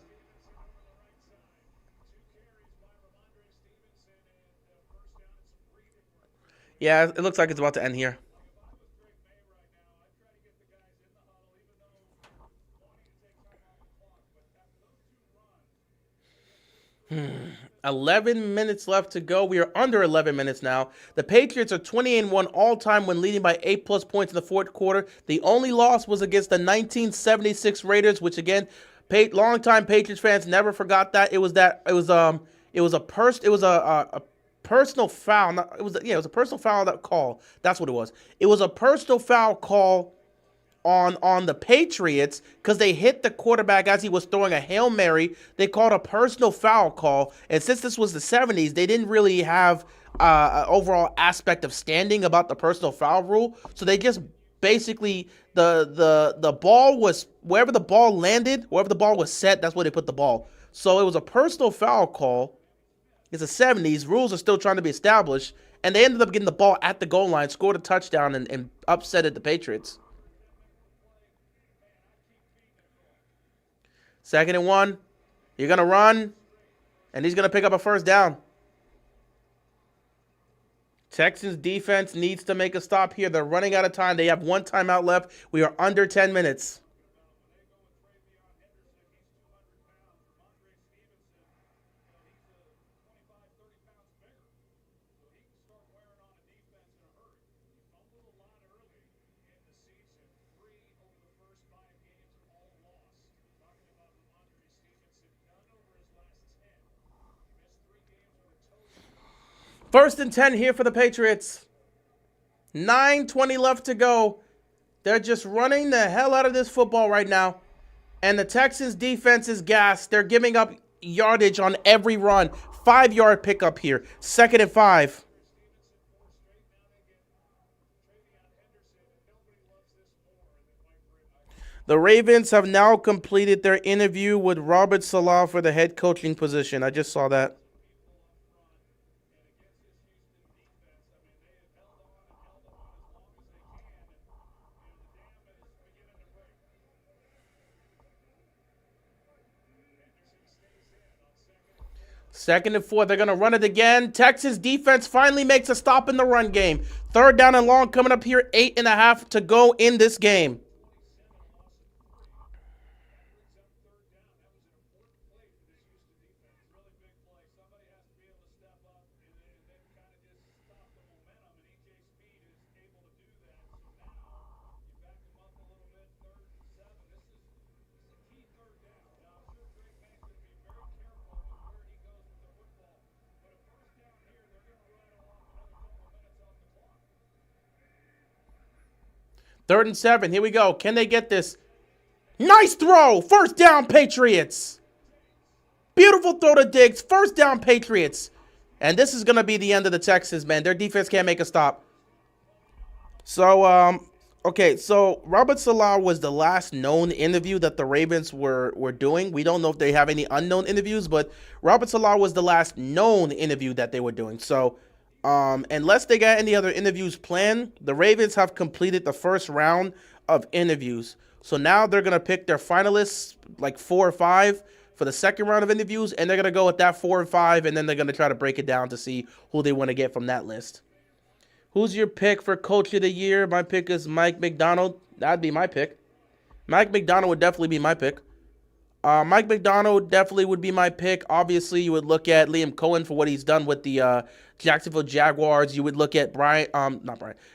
Yeah, it looks like it's about to end here. 11 minutes left to go. We are under 11 minutes now. The Patriots are 28-1 all-time when leading by 8+ points in the 4th quarter. The only loss was against the 1976 Raiders, which again, longtime Patriots fans never forgot that. It was a personal foul. It was a personal foul that call. That's what it was. It was a personal foul call on the Patriots because they hit the quarterback as he was throwing a Hail Mary. They called a personal foul call. And since this was the 70s, they didn't really have an overall aspect of standing about the personal foul rule. So they just basically, the ball was, wherever the ball landed, wherever the ball was set, that's where they put the ball. So it was a personal foul call. It's the 70s. Rules are still trying to be established. And they ended up getting the ball at the goal line, scored a touchdown, and upsetted the Patriots. 2nd and 1. You're going to run, and he's going to pick up a 1st down. Texans defense needs to make a stop here. They're running out of time. They have 1 timeout left. We are under 10 minutes. First and 10 here for the Patriots. 9:20 left to go. They're just running the hell out of this football right now. And the Texans defense is gassed. They're giving up yardage on every run. 5-yard pickup here. 2nd and 5. The Ravens have now completed their interview with Robert Saleh for the head coaching position. I just saw that. Second and 4. They're going to run it again. Texas defense finally makes a stop in the run game. 3rd down and long coming up here. 8.5 to go in this game. Third and 7. Here we go. Can they get this? Nice throw. 1st down, Patriots. Beautiful throw to Diggs. 1st down, Patriots. And this is going to be the end of the Texans, man. Their defense can't make a stop. So, okay. So, Robert Saleh was the last known interview that the Ravens were doing. We don't know if they have any unknown interviews, but Robert Saleh was the last known interview that they were doing. So, unless they got any other interviews planned, the Ravens have completed the first round of interviews. So now they're going to pick their finalists, like 4 or 5, for the second round of interviews, and they're going to go with that 4 and 5, and then they're going to try to break it down to see who they want to get from that list. Who's your pick for Coach of the Year? My pick is Mike Macdonald. That'd be my pick. Mike Macdonald would definitely be my pick. Mike Macdonald definitely would be my pick. Obviously, you would look at Liam Cohen for what he's done with the Jacksonville Jaguars. You would look at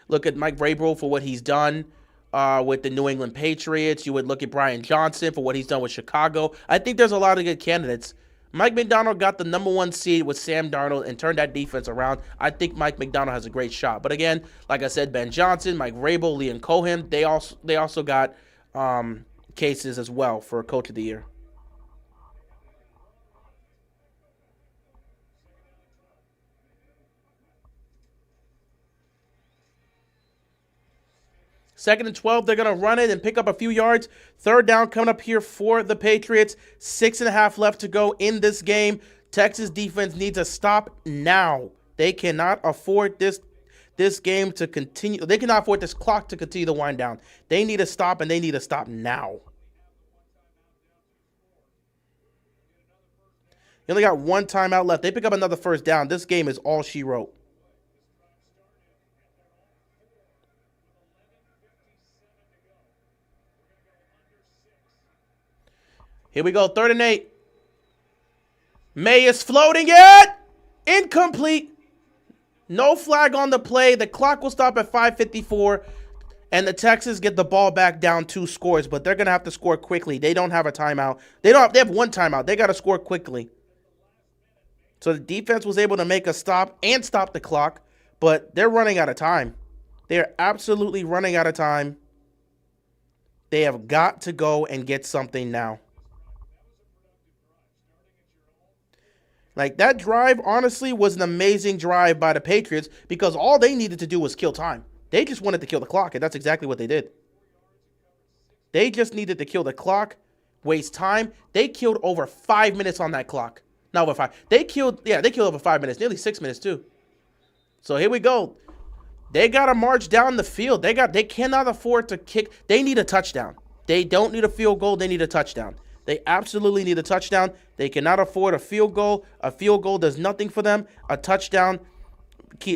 look at Mike Vrabel for what he's done with the New England Patriots. You would look at Brian Johnson for what he's done with Chicago. I think there's a lot of good candidates. Mike Macdonald got the number 1 seed with Sam Darnold and turned that defense around. I think Mike Macdonald has a great shot. But again, like I said, Ben Johnson, Mike Vrabel, Liam Cohen, they also got cases as well for Coach of the Year. Second and 12, they're going to run it and pick up a few yards. 3rd down coming up here for the Patriots. 6.5 left to go in this game. Texas defense needs to stop now. They cannot afford this game to continue. They cannot afford this clock to continue to wind down. They need to stop, and they need to stop now. They only got 1 timeout left. They pick up another 1st down. This game is all she wrote. Here we go, 3rd and 8. May is floating it. Incomplete. No flag on the play. The clock will stop at 5:54. And the Texans get the ball back down 2 scores. But they're going to have to score quickly. They don't have a timeout. They have 1 timeout. They got to score quickly. So the defense was able to make a stop and stop the clock. But they're running out of time. They're absolutely running out of time. They have got to go and get something now. Like, that drive, honestly, was an amazing drive by the Patriots because all they needed to do was kill time. They just wanted to kill the clock, and that's exactly what they did. They just needed to kill the clock, waste time. They killed over 5 minutes on that clock. Not over 5. They killed over 5 minutes, nearly 6 minutes, too. So here we go. They got to march down the field. They cannot afford to kick. They need a touchdown. They don't need a field goal. They need a touchdown. They absolutely need a touchdown. They cannot afford a field goal. A field goal does nothing for them. A touchdown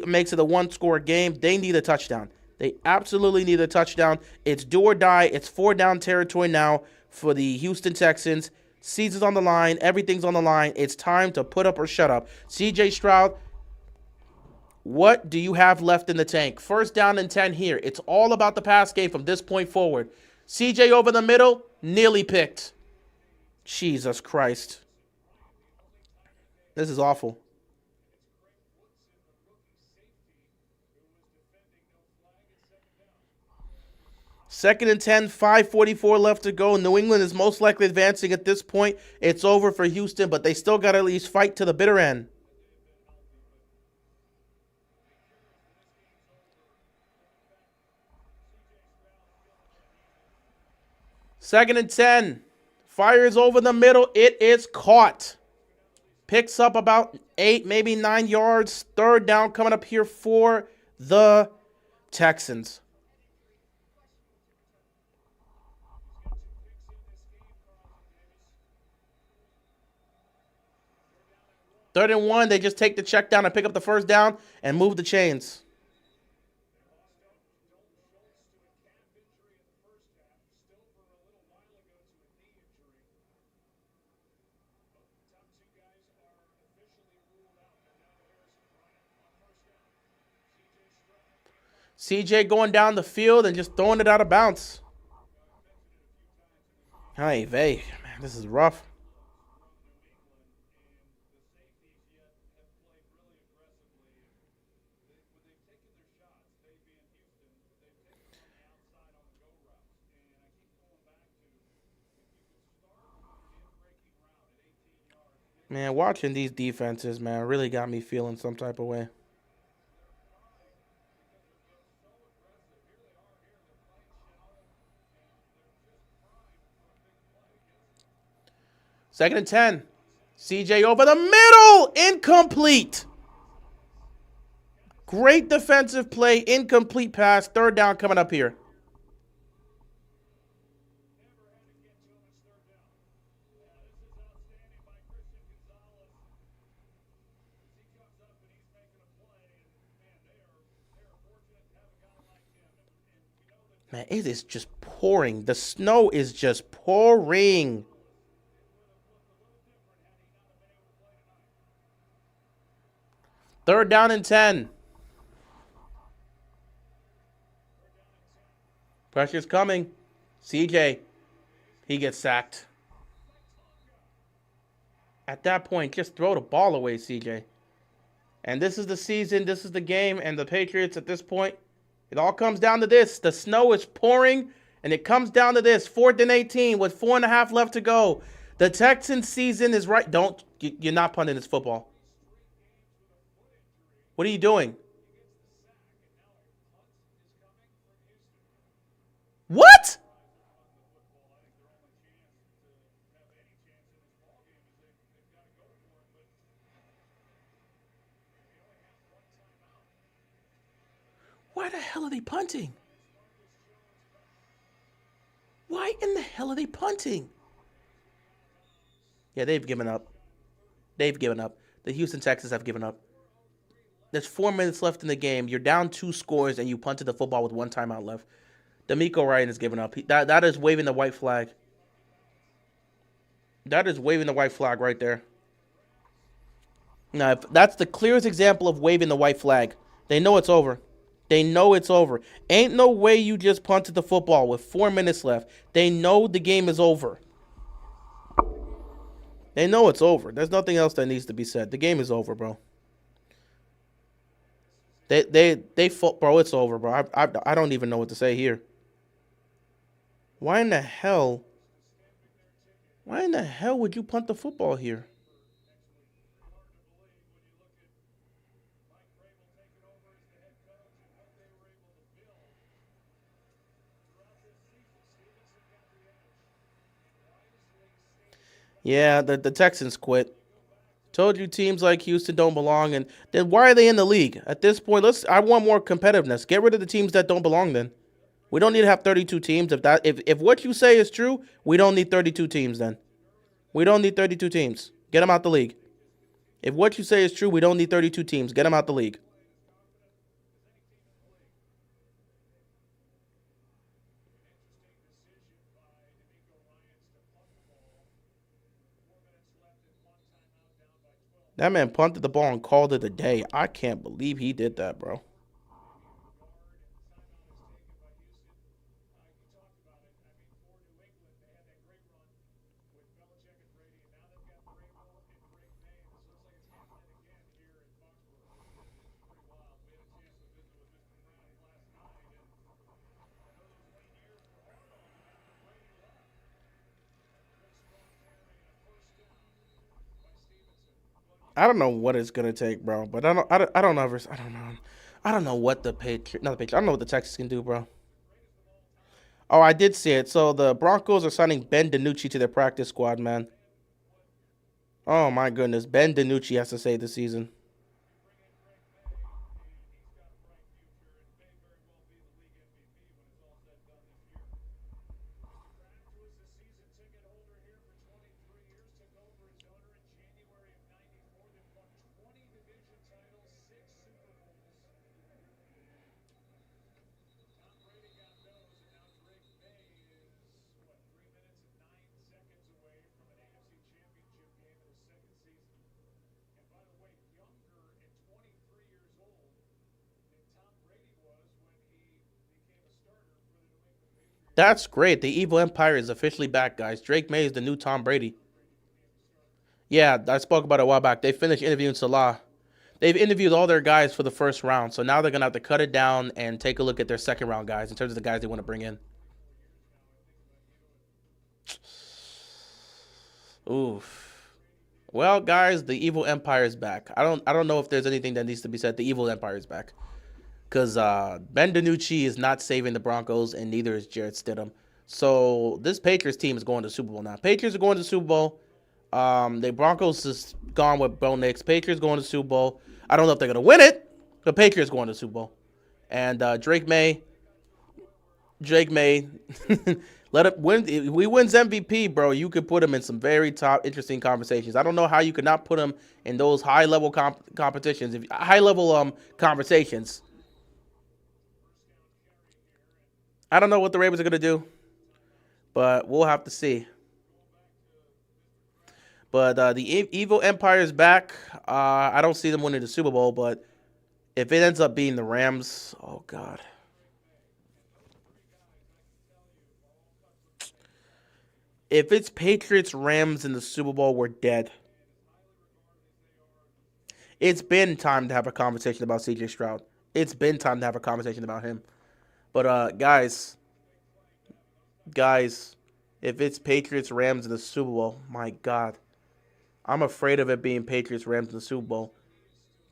makes it a 1-score game. They need a touchdown. They absolutely need a touchdown. It's do or die. It's 4-down territory now for the Houston Texans. Season's on the line. Everything's on the line. It's time to put up or shut up. CJ Stroud, what do you have left in the tank? 1st down and 10 here. It's all about the pass game from this point forward. CJ over the middle, nearly picked. Jesus Christ. This is awful. Second and 10, 5:44 left to go. New England is most likely advancing at this point. It's over for Houston, but they still got to at least fight to the bitter end. Second and 10. Fires over the middle. It is caught. Picks up about 8, maybe 9 yards. Third down coming up here for the Texans. Third and 1, they just take the check down and pick up the first down and move the chains. CJ going down the field and just throwing it out of bounds. Hey, vey, man, this is rough. Man, watching these defenses, man, really got me feeling some type of way. Second and 10. CJ over the middle. Incomplete. Great defensive play. Incomplete pass. Third down coming up here. Man, it is just pouring. The snow is just pouring. Third down and 10. Pressure's coming. CJ, he gets sacked. At that point, just throw the ball away, CJ. And this is the season, this is the game, and the Patriots at this point, it all comes down to this. The snow is pouring, and it comes down to this. 4th and 18 with 4.5 left to go. The Texans season is right. You're not punting this football. What are you doing? What? Why the hell are they punting? Why in the hell are they punting? Yeah, they've given up. They've given up. The Houston Texans have given up. There's 4 minutes left in the game. You're down 2 scores, and you punted the football with 1 timeout left. D'Amico Ryan has given up. That is waving the white flag. That is waving the white flag right there. Now, that's the clearest example of waving the white flag. They know it's over. They know it's over. Ain't no way you just punted the football with 4 minutes left. They know the game is over. They know it's over. There's nothing else that needs to be said. The game is over, bro. Bro, it's over, bro. I don't even know what to say here. Why in the hell would you punt the football here? Yeah, the Texans quit. Told you teams like Houston don't belong, and then why are they in the league? At this point, I want more competitiveness. Get rid of the teams that don't belong then. We don't need to have 32 teams. If what you say is true, we don't need 32 teams then. We don't need 32 teams. Get them out the league. If what you say is true, we don't need 32 teams. Get them out the league. That man punted the ball and called it a day. I can't believe he did that, bro. I don't know what it's gonna take, bro. But I don't know. I don't know. I don't know what the Patriots, not the Patriots. I don't know what the Texans can do, bro. Oh, I did see it. So the Broncos are signing Ben DiNucci to their practice squad, man. Oh my goodness, Ben DiNucci has to save the season. That's great. The Evil Empire is officially back, guys. Drake May is the new Tom Brady. Yeah, I spoke about it a while back. They finished interviewing Salah. They've interviewed all their guys for the first round, so now they're gonna have to cut it down and take a look at their second round guys in terms of the guys they want to bring in. Oof. Well, guys, the Evil Empire is back. I don't know if there's anything that needs to be said. The Evil Empire is back because Ben DiNucci is not saving the Broncos, and neither is Jarrett Stidham. So this Patriots team is going to the Super Bowl now. Patriots are going to the Super Bowl. The Broncos is gone with Bo Nix. Patriots going to the Super Bowl. I don't know if they're gonna win it. The Patriots going to the Super Bowl, and Drake May, let it win. If he wins MVP, bro, you could put him in some very top, interesting conversations. I don't know how you could not put him in those high level competitions, high level conversations. I don't know what the Ravens are gonna do, but we'll have to see. But the Evil Empire is back. I don't see them winning the Super Bowl, but if it ends up being the Rams, oh god. If it's Patriots Rams in the Super Bowl, we're dead. It's been time to have a conversation about CJ Stroud. It's been time to have a conversation about him. But guys, if it's Patriots Rams in the Super Bowl, my God, I'm afraid of it being Patriots Rams in the Super Bowl.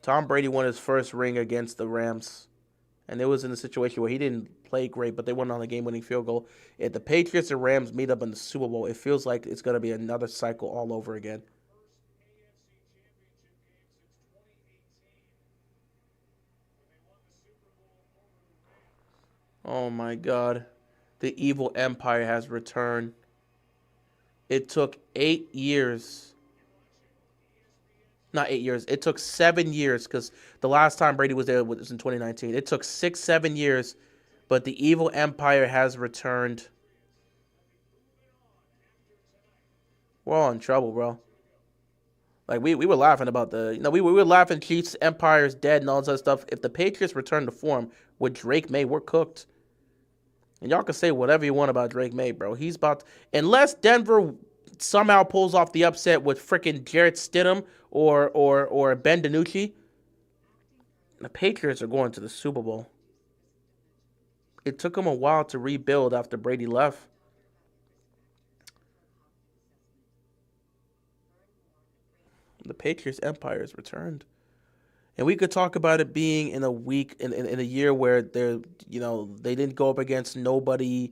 Tom Brady won his first ring against the Rams, and it was in a situation where he didn't play great, but they went on a game-winning field goal. If the Patriots and Rams meet up in the Super Bowl, it feels like it's going to be another cycle all over again. Oh my God. The evil empire has returned. It took 8 years. Not 8 years. It took 7 years because the last time Brady was there was in 2019. It took 6, 7 years, but the evil empire has returned. We're all in trouble, bro. Like we were laughing about we were laughing Chiefs Empire's dead and all this other stuff. If the Patriots return to form with Drake May, we're cooked. And y'all can say whatever you want about Drake May, bro. He's about unless Denver somehow pulls off the upset with freaking Jarrett Stidham or Ben DiNucci, the Patriots are going to the Super Bowl. It took them a while to rebuild after Brady left. The Patriots empire has returned. And we could talk about it being in a week in a year where they didn't go up against nobody.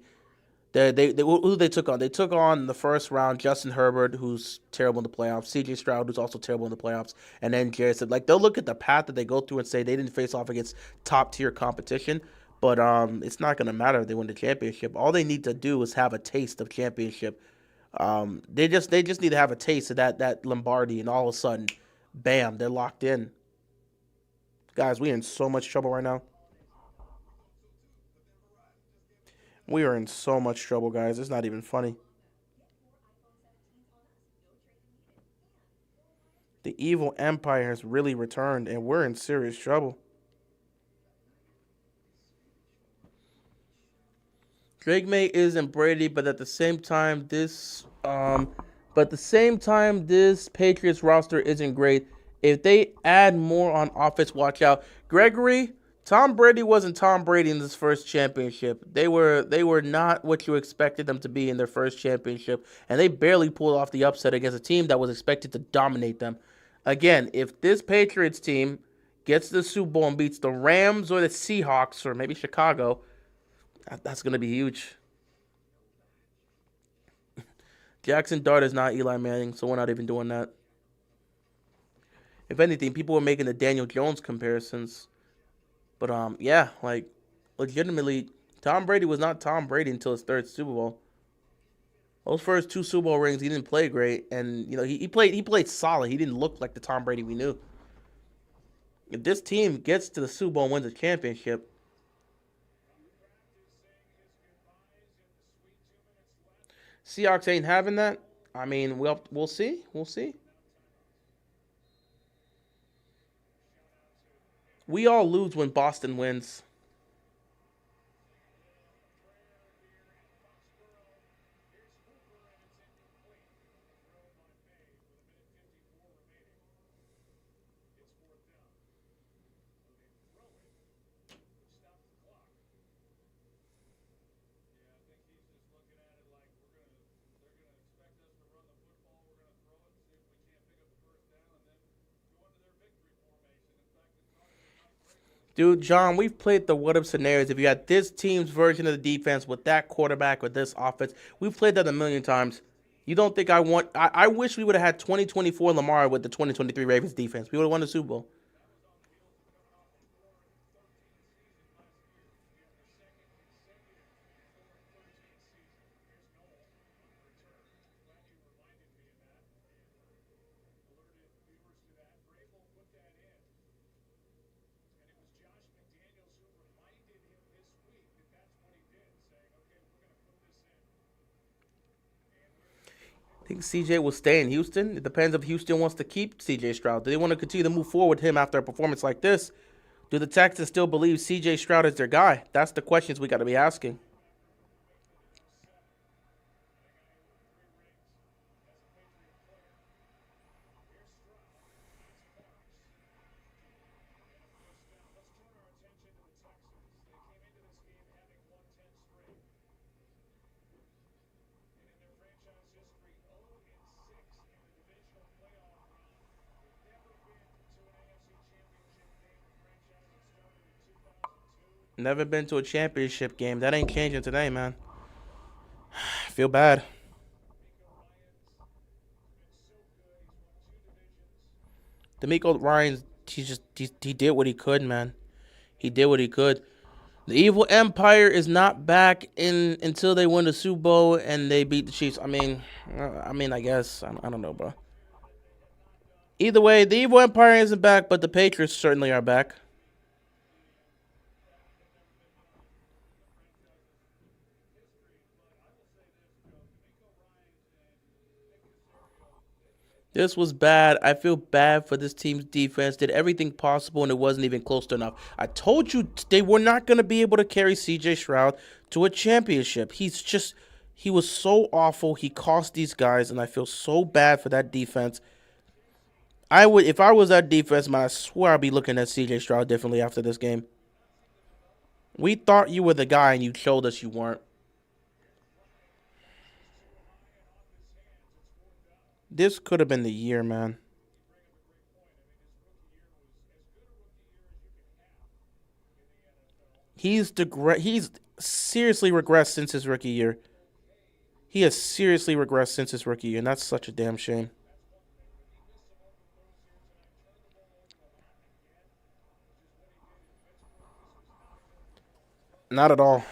They who they took on? They took on in the first round Justin Herbert, who's terrible in the playoffs, CJ Stroud, who's also terrible in the playoffs, and then Jared said they'll look at the path that they go through and say they didn't face off against top tier competition. But it's not gonna matter if they win the championship. All they need to do is have a taste of championship. They just need to have a taste of that Lombardi, and all of a sudden, bam, they're locked in. Guys, we are in so much trouble right now. We are in so much trouble, guys. It's not even funny. The evil empire has really returned, and we're in serious trouble. Drake May isn't Brady, but at the same time, this Patriots roster isn't great. If they add more on offense, watch out, Gregory. Tom Brady wasn't Tom Brady in this first championship. They were not what you expected them to be in their first championship, and they barely pulled off the upset against a team that was expected to dominate them. Again, if this Patriots team gets to the Super Bowl and beats the Rams or the Seahawks or maybe Chicago, that's going to be huge. Jackson Dart is not Eli Manning, so we're not even doing that. If anything, people were making the Daniel Jones comparisons. But yeah, like legitimately, Tom Brady was not Tom Brady until his third Super Bowl. Those first two Super Bowl rings, he didn't play great, and he played solid. He didn't look like the Tom Brady we knew. If this team gets to the Super Bowl and wins a championship, Seahawks ain't having that. I mean, we'll see. We'll see. We all lose when Boston wins. Dude, John, we've played the what if scenarios. If you had this team's version of the defense with that quarterback with this offense, we've played that a million times. You don't think I want? I wish we would have had 2024 Lamar with the 2023 Ravens defense. We would have won the Super Bowl. I think CJ will stay in Houston. It depends if Houston wants to keep CJ Stroud. Do they want to continue to move forward with him after a performance like this? Do the Texans still believe CJ Stroud is their guy? That's the questions we got to be asking. Never been to a championship game. That ain't changing today, man. I feel bad. D'Amico Ryan's he did what he could, man. He did what he could. The evil empire is not back in until they win the Super Bowl and they beat the Chiefs. I guess I don't know, bro. Either way, the evil empire isn't back, but the Patriots certainly are back. This was bad. I feel bad for this team's defense. Did everything possible and it wasn't even close to enough. I told you they were not going to be able to carry CJ Stroud to a championship. He was so awful. He cost these guys, and I feel so bad for that defense. I would, if I was that defense, man, I swear I'd be looking at CJ Stroud differently after this game. We thought you were the guy, and you showed us you weren't. This could have been the year, man. He's seriously regressed since his rookie year. He has seriously regressed since his rookie year, and that's such a damn shame. Not at all.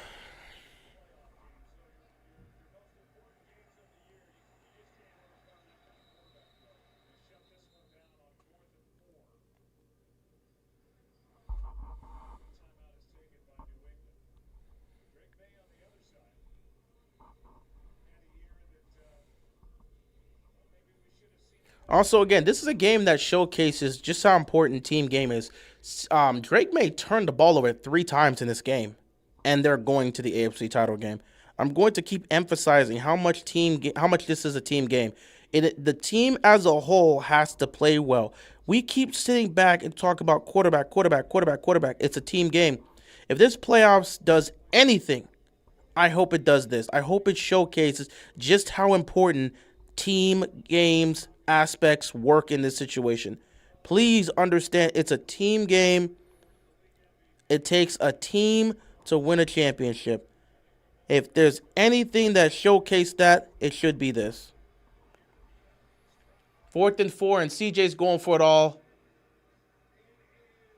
Also, again, this is a game that showcases just how important team game is. Drake May turned the ball over 3 times in this game, and they're going to the AFC title game. I'm going to keep emphasizing how much this is a team game. The team as a whole has to play well. We keep sitting back and talk about quarterback, quarterback, quarterback, quarterback. It's a team game. If this playoffs does anything, I hope it does this. I hope it showcases just how important team games aspects work in this situation. Please understand it's a team game. It takes a team to win a championship. If there's anything that showcased that, it should be this. 4th and 4, and CJ's going for it all.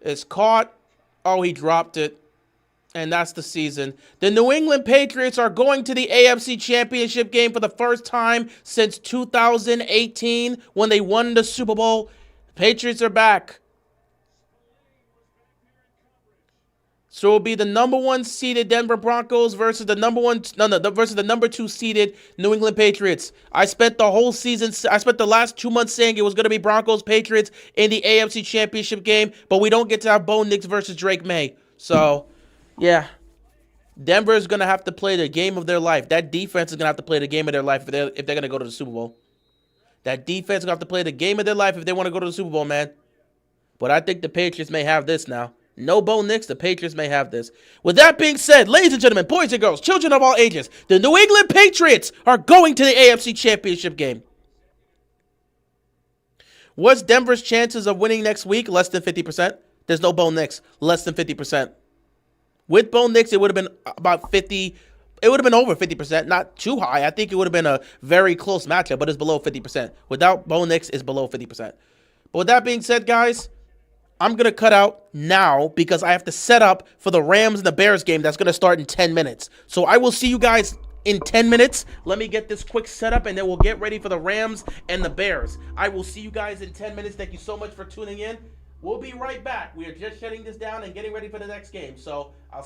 It's caught. Oh, he dropped it. And that's the season. The New England Patriots are going to the AFC Championship game for the first time since 2018 when they won the Super Bowl. Patriots are back. So it'll be the number 1 seeded Denver Broncos versus the number 2 seeded New England Patriots. I spent the last 2 months saying it was going to be Broncos Patriots in the AFC Championship game, but we don't get to have Bo Nix versus Drake May. So, yeah. Denver is going to have to play the game of their life. That defense is going to have to play the game of their life if they're going to go to the Super Bowl. That defense is going to have to play the game of their life if they want to go to the Super Bowl, man. But I think the Patriots may have this now. No Bo Nix, the Patriots may have this. With that being said, ladies and gentlemen, boys and girls, children of all ages, the New England Patriots are going to the AFC Championship game. What's Denver's chances of winning next week? Less than 50%. There's no Bo Nix. Less than 50%. With Bo Nix, it would have been about 50. It would have been over 50%. Not too high. I think it would have been a very close matchup, but it's below 50%. Without Bo Nix, it's below 50%. But with that being said, guys, I'm going to cut out now because I have to set up for the Rams and the Bears game that's going to start in 10 minutes. So I will see you guys in 10 minutes. Let me get this quick setup, and then we'll get ready for the Rams and the Bears. I will see you guys in 10 minutes. Thank you so much for tuning in. We'll be right back. We are just shutting this down and getting ready for the next game. So I'll